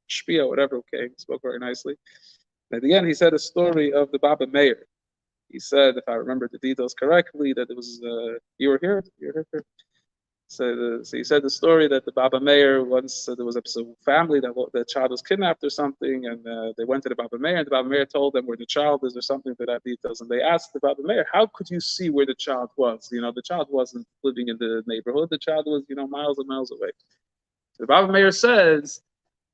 Shpia, whatever, okay, he spoke very nicely. And at the end, he said a story of the Baba Meir. He said, if I remember the details correctly, that it was, you were here? So he said the story that the Baba Meir once, there was a family that the child was kidnapped or something, and they went to the Baba Meir, and the Baba Meir told them where the child is or something to that details. And they asked the Baba Meir, how could you see where the child was? The child wasn't living in the neighborhood. The child was, miles and miles away. So the Baba Meir says,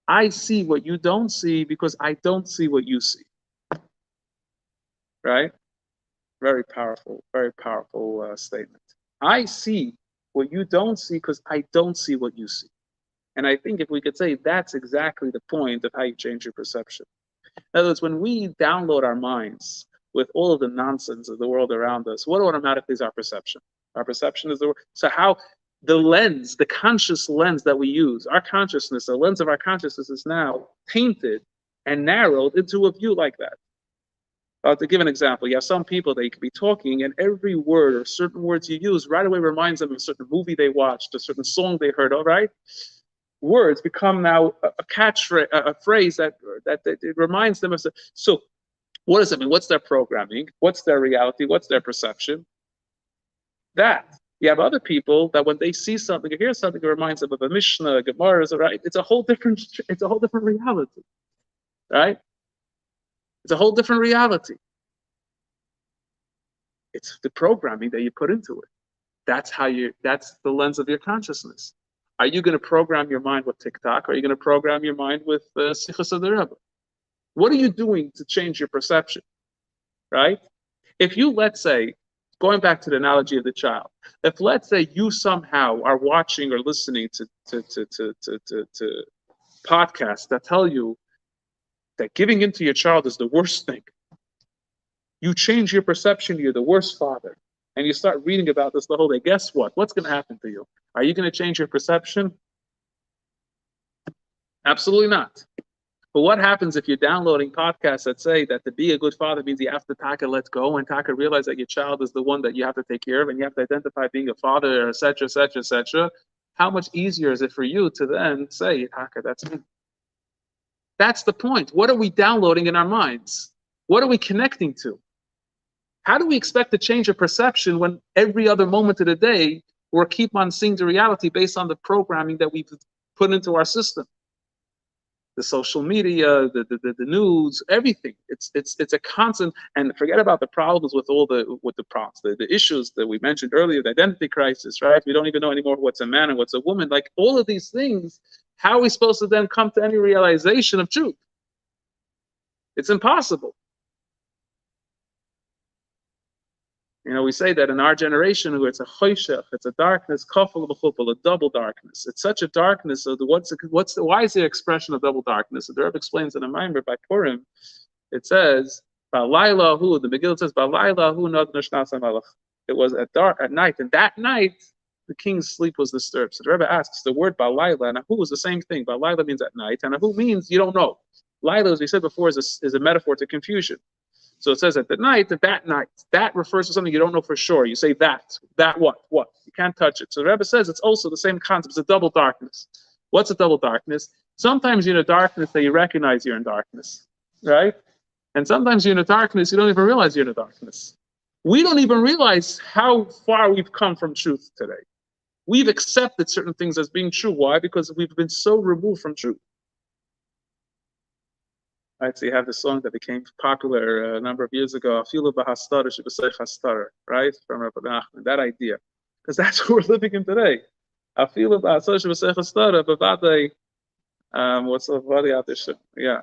I see what you don't see because I don't see what you see. Right? Very powerful statement. I see what you don't see because I don't see what you see. And I think if we could say that's exactly the point of how you change your perception. In other words, when we download our minds with all of the nonsense of the world around us, what automatically is our perception? Our perception is so how the lens, the conscious lens that we use, our consciousness, the lens of our consciousness is now painted and narrowed into a view like that. To give an example, you have some people, they could be talking, and every word or certain words you use right away reminds them of a certain movie they watched, a certain song they heard, all right? Words become now a catchphrase, a phrase that it reminds them of. So what does it mean? What's their programming? What's their reality? What's their perception? That. You have other people that when they see something or hear something, it reminds them of a Mishnah, a Gemara, right? It's a whole different reality, right? It's a whole different reality. It's the programming that you put into it. That's the lens of your consciousness. Are you going to program your mind with TikTok? Or are you going to program your mind with Sichos of the Rebbe? What are you doing to change your perception? Right? If you, let's say, going back to the analogy of the child, if let's say you somehow are watching or listening to podcasts that tell you that giving into your child is the worst thing. You change your perception, you're the worst father. And you start reading about this the whole day. Guess what? What's going to happen to you? Are you going to change your perception? Absolutely not. But what happens if you're downloading podcasts that say that to be a good father means you have to taka let go and taka realize that your child is the one that you have to take care of and you have to identify being a father, etc., etc., etc. How much easier is it for you to then say, taka, that's me? That's the point. What are we downloading in our minds? What are we connecting to? How do we expect to change a perception when every other moment of the day we're keep on seeing the reality based on the programming that we've put into our system? The social media, the news, everything. It's a constant. And forget about the problems with the problems, the issues that we mentioned earlier, the identity crisis, right? We don't even know anymore what's a man and what's a woman. Like all of these things How are we supposed to then come to any realization of truth? It's impossible. You know, we say that in our generation, where it's a choshech, it's a darkness, kafel b'chupel, a double darkness. It's such a darkness. So why is the expression of double darkness? The Rabbi explains in a Maimer by Purim. It says, "Ba'layla the Megillah says, "Ba'layla nad nishnas hamelech." It was at night, and that night the king's sleep was disturbed. So the Rebbe asks, the word Ba'layla and Ahu is the same thing. Ba'layla means at night, and Ahu means you don't know. Laila, as we said before, is a metaphor to confusion. So it says at the night, that night, that refers to something you don't know for sure. You say that what? You can't touch it. So the Rebbe says it's also the same concept. It's a double darkness. What's a double darkness? Sometimes you're in a darkness that you recognize you're in darkness, right? And sometimes you're in a darkness, you don't even realize you're in a darkness. We don't even realize how far we've come from truth today. We've accepted certain things as being true. Why? Because we've been so removed from truth. Right, so you have this song that became popular a number of years ago, Afilu b'hastara sheb'seich hastara, right, from Rabbi Nachman, that idea. Because that's what we're living in today. Afilu b'hastara sheb'seich hastara, b'vadei, what's the body out there? Yeah,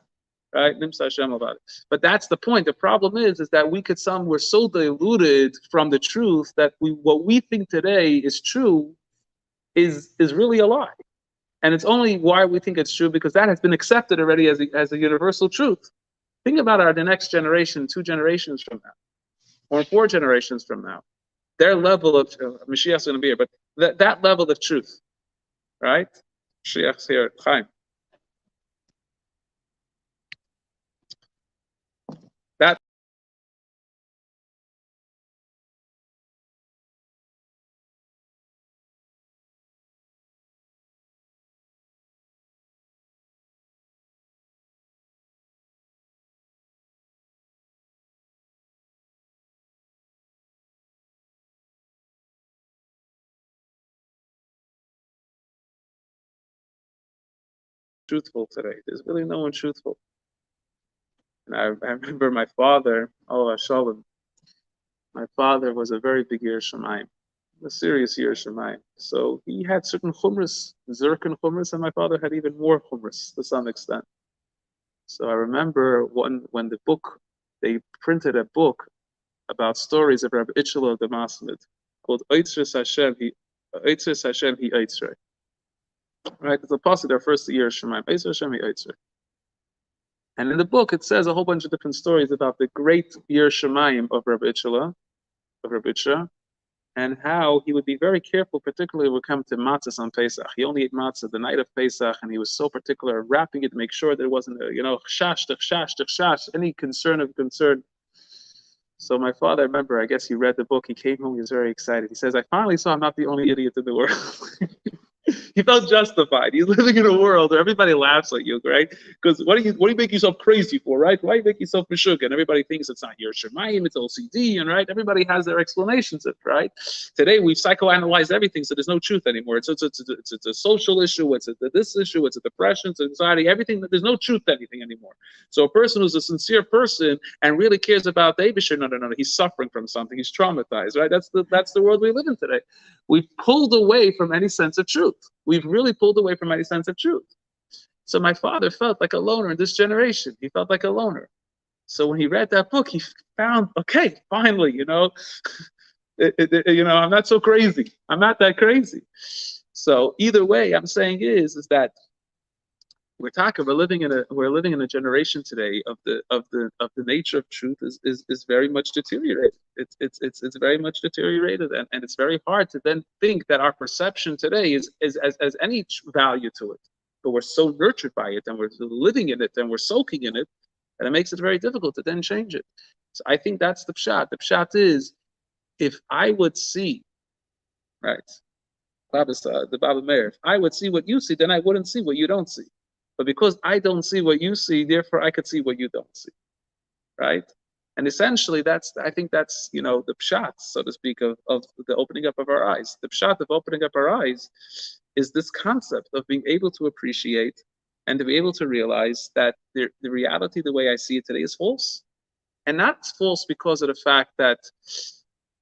right, Nimsa Hashem about it. But that's the point. The problem is that we're so diluted from the truth that what we think today is true is really a lie. And it's only why we think it's true because that has been accepted already as a universal truth. Think about the next generation, 2 generations from now, or 4 generations from now. Their level of Mashiach is going to be here, but that level of truth, right? Mashiach's here, Chaim. That truthful today. There's really no one truthful. And I remember my father, oh Shalom, my father was a very big Yer Shamayim, a serious Yer Shamayim. So he had certain chumras, Zirkind chumras, and my father had even more chumras to some extent. So I remember when they printed a book about stories of Rabbi Itzhak the Masmid called Eitzres Hashem Hi Eitzre. Right, it's a passage their first Yer Shamayim, Eitzres Hashem Hi Eitzre. And in the book, it says a whole bunch of different stories about the great Yer Shamayim of Rabbi Itzhak, and how he would be very careful, particularly when it comes to matzahs on Pesach. He only ate matzah the night of Pesach, and he was so particular wrapping it to make sure that it wasn't, chash, any concern. So my father, I remember, I guess he read the book, he came home, he was very excited. He says, I finally saw I'm not the only idiot in the world. He felt justified. He's living in a world where everybody laughs at you, right? Because what do you make yourself crazy for, right? Why do you make yourself meshugah? And everybody thinks it's not your shemayim, it's OCD, and right? Everybody has their explanations of it, right? Today we've psychoanalyzed everything, so there's no truth anymore. It's a social issue, it's this issue, it's a depression, it's anxiety, everything. There's no truth to anything anymore. So a person who's a sincere person and really cares about the Eibusher, no, he's suffering from something, he's traumatized, right? That's the world we live in today. We've pulled away from any sense of truth. We've really pulled away from any sense of truth. So my father felt like a loner in this generation. He felt like a loner. So when he read that book, he found, okay, finally, I'm not so crazy. I'm not that crazy. So either way, I'm saying is that we're living in a generation today of the nature of truth is very much deteriorated. It's very much deteriorated, and it's very hard to then think that our perception today is any value to it. But we're so nurtured by it, and we're living in it, and we're soaking in it, and it makes it very difficult to then change it. So I think that's the pshat. The pshat is, if I would see, right, the Baba Meir, if I would see what you see, then I wouldn't see what you don't see. But because I don't see what you see, therefore I could see what you don't see, right? And essentially, I think that's the pshat, so to speak, of the opening up of our eyes. The pshat of opening up our eyes is this concept of being able to appreciate and to be able to realize that the reality, the way I see it today, is false. And not false because of the fact that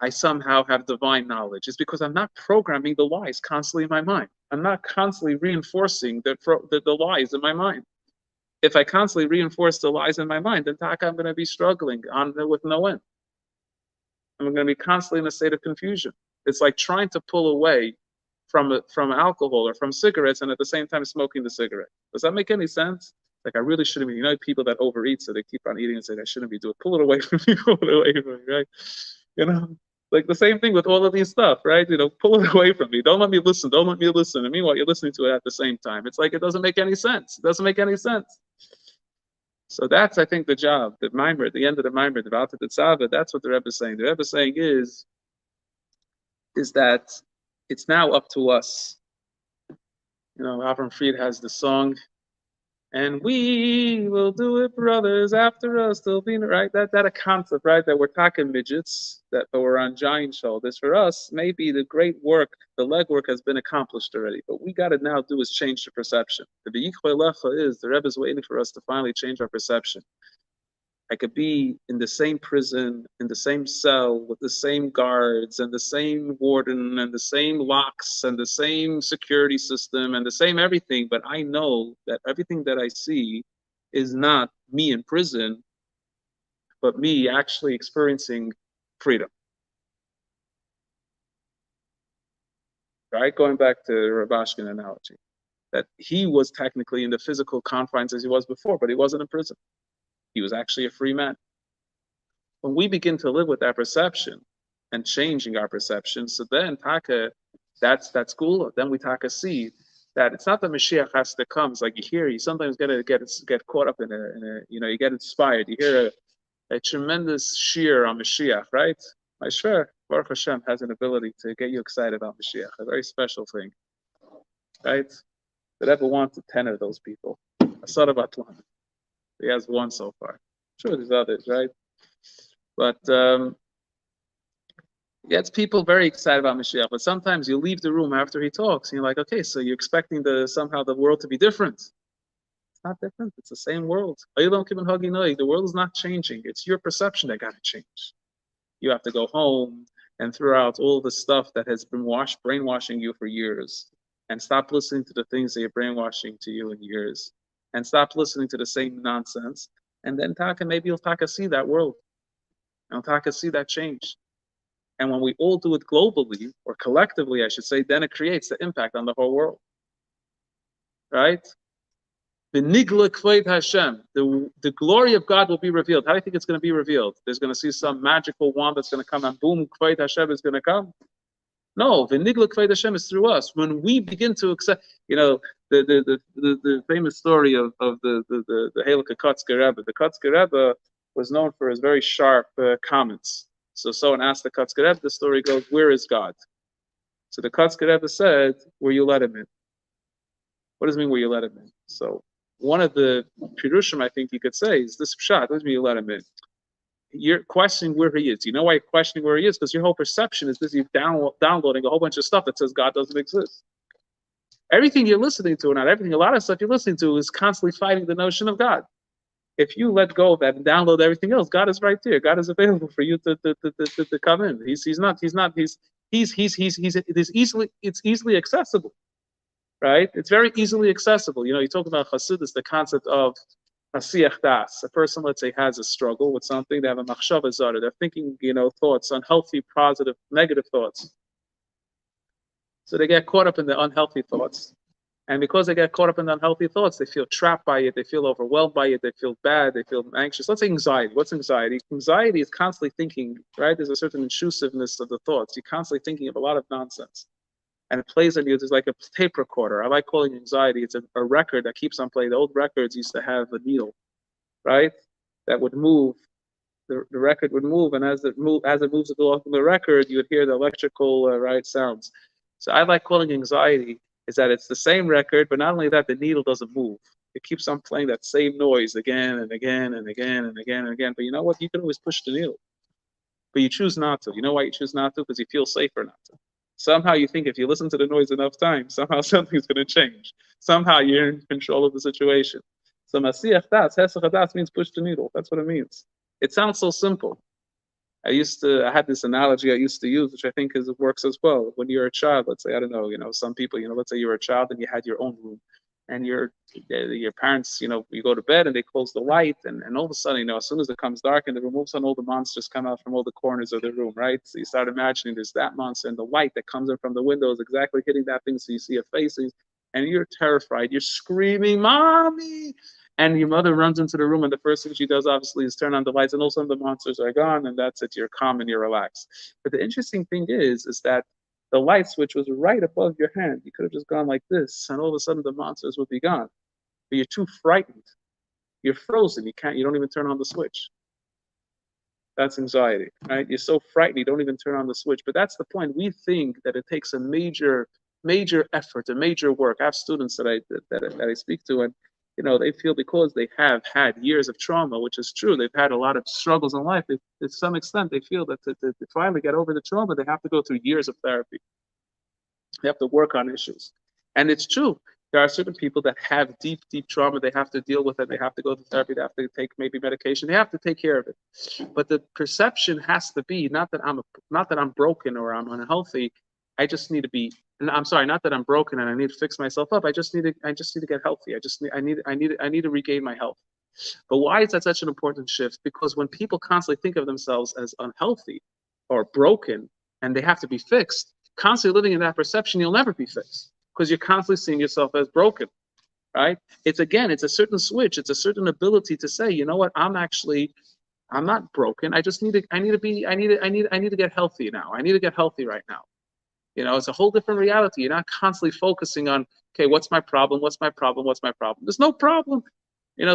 I somehow have divine knowledge. It's because I'm not programming the lies constantly in my mind. I'm not constantly reinforcing the lies in my mind. If I constantly reinforce the lies in my mind, then I'm going to be struggling with no end. I'm going to be constantly in a state of confusion. It's like trying to pull away from alcohol or from cigarettes and at the same time smoking the cigarette. Does that make any sense? Like I really shouldn't be. You know, people that overeat, so they keep on eating and say I shouldn't be doing. Pull it away from me. Pull it away from me, right? You know, like the same thing with all of these stuff, right? You know, pull it away from me. Don't let me listen. Don't let me listen. And meanwhile, you're listening to it at the same time. It's like it doesn't make any sense. It doesn't make any sense. So that's, I think, the job. The mimer, at the end of the mimer, the Valta Tetzava, that's what the Rebbe is saying. The Rebbe is saying is that it's now up to us. You know, Avram Fried has the song, and we will do it, brothers, after us, there'll be, right? That a concept, right? That we're talking midgets, that we're on giant shoulders. For us, maybe the great work, the legwork has been accomplished already. But we got to now do is change the perception. The V'yichvei lecha is, the Rebbe is waiting for us to finally change our perception. I could be in the same prison, in the same cell, with the same guards, and the same warden, and the same locks, and the same security system, and the same everything, but I know that everything that I see is not me in prison, but me actually experiencing freedom. Right? Going back to the Rabashkin analogy, that he was technically in the physical confines as he was before, but he wasn't in prison. He was actually a free man. When we begin to live with that perception and changing our perception, so then that's cool. Then we see that it's not that Mashiach has to come. It's like you sometimes get caught up in a you get inspired. You hear a tremendous sheer on Mashiach, right? My shver, Baruch Hashem, has an ability to get you excited about Mashiach, a very special thing, right? That ever wanted 10 of those people. Asad of Atlan. He has one so far. I'm sure there's others, right? But gets people very excited about Mashiach. But sometimes you leave the room after he talks, and you're like, okay, so you're expecting somehow the world to be different. It's not different. It's the same world. The world is not changing. It's your perception that got to change. You have to go home and throw out all the stuff that has been brainwashing you for years, and stop listening to the things that are brainwashing to you in years. And stop listening to the same nonsense. And then maybe you'll see that world. And see that change. And when we all do it globally, or collectively, I should say, then it creates the impact on the whole world. Right? The nigla kved Hashem, the glory of God will be revealed. How do you think it's going to be revealed? There's going to see some magical wand that's going to come and boom, kved Hashem is going to come. No, the nigla kved Hashem is through us. When we begin to accept, the famous story of the Halakha Kotzker Rebbe. The Kotzker Rebbe was known for his very sharp comments. So someone asked the Kotzker Rebbe, the story goes, where is God? So the Kotzker Rebbe said, where you let him in. What does it mean where you let him in? So one of the Pirushim I think you could say is this pshat, what does it mean you let him in? You're questioning where he is. You know why you're questioning where he is? Because your whole perception is busy downloading a whole bunch of stuff that says God doesn't exist. Everything you're listening to, not everything, a lot of stuff you're listening to is constantly fighting the notion of God. If you let go of that and download everything else, God is right there. God is available for you to come in. It's easily accessible, right? It's very easily accessible. You talk about Chassidus, the concept of Hasiach Das. A person, let's say, has a struggle with something. They have a machshava zara. They're thinking, thoughts, unhealthy, positive, negative thoughts. So they get caught up in the unhealthy thoughts. And because they get caught up in the unhealthy thoughts, they feel trapped by it, they feel overwhelmed by it, they feel bad, they feel anxious. Let's say anxiety. What's anxiety? Anxiety is constantly thinking, right? There's a certain intrusiveness of the thoughts. You're constantly thinking of a lot of nonsense. And it plays on you. There's like a tape recorder. I like calling anxiety. It's a record that keeps on playing. The old records used to have a needle, right? That would move. The record would move, and as it moves along the record, you would hear the electrical sounds. So I like calling anxiety is that it's the same record, but not only that, the needle doesn't move. It keeps on playing that same noise again and again and again and again and again. But you know what? You can always push the needle. But you choose not to. You know why you choose not to? Because you feel safer not to. Somehow you think if you listen to the noise enough times, somehow something's going to change. Somehow you're in control of the situation. So Masiach Das, Hesach Das means push the needle. That's what it means. It sounds so simple. I had this analogy I used to use, which I think works as well. When you're a child, let's say, I don't know, some people, let's say you were a child and you had your own room, and your parents, you go to bed and they close the light, and all of a sudden, as soon as it comes dark in the room, all of a sudden all the monsters come out from all the corners of the room, right? So you start imagining there's that monster, and the light that comes in from the window is exactly hitting that thing, so you see a face, and you're terrified. You're screaming, "Mommy!" And your mother runs into the room, and the first thing she does, obviously, is turn on the lights, and all of a sudden the monsters are gone, and that's it. You're calm and you're relaxed. But the interesting thing is that the light switch was right above your hand. You could have just gone like this, and all of a sudden the monsters would be gone. But you're too frightened. You're frozen. You don't even turn on the switch. That's anxiety, right? You're so frightened, you don't even turn on the switch. But that's the point. We think that it takes a major effort, a major work. I have students that I speak to, and they feel because they have had years of trauma, which is true. They've had a lot of struggles in life. To some extent, they feel that to finally get over the trauma, they have to go through years of therapy. They have to work on issues. And it's true. There are certain people that have deep trauma. They have to deal with it. They have to go to therapy. They have to take maybe medication. They have to take care of it. But the perception has to be not that I'm broken or I'm unhealthy. I just need to be. And I'm sorry, not that I'm broken and I need to fix myself up. I just need to get healthy. I need to regain my health. But why is that such an important shift? Because when people constantly think of themselves as unhealthy or broken and they have to be fixed, constantly living in that perception, you'll never be fixed because you're constantly seeing yourself as broken, right? It's a certain switch. It's a certain ability to say, you know what, I'm not broken. I need to get healthy now. I need to get healthy right now. It's a whole different reality. You're not constantly focusing on, okay, what's my problem? What's my problem? What's my problem? There's no problem.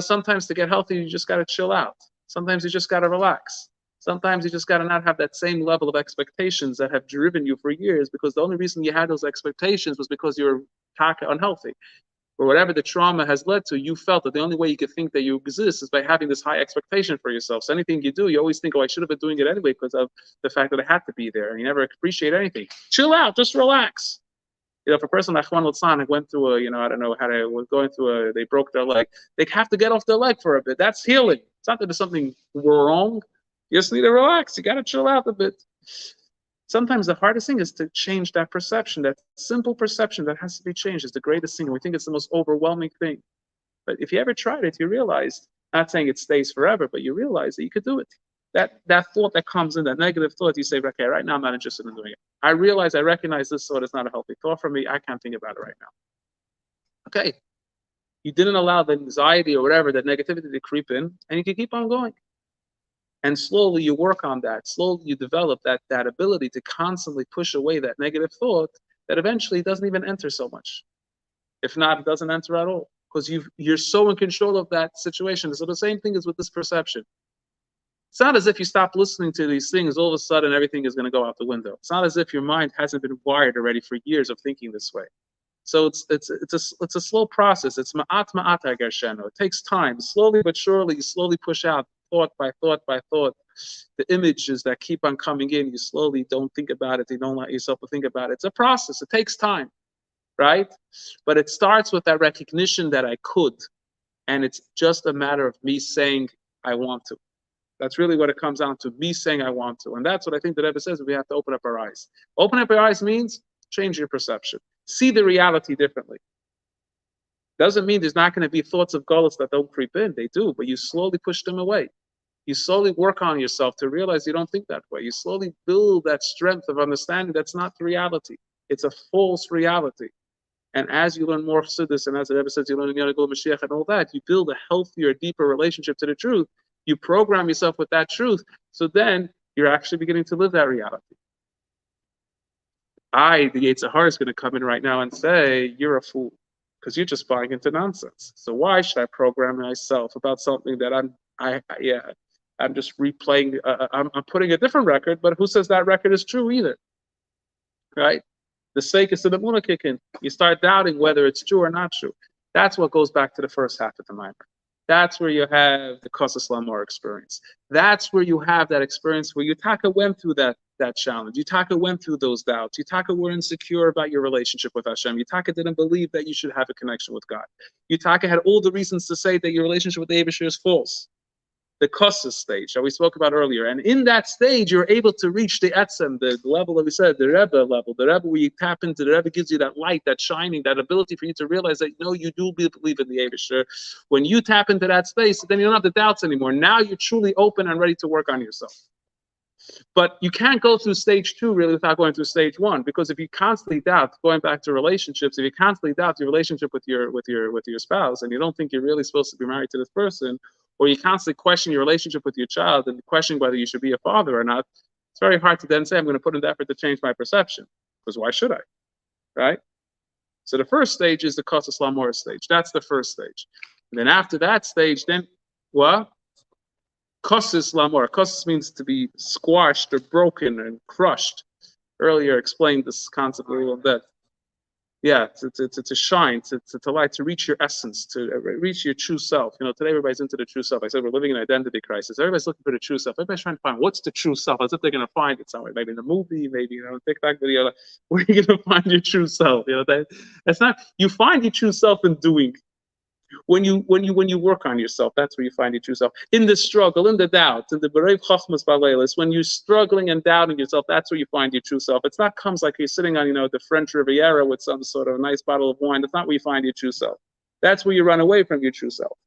Sometimes to get healthy, you just got to chill out. Sometimes you just got to relax. Sometimes you just got to not have that same level of expectations that have driven you for years, because the only reason you had those expectations was because you were unhealthy. Or whatever the trauma has led to, you felt that the only way you could think that you exist is by having this high expectation for yourself. So anything you do, you always think, oh, I should have been doing it anyway because of the fact that I had to be there. And you never appreciate anything. Chill out, just relax. If a person like Juan Lozano went through they broke their leg, they have to get off their leg for a bit. That's healing. It's not that there's something wrong. You just need to relax. You got to chill out a bit. Sometimes the hardest thing is to change that perception. That simple perception that has to be changed is the greatest thing. We think it's the most overwhelming thing. But if you ever tried it, you realize, not saying it stays forever, but you realize that you could do it. That thought that comes in, that negative thought, you say, okay, right now I'm not interested in doing it. I recognize this thought is not a healthy thought for me. I can't think about it right now. Okay. You didn't allow the anxiety or whatever, that negativity to creep in, and you can keep on going. And slowly you work on that. Slowly you develop that ability to constantly push away that negative thought that eventually doesn't even enter so much. If not, it doesn't enter at all, because you're so in control of that situation. So the same thing is with this perception. It's not as if you stop listening to these things, all of a sudden everything is going to go out the window. It's not as if your mind hasn't been wired already for years of thinking this way. So it's a slow process. It's ma'at hargashenu. It takes time. Slowly but surely, you slowly push out thought by thought by thought. The images that keep on coming in, you slowly don't think about it. You don't let yourself to think about it. It's a process. It takes time, right? But it starts with that recognition that I could. And it's just a matter of me saying, I want to. That's really what it comes down to, me saying I want to. And that's what I think the Rebbe says, we have to open up our eyes. Open up your eyes means change your perception. See the reality differently. Doesn't mean there's not going to be thoughts of gullus that don't creep in. They do, but you slowly push them away. You slowly work on yourself to realize you don't think that way. You slowly build that strength of understanding that's not the reality. It's a false reality. And as you learn more chassidus, and as the Rebbe says, you learn Yonagol Mashiach and all that, you build a healthier, deeper relationship to the truth. You program yourself with that truth. So then you're actually beginning to live that reality. The Yetzer Hara, is going to come in right now and say, you're a fool, because you're just buying into nonsense. So why should I program myself about something that I'm just replaying? I'm putting a different record, but who says that record is true either? Right? The sake is to the muna kick in. You start doubting whether it's true or not true. That's what goes back to the first half of the Maimer. That's where you have the Kosas Lamor experience. That's where you have that experience where Yutaka went through that challenge. Yutaka went through those doubts. Yutaka were insecure about your relationship with Hashem. Yutaka didn't believe that you should have a connection with God. Yutaka had all the reasons to say that your relationship with the Eibusher is false. the crises stage that we spoke about earlier. And in that stage, you're able to reach the etzem, the level that we said, the Rebbe level, the Rebbe where you tap into, the Rebbe gives you that light, that shining, that ability for you to realize that, no, you do believe in the Eibusher. When you tap into that space, then you don't have the doubts anymore. Now you're truly open and ready to work on yourself. But you can't go through stage 2 really without going through stage 1, because if you constantly doubt, going back to relationships, if you constantly doubt your relationship with your spouse, and you don't think you're really supposed to be married to this person, or you constantly question your relationship with your child and question whether you should be a father or not, it's very hard to then say, I'm going to put in the effort to change my perception, because why should I, right? So the first stage is the Kosas Lamor stage. That's the first stage. And then after that stage, then what? Kosis lamor. Kosis means to be squashed or broken and crushed. Earlier explained this concept a little bit. Yeah, to shine, to light, to reach your essence, to reach your true self. You know, today everybody's into the true self. I said we're living in an identity crisis. Everybody's looking for the true self. Everybody's trying to find what's the true self, as if they're going to find it somewhere. Maybe in a movie, maybe TikTok video. Where are you going to find your true self? That's not. You find your true self in doing. When you work on yourself, that's where you find your true self. In the struggle, in the doubt, in the Berev Chachmas Baleilis, when you're struggling and doubting yourself, that's where you find your true self. It's not comes like you're sitting on, the French Riviera with some sort of nice bottle of wine. That's not where you find your true self. That's where you run away from your true self.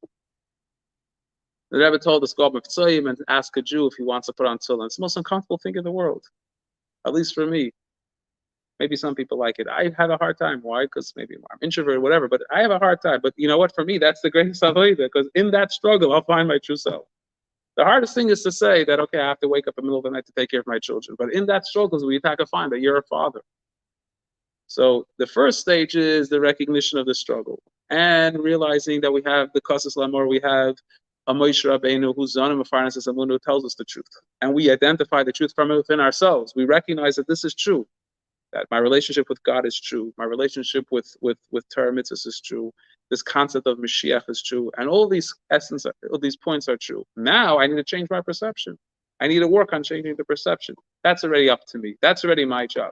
The Rebbe told us, go up and ask a Jew if he wants to put on tefillin. It's the most uncomfortable thing in the world, at least for me. Maybe some people like it. I have a hard time. Why? Because maybe I'm introverted or whatever, but I have a hard time. But you know what? For me, that's the greatest avodah, because in that struggle, I'll find my true self. The hardest thing is to say that, okay, I have to wake up in the middle of the night to take care of my children. But in that struggle is where you have to find that you're a father. So the first stage is the recognition of the struggle and realizing that we have the Kosas Lamor, we have a Moshe Rabbeinu who's Zonim Mefarnas Amun, who tells us the truth. And we identify the truth from within ourselves. We recognize that this is true. That my relationship with God is true. My relationship with Torah mitzvahs is true. This concept of Mashiach is true. And all these points are true. Now I need to change my perception. I need to work on changing the perception. That's already up to me. That's already my job.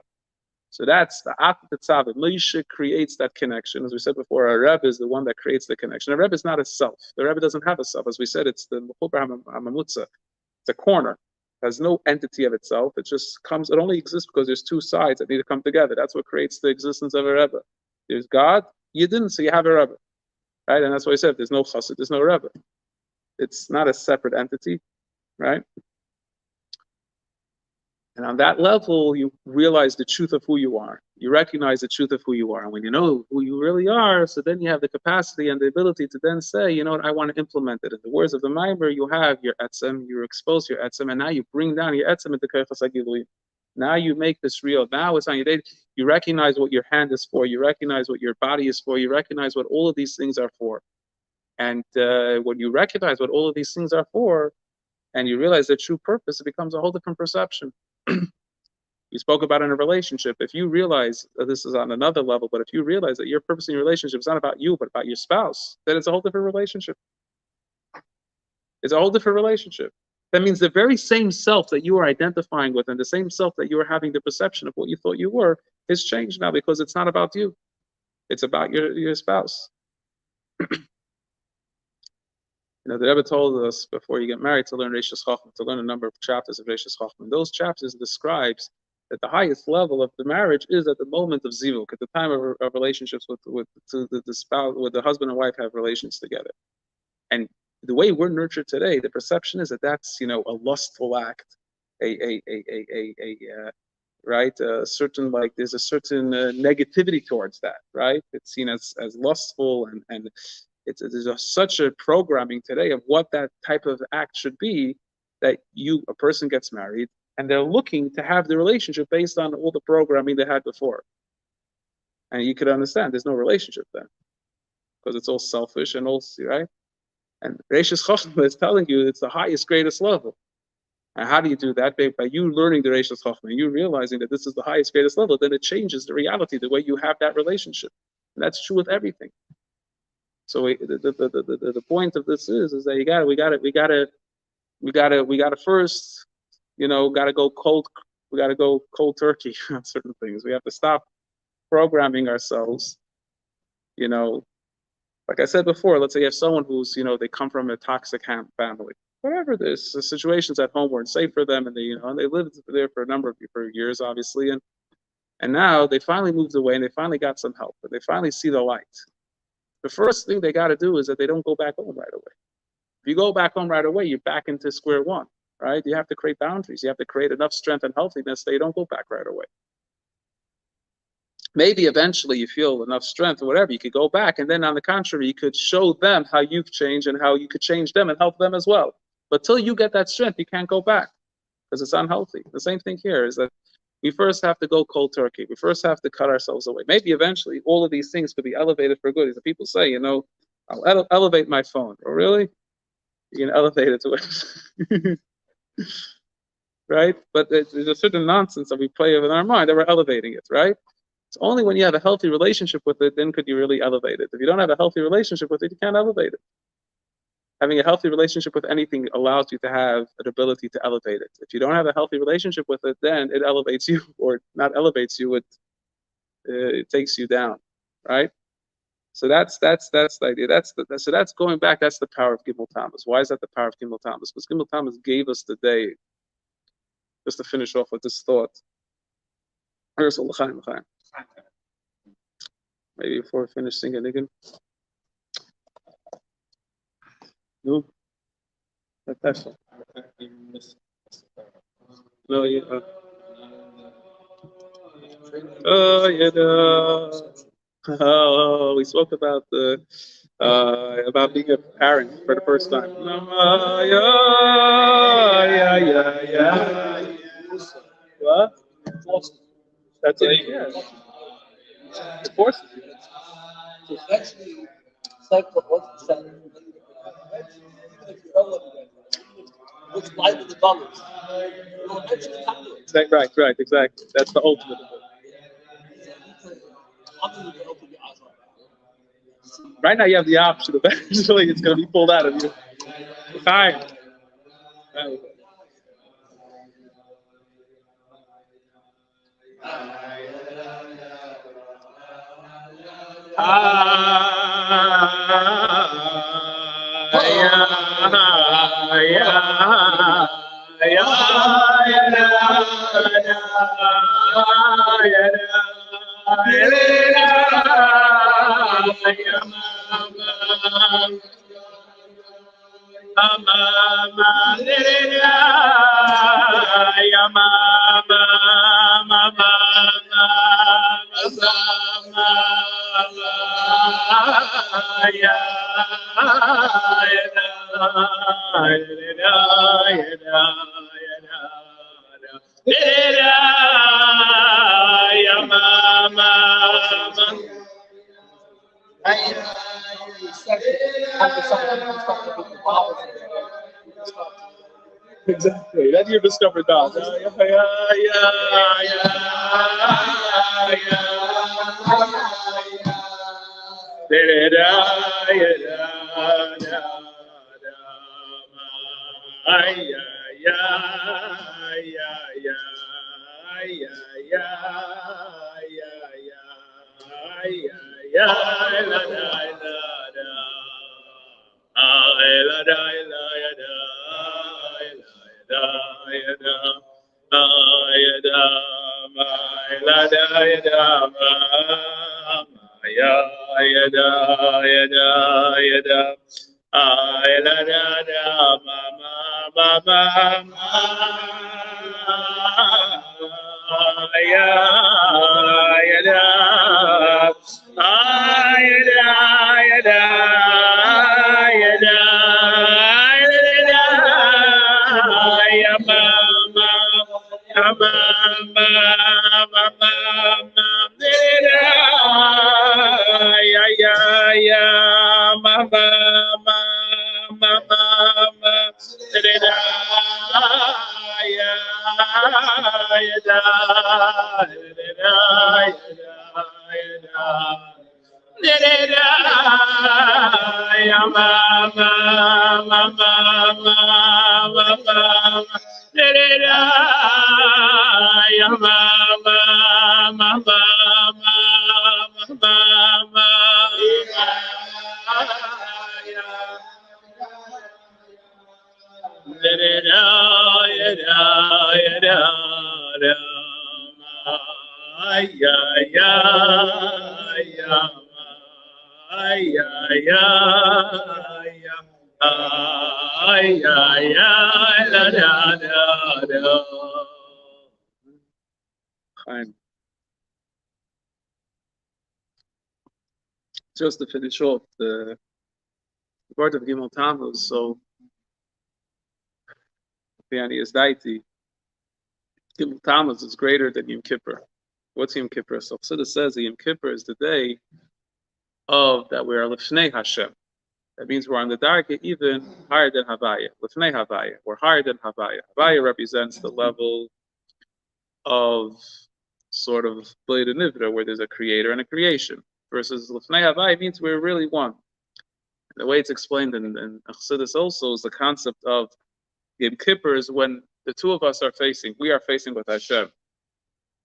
So that's the Tzavit. Moshe creates that connection. As we said before, a Rebbe is the one that creates the connection. A Rebbe is not a self. The Rebbe doesn't have a self. As we said, it's the Mechubra HaMamutza. It's a corner. Has no entity of itself. It just comes. It only exists because there's two sides that need to come together. That's what creates the existence of a Rebbe. There's God. You didn't, so you have a Rebbe, right? And that's why I said there's no chassid, there's no Rebbe. It's not a separate entity, right? And on that level, you realize the truth of who you are. You recognize the truth of who you are. And when you know who you really are, so then you have the capacity and the ability to then say, you know what, I want to implement it. In the words of the Maimer, you have your etzem, you expose your etzem, and now you bring down your etzem into Kefas HaGilui. Now you make this real. Now it's on your day. You recognize what your hand is for. You recognize what your body is for. You recognize what all of these things are for. And when you recognize what all of these things are for, and you realize their true purpose, it becomes a whole different perception. You spoke about in a relationship. If you realize, this is on another level, but if you realize that your purpose in your relationship is not about you, but about your spouse, then it's a whole different relationship. It's a whole different relationship. That means the very same self that you are identifying with and the same self that you are having the perception of what you thought you were is changed now, because it's not about you. It's about your spouse. The Rebbe told us before you get married to learn Reishis Chachma, to learn a number of chapters of Reishis Chachma. And those chapters describes that the highest level of the marriage is at the moment of zivuk, at the time of relationships with the spouse, with the husband and wife have relations together. And the way we're nurtured today, the perception is that that's a lustful act, right, certain, like there's a certain negativity towards that, right? It's seen as lustful and there's such a programming today of what that type of act should be, that a person gets married and they're looking to have the relationship based on all the programming they had before. And you could understand there's no relationship then, because it's all selfish and all, right? And Reishis Chachma is telling you it's the highest, greatest level. And how do you do that? By you learning the Reishis Chachma, you realizing that this is the highest, greatest level, then it changes the reality, the way you have that relationship. And that's true with everything. So the point of this is that we gotta first, gotta go cold. We gotta go cold turkey on certain things. We have to stop programming ourselves. Like I said before, let's say you have someone who's, they come from a toxic family. whatever this, the situations at home weren't safe for them, and they lived there for a number of years, obviously, and now they finally moved away, and they finally got some help, and they finally see the light. The first thing they got to do is that they don't go back home right away. If you go back home right away, you're back into square one, right? You have to create boundaries. You have to create enough strength and healthiness that you don't go back right away. Maybe eventually you feel enough strength or whatever, you could go back, and then on the contrary, you could show them how you've changed and how you could change them and help them as well. But till you get that strength, you can't go back because it's unhealthy. The same thing here is that we first have to go cold turkey. We first have to cut ourselves away. Maybe eventually all of these things could be elevated for good. As the people say, I'll elevate my phone. Oh, really? You can elevate it to it. Right? But there's a certain nonsense that we play with in our mind that we're elevating it, right? It's only when you have a healthy relationship with it, then could you really elevate it. If you don't have a healthy relationship with it, you can't elevate it. Having a healthy relationship with anything allows you to have an ability to elevate it. If you don't have a healthy relationship with it, then it elevates you, or not elevates you, it takes you down, right? So that's the idea. So that's going back. That's the power of Gimmel Tammuz. Why is that the power of Gimmel Tammuz? Because Gimmel Tammuz gave us the day. Just to finish off with this thought. Maybe before we finish singing again. No. That's no, yeah. Oh, yeah. Oh, we spoke about about being a parent for the first time. Yeah. What? That's it. Yeah. Of course. Actually, it's like what's the even if you elevate what's light in the dollars, you'll eventually come to it. Right, exactly. That's the ultimate of it. I'm going to open your eyes right now. Right now, you have the option. Eventually, it's going to be pulled out of you. Hi. Exactly. Then you discover God. Just to finish off the part of Gimmel Tammuz, so Piani is Daiti. Gimmel Tammuz is greater than Yom Kippur. What's Yom Kippur? So Chassidus says Yom Kippur is the day of that we are Lifnei Hashem. That means we're on the dark even higher than Havaya. Lifnei Havaya. We're higher than Havaya. Havaya represents the level of sort of Bleda Nivra, where there's a creator and a creation. Versus Lifnei Havaya means we're really one. The way it's explained in Chassidus also is the concept of Yom Kippur is when the two of us are facing, we are facing with Hashem,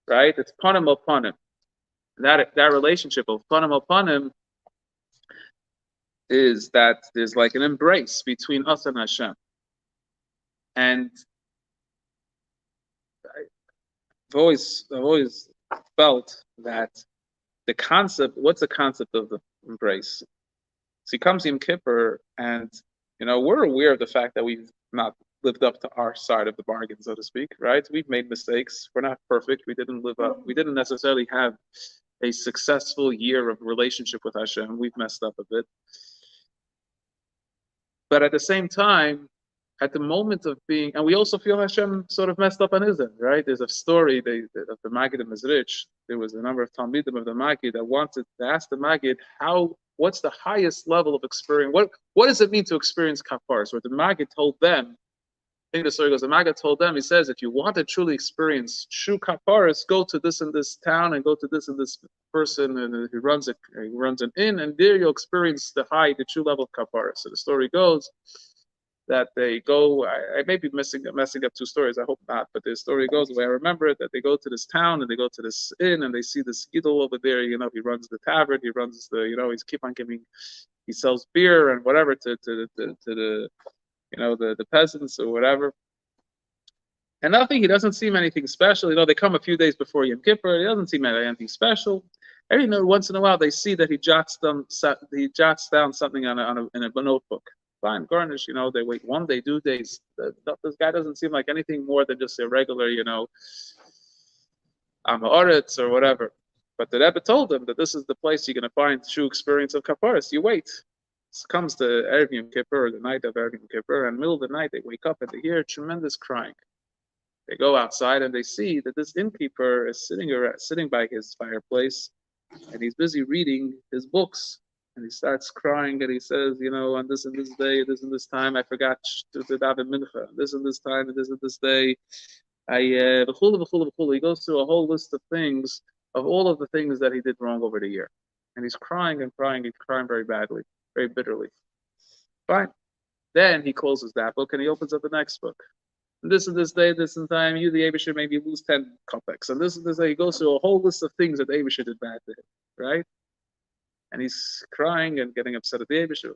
right? It's panim al panim. That relationship of panim al panim is that there's like an embrace between us and Hashem. And I've always felt that the concept, what's the concept of the embrace? So he comes Yom Kippur, and we're aware of the fact that we've not lived up to our side of the bargain, so to speak, right? We've made mistakes. We're not perfect. We didn't live up. We didn't necessarily have a successful year of relationship with Hashem. We've messed up a bit. But at the same time, at the moment of being, and we also feel Hashem sort of messed up on his end, right? There's a story of the Maggid of Mezrich. There was a number of Talmidim of the Maggid that wanted to ask the Maggid, what's the highest level of experience? What does it mean to experience kafaras? Where the Maggid told them, I think the story goes, the Maggid told them, he says, if you want to truly experience true kafaras, go to this and this town and go to this and this person, and he runs an inn, and there you'll experience the true level of kafaras. So the story goes that they go, I may be messing up two stories, I hope not, but the story goes, the way I remember it, that they go to this town and they go to this inn and they see this idol over there, he runs the tavern, he runs he's keep on giving, he sells beer and whatever to the the peasants or whatever. And nothing, he doesn't seem anything special. They come a few days before Yom Kippur, he doesn't seem anything special. Every once in a while they see that he jots down something in a notebook. Fine, garnish, they wait 1 day, 2 days. This guy doesn't seem like anything more than just a regular, Amoritz or whatever. But the Rebbe told him that this is the place you're going to find true experience of kaparas. You wait. This comes to Erev Yom Kippur, the night of Erev Yom Kippur, and in the middle of the night they wake up and they hear tremendous crying. They go outside and they see that this innkeeper is sitting by his fireplace, and he's busy reading his books. And he starts crying and he says, on this and this day, this and this time, I forgot to daven mincha. This and this time, and this and this day, he goes through a whole list of things, of all of the things that he did wrong over the year. And he's crying and crying. He's crying very badly, very bitterly. Fine. Then he closes that book and he opens up the next book. And this and this day, this and time, you, the Abishur, maybe lose 10 kopecks. And this and this day, he goes through a whole list of things that the Abishur did bad to him, right? And he's crying and getting upset at the Abishur.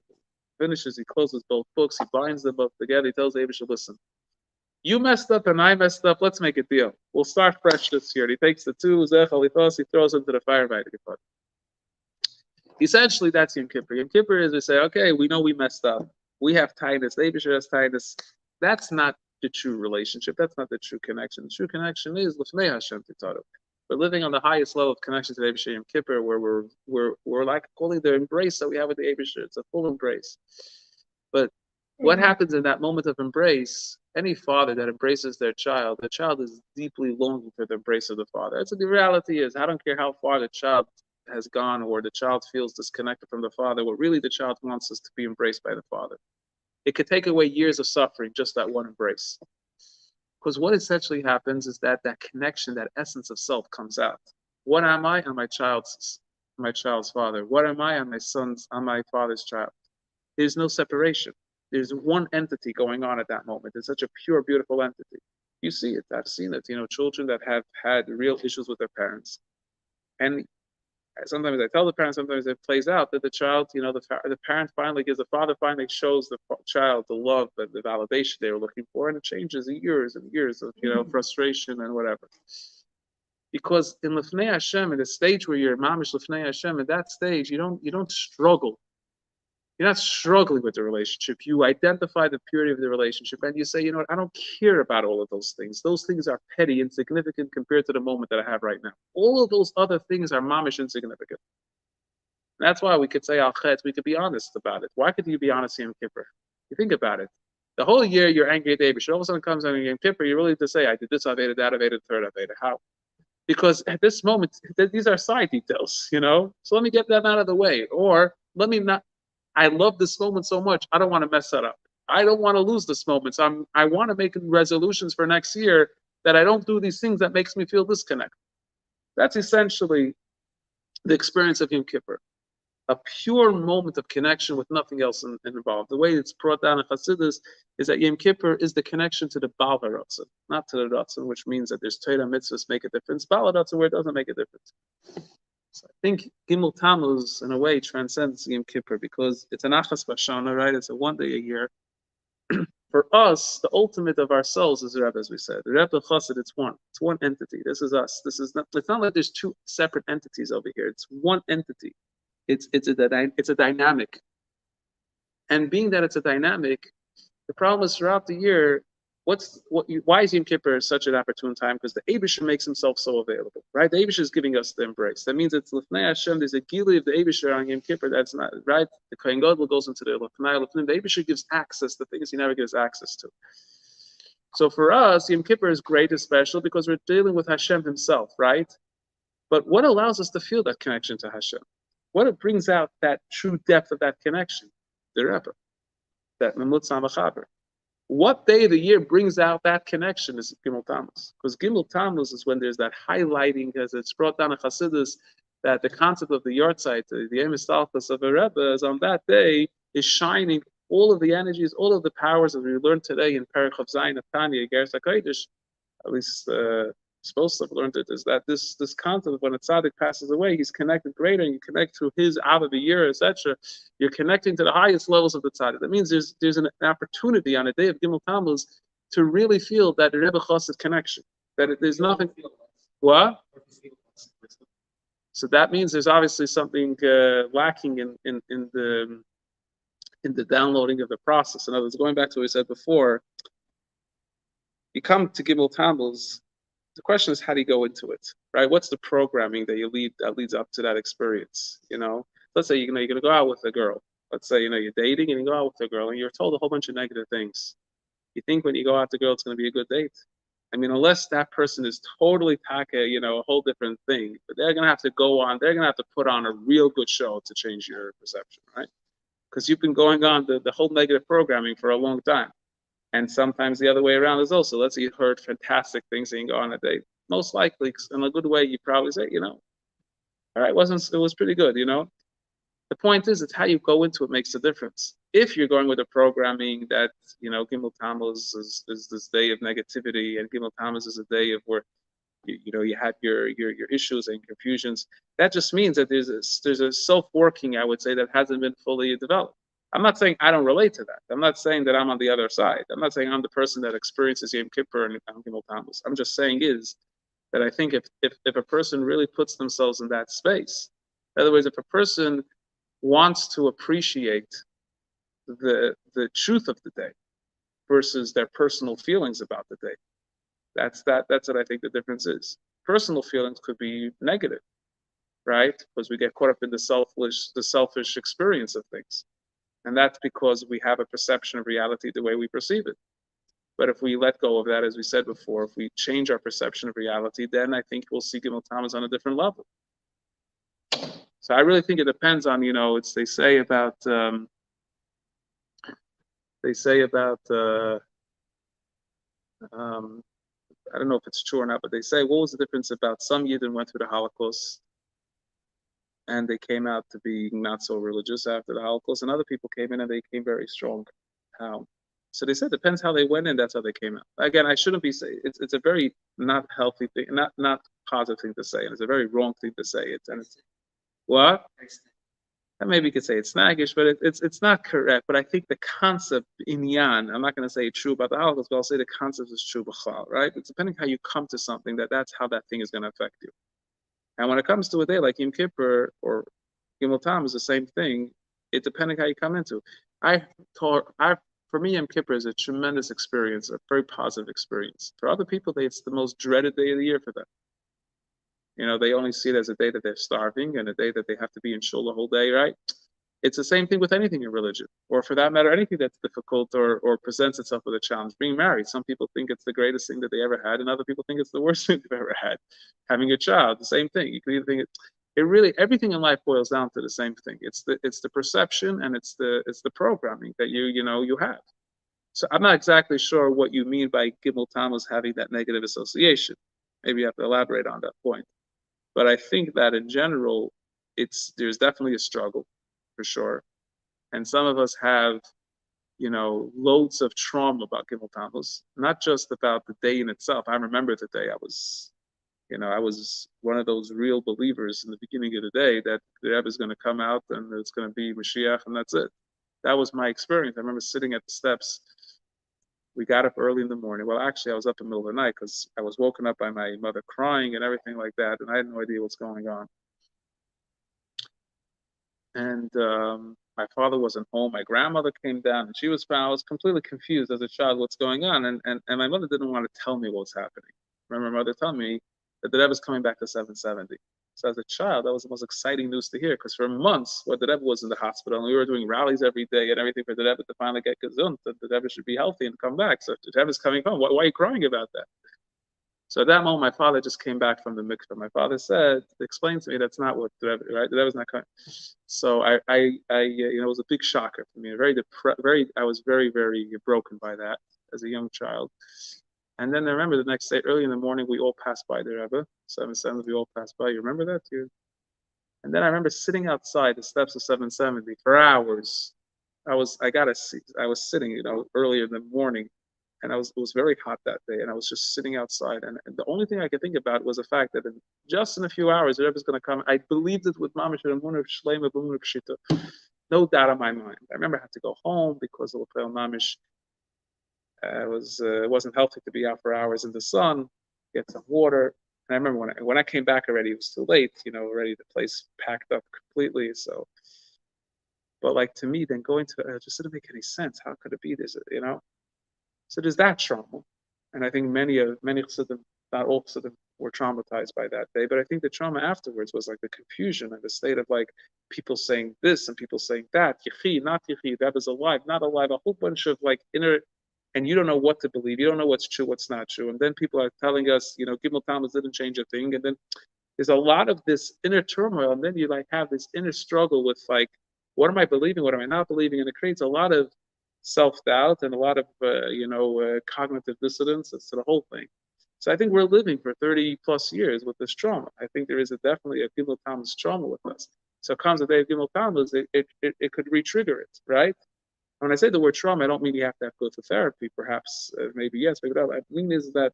Finishes, he closes both books, he binds them both together, he tells the Abishur, listen, you messed up and I messed up, let's make a deal. We'll start fresh this year. He takes the two, he throws them to the fire by the Essentially, that's Yom Kippur. Yom Kippur is we say, okay, we know we messed up. We have tightness, the Abishur has tightness. That's not the true relationship. That's not the true connection. The true connection is L'fnei Hashem Titaro. We're living on the highest level of connection to the Abishur Yom Kippur, where we're like calling the embrace that we have with the Abishur. It's a full embrace. But what happens in that moment of embrace? Any father that embraces their child, the child is deeply longing for the embrace of the father. That's what the reality is. I don't care how far the child has gone or the child feels disconnected from the father. What really the child wants is to be embraced by the father. It could take away years of suffering, just that one embrace. Because what essentially happens is that connection, that essence of self comes out. What am I? I'm my child's father. What am I? I'm my father's child. There's no separation. There's one entity going on at that moment. It's such a pure, beautiful entity. You see it. I've seen it. Children that have had real issues with their parents. And sometimes I tell the parent, sometimes it plays out that the child, the parent finally gives, the father finally shows the child the love and the validation they were looking for, and it changes years and years of frustration and whatever. Because in Lifnei Hashem, in the stage where you're mamish Lifnei Hashem, in that stage you don't struggle. You're not struggling with the relationship. You identify the purity of the relationship, and you say, you know what, I don't care about all of those things. Those things are petty, insignificant compared to the moment that I have right now. All of those other things are mamish insignificant. And that's why we could say al chetz, we could be honest about it. Why could you be honest Yom Kippur? You think about it. The whole year you're angry at David. All of a sudden comes on Yom Kippur, you're really to say, I did this, I made it, that, I made it, third, I made it. How? Because at this moment, these are side details, So let me get them out of the way. Or let me not. I love this moment so much. I don't want to mess that up. I don't want to lose this moment. So I want to make resolutions for next year that I don't do these things that makes me feel disconnected. That's essentially the experience of Yom Kippur. A pure moment of connection with nothing else involved. The way it's brought down in Chassidus is that Yom Kippur is the connection to the Baal HaRatzon, not to the Ratzon, which means that there's Torah mitzvahs make a difference. Baal HaRatzon where it doesn't make a difference. So I think Gimmel Tammuz, in a way, transcends Yom Kippur because it's an Achas Bashana, right? It's a one day a year. For us, the ultimate of ourselves is the Rebbe, as we said. The Rebbe Chassid, it's one. It's one entity. This is us. It's not like there's two separate entities over here. It's one entity. It's a dynamic. And being that it's a dynamic, the problem is throughout the year, why is Yom Kippur such an opportune time? Because the Eibusher makes himself so available, right? The Eibusher is giving us the embrace. That means it's Lifnei Hashem. There's a gili of the Eibusher on Yom Kippur. That's not right. The Kohen Gadol goes into the Lifnei. The Eibusher gives access to things he never gives access to. So for us, Yom Kippur is great and special because we're dealing with Hashem Himself, right? But what allows us to feel that connection to Hashem? What brings out that true depth of that connection? The Rebbe, that Memutza Machaber. What day of the year brings out that connection is Gimmel Tammuz. Because Gimmel Tammuz is when there's that highlighting, as it's brought down in Chassidus, that the concept of the Yortzeit, the Emistalchus of a Rebbe, is on that day is shining all of the energies, all of the powers that we learned today in Perek of Zayin of Tanya, Geras HaKodesh, at least supposed to have learned it, is that this concept of when a tzaddik passes away, he's connected greater, and you connect to his Abba B'Yir, etc. You're connecting to the highest levels of the tzaddik. That means there's an opportunity on a day of Gimmel Tammuz to really feel that Rebbe Chassid connection. That there's nothing. What? So that means there's obviously something lacking in the downloading of the process. In other words, going back to what we said before, you come to Gimmel Tammuz. The question is, how do you go into it, right? What's the programming that that leads up to that experience? Let's say you're going to go out with a girl. Let's say you're dating and you go out with a girl and you're told a whole bunch of negative things. You think when you go out with the girl it's going to be a good date? I mean, unless that person is totally taka, a whole different thing. But they're going to have to they're going to have to put on a real good show to change your perception, right? Because you've been going on the whole negative programming for a long time. And sometimes the other way around is also, let's say you heard fantastic things and you go on a date. Most likely, in a good way, you probably say, all right, it was pretty good, The point is, it's how you go into it makes a difference. If you're going with a programming that, Gimmel Tammuz is this day of negativity, and Gimmel Tammuz is a day of where, you have your issues and confusions, that just means that there's a self-working, I would say, that hasn't been fully developed. I'm not saying I don't relate to that. I'm not saying that I'm on the other side. I'm not saying I'm the person that experiences Yom Kippur and Gimmel Tammuz. I'm just saying is that I think if a person really puts themselves in that space, in other words, if a person wants to appreciate the truth of the day versus their personal feelings about the day, that's what I think the difference is. Personal feelings could be negative, right? Because we get caught up in the selfish experience of things. And that's because we have a perception of reality the way we perceive it. But if we let go of that, as we said before, if we change our perception of reality, then I think we'll see Gimmel Tammuz on a different level. So I really think it depends on, they say about I don't know if it's true or not, but they say, what was the difference about some Yidden went through the Holocaust and they came out to be not so religious after the Holocaust, and other people came in and they came very strong. So they said depends how they went in, that's how they came out. Again, I shouldn't be saying it's a very not healthy thing, not positive thing to say, and it's a very wrong thing to say. What? And maybe you could say it's snaggish, but it's not correct. But I think the concept inyan, I'm not going to say true about the halachos, but I'll say the concept is true b'chal, right? It's depending how you come to something, that's how that thing is going to affect you. And when it comes to a day like Yom Kippur or Gimmel Tammuz, the same thing. It depending how you come into. For me, Yom Kippur is a tremendous experience, a very positive experience. For other people, it's the most dreaded day of the year for them. You know, they only see it as a day that they're starving and a day that they have to be in shul the whole day, right? It's the same thing with anything in religion, or for that matter, anything that's difficult or presents itself with a challenge. Being married, some people think it's the greatest thing that they ever had, and other people think it's the worst thing they've ever had. Having a child, the same thing. You can either think it really, everything in life boils down to the same thing. It's the perception and it's the programming that you have. So I'm not exactly sure what you mean by Gimmel Tammuz having that negative association. Maybe you have to elaborate on that point. But I think that in general, there's definitely a struggle, for sure. And some of us have, loads of trauma about Gimmel Tammuz, not just about the day in itself. I remember the day I was one of those real believers in the beginning of the day that the Rebbe is going to come out and it's going to be Mashiach and that's it. That was my experience. I remember sitting at the steps. We got up early in the morning. Well, actually, I was up in the middle of the night because I was woken up by my mother crying and everything like that, and I had no idea what's going on. And my father wasn't home. My grandmother came down, and I was completely confused as a child what's going on, and my mother didn't want to tell me what was happening. I remember my mother telling me that the Rebbe was coming back to 770. So as a child, that was the most exciting news to hear because for months, the Rebbe was in the hospital and we were doing rallies every day and everything for the Rebbe to finally get gesund, that the Rebbe should be healthy and come back. So the Rebbe's coming home. Why are you crying about that? So at that moment, my father just came back from the mikveh. My father explained to me that's not what the Rebbe, right? The Rebbe's not coming. So it was a big shocker for me. I was very, very broken by that as a young child. And then I remember the next day, early in the morning, we all passed by the Rebbe. 770, we all passed by. You remember that? And then I remember sitting outside the steps of 770 for hours. I was sitting, early in the morning, and it was very hot that day, and I was just sitting outside. And the only thing I could think about was the fact that just in a few hours, the Rebbe is going to come. I believed it with Mamish and Emunah Shleima B'Emunah Pshita. No doubt in my mind. I remember I had to go home because of the Mamish. It wasn't healthy to be out for hours in the sun, get some water. And I remember when I came back already, it was too late, already the place packed up completely. So, but like to me, then going to it just didn't make any sense. How could it be this, So there's that trauma. And I think many Chassidim, not all Chassidim, were traumatized by that day. But I think the trauma afterwards was like the confusion and the state of like people saying this and people saying that, Yechi, not Yechi, that is alive, not alive, a whole bunch of like inner. And you don't know what to believe. You don't know what's true, what's not true. And then people are telling us, Gimmel Tammuz didn't change a thing. And then there's a lot of this inner turmoil. And then you like have this inner struggle with like, what am I believing? What am I not believing? And it creates a lot of self-doubt and a lot of, cognitive dissonance to the whole thing. So I think we're living for 30 plus years with this trauma. I think there is definitely a Gimmel Tammuz trauma with us. So comes the day of Gimmel Tammuz, it could re-trigger it, right? When I say the word trauma, I don't mean you have to go to therapy. Perhaps, maybe yes, maybe no. I mean is that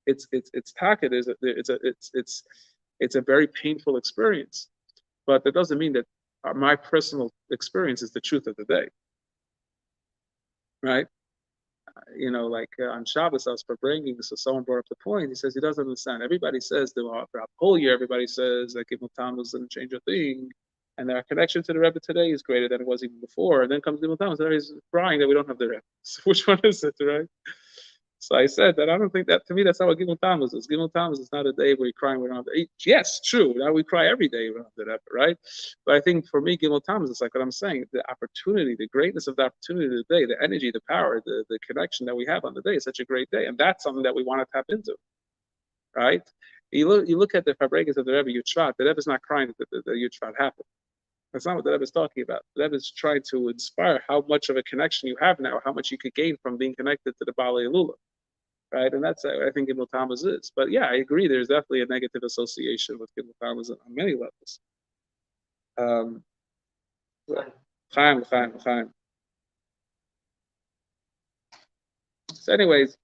it's a very painful experience, but that doesn't mean that my personal experience is the truth of the day, right? On Shabbos, I was bringing, so someone brought up the point. He says he doesn't understand. Everybody says throughout the whole year, everybody says that Gimmel Tammuz doesn't change a thing. And our connection to the Rebbe today is greater than it was even before. And then comes Gimmel Tammuz, and he's crying that we don't have the Rebbe. So which one is it, right? So I said that I don't think that, to me, that's not what Gimmel Tammuz is. Gimmel Tammuz is not a day where you're crying we don't have the Rebbe. Yes, true. Now we cry every day we don't have the Rebbe, right? But I think for me, Gimmel Tammuz is like what I'm saying, the opportunity, the greatness of the opportunity of the day, the energy, the power, the connection that we have on the day is such a great day. And that's something that we want to tap into, right? You look at the Fabregas of the Rebbe Yutzvat, the Rebbe is not crying that the Yutzvat happened. That's not what the Rebbe is talking about. The Rebbe is trying to inspire how much of a connection you have now, how much you could gain from being connected to the Baalei Lula, right? And that's I think Gimmel Tammuz is. But yeah, I agree. There's definitely a negative association with Gimmel Tammuz on many levels. Chaim. So anyways,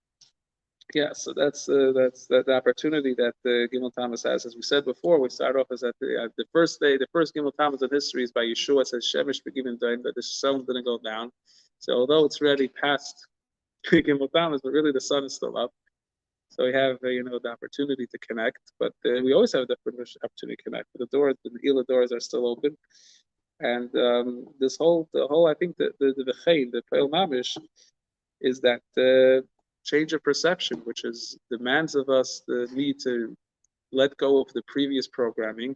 Yeah, so that's the opportunity that Gimmel Tammuz has. As we said before, we start off as at the first day, the first Gimmel Tammuz in history is by Yeshua. It says Shemesh Begivim Daim, that the sun didn't go down. So although it's already past Gimmel Tammuz, but really the sun is still up. So we have the opportunity to connect, but we always have a different opportunity to connect. The doors, the Ela doors are still open, and the whole I think the Chain, the Peil Mamish, is that change of perception, which is demands of us the need to let go of the previous programming,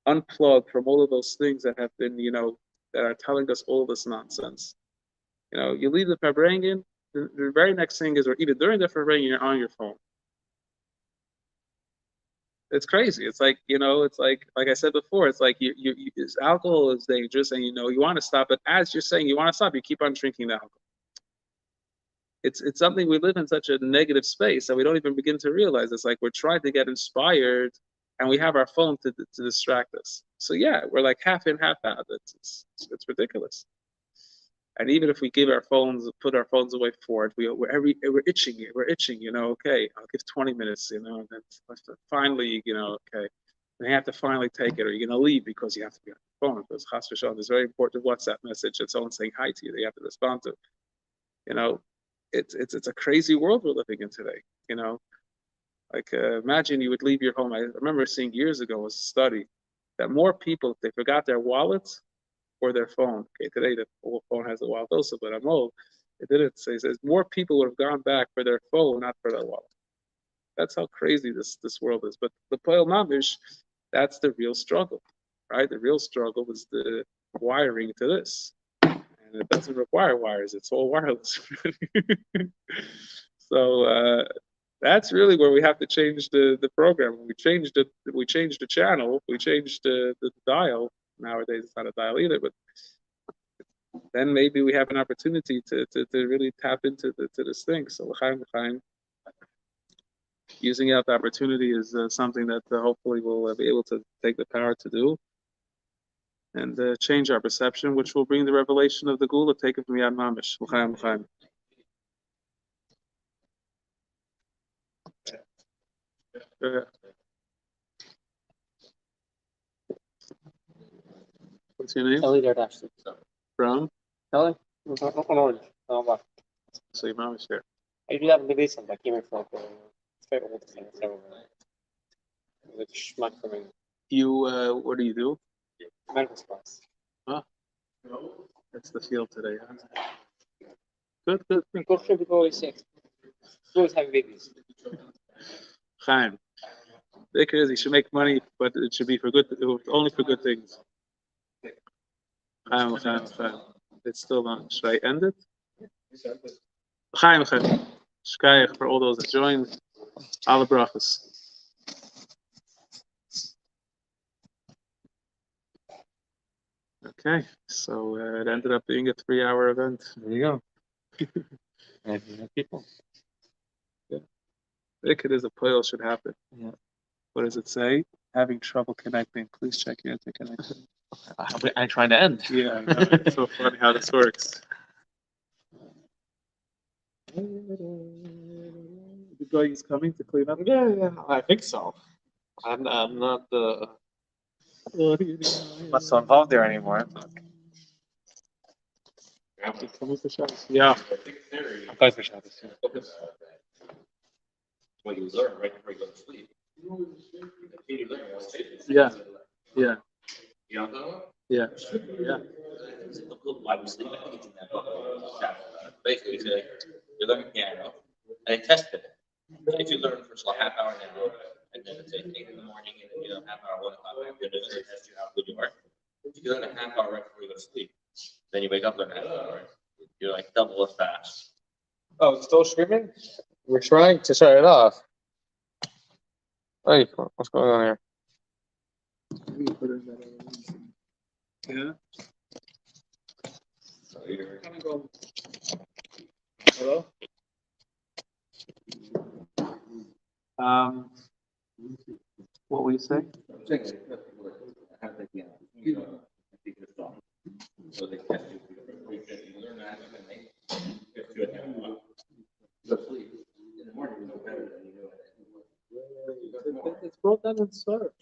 unplug from all of those things that have been, that are telling us all this nonsense. You leave the Farbrengen, the very next thing is, or even during the Farbrengen, you're on your phone. It's crazy. It's like, it's like I said before, it's like alcohol is dangerous, and you want to stop, but as you're saying you want to stop, you keep on drinking the alcohol. It's something, we live in such a negative space that we don't even begin to realize. It's like we're trying to get inspired, and we have our phone to distract us. So yeah, we're like half in, half out. It's ridiculous. And even if we put our phones away for it, we're itching. We're itching. Okay, I'll give 20 minutes. And then finally, okay, and you have to finally take it, or you're gonna leave because you have to be on the phone. Because Chas v'Shalom, there's a very important WhatsApp message that someone's saying hi to you that you have to respond to. It's a crazy world we're living in today. Imagine you would leave your home. I remember seeing years ago was a study that more people, if they forgot their wallets or their phone. Okay, today the phone has a wallet also, but I'm old. It didn't say. It says more people would have gone back for their phone, not for their wallet. That's how crazy this world is. But the Poel Mamish, that's the real struggle, right? The real struggle is the wiring to this. And it doesn't require wires, it's all wireless. So that's really where we have to change the program. We changed the channel, we changed the dial. Nowadays it's not a dial either, but then maybe we have an opportunity to really tap into this thing. So l'chaim, using out the opportunity is something that hopefully we'll be able to take the power to do, and change our perception, which will bring the revelation of the Gula, take it from Yad Mamish. L'chaim. What's your name? Kelly Dardashti. Brown? Kelly? Orange. So your mom is here. I do have maybe some, but I came here for like it's very old thing. So with schmuck for me. You what do you do? Medical supplies. Huh? That's the field today, huh? Good. Go to people always say. Always having babies. Chaim. The is you should make money, but it should be only for good things. Chaim. It's still on. Should I end it? Chaim. Shkayach for all those that joined. Alle brachas. Okay, so it ended up being a 3-hour event. There you go. And people. Yeah. It is a poil should happen. Yeah. What does it say? Having trouble connecting. Please check your interconnection. I'm trying to end. Yeah, I know. It's so funny how this works. The guy is coming to clean up. Yeah, I think so. I'm not not so involved there anymore. Coming for Shabbos. Yeah. I'm glad for Shabbos. What you learn right before you go to sleep. Yeah. Yeah. You know what I'm talking about? Yeah. Yeah. Why we sleep? I think it's in that book. Basically, you say you learn piano and they test it. If you learn for a half hour now, and then it's 8 in the morning, and then you know half hour, 1 o'clock after, and they test you how good you are. If you learn a half hour right before you go to sleep, then you wake up in a half hour. You're like double as fast. Oh, it's still streaming? We're trying to shut it off. Hey, what's going on here? Yeah. So you're Hello? What were you saying? So they test you. You learn that, and then they test you at 9 o'clock. You go to sleep in the morning. wrote that in search.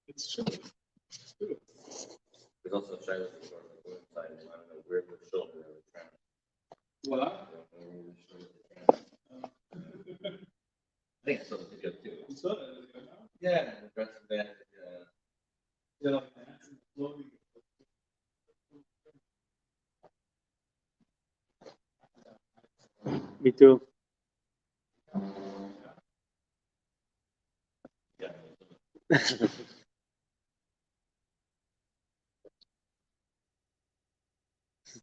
It's true. There's also Shabbos before the inside, and I don't know where the children are trying. What? I think it's something good too. Yeah, the rest of that, Me too.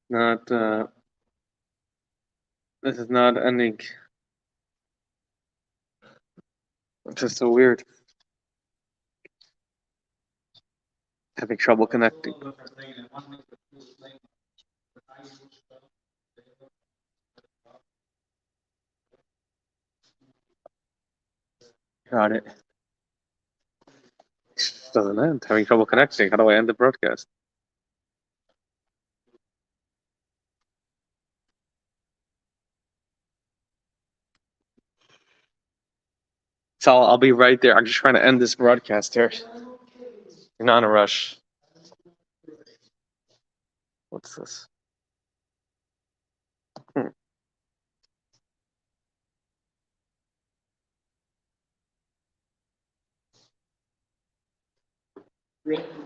Not. This is not ending. It's just so weird. Having trouble connecting. Got it. Doesn't end. Having trouble connecting. How do I end the broadcast? So I'll be right there. I'm just trying to end this broadcast here. You're not in a rush. What's this? Really?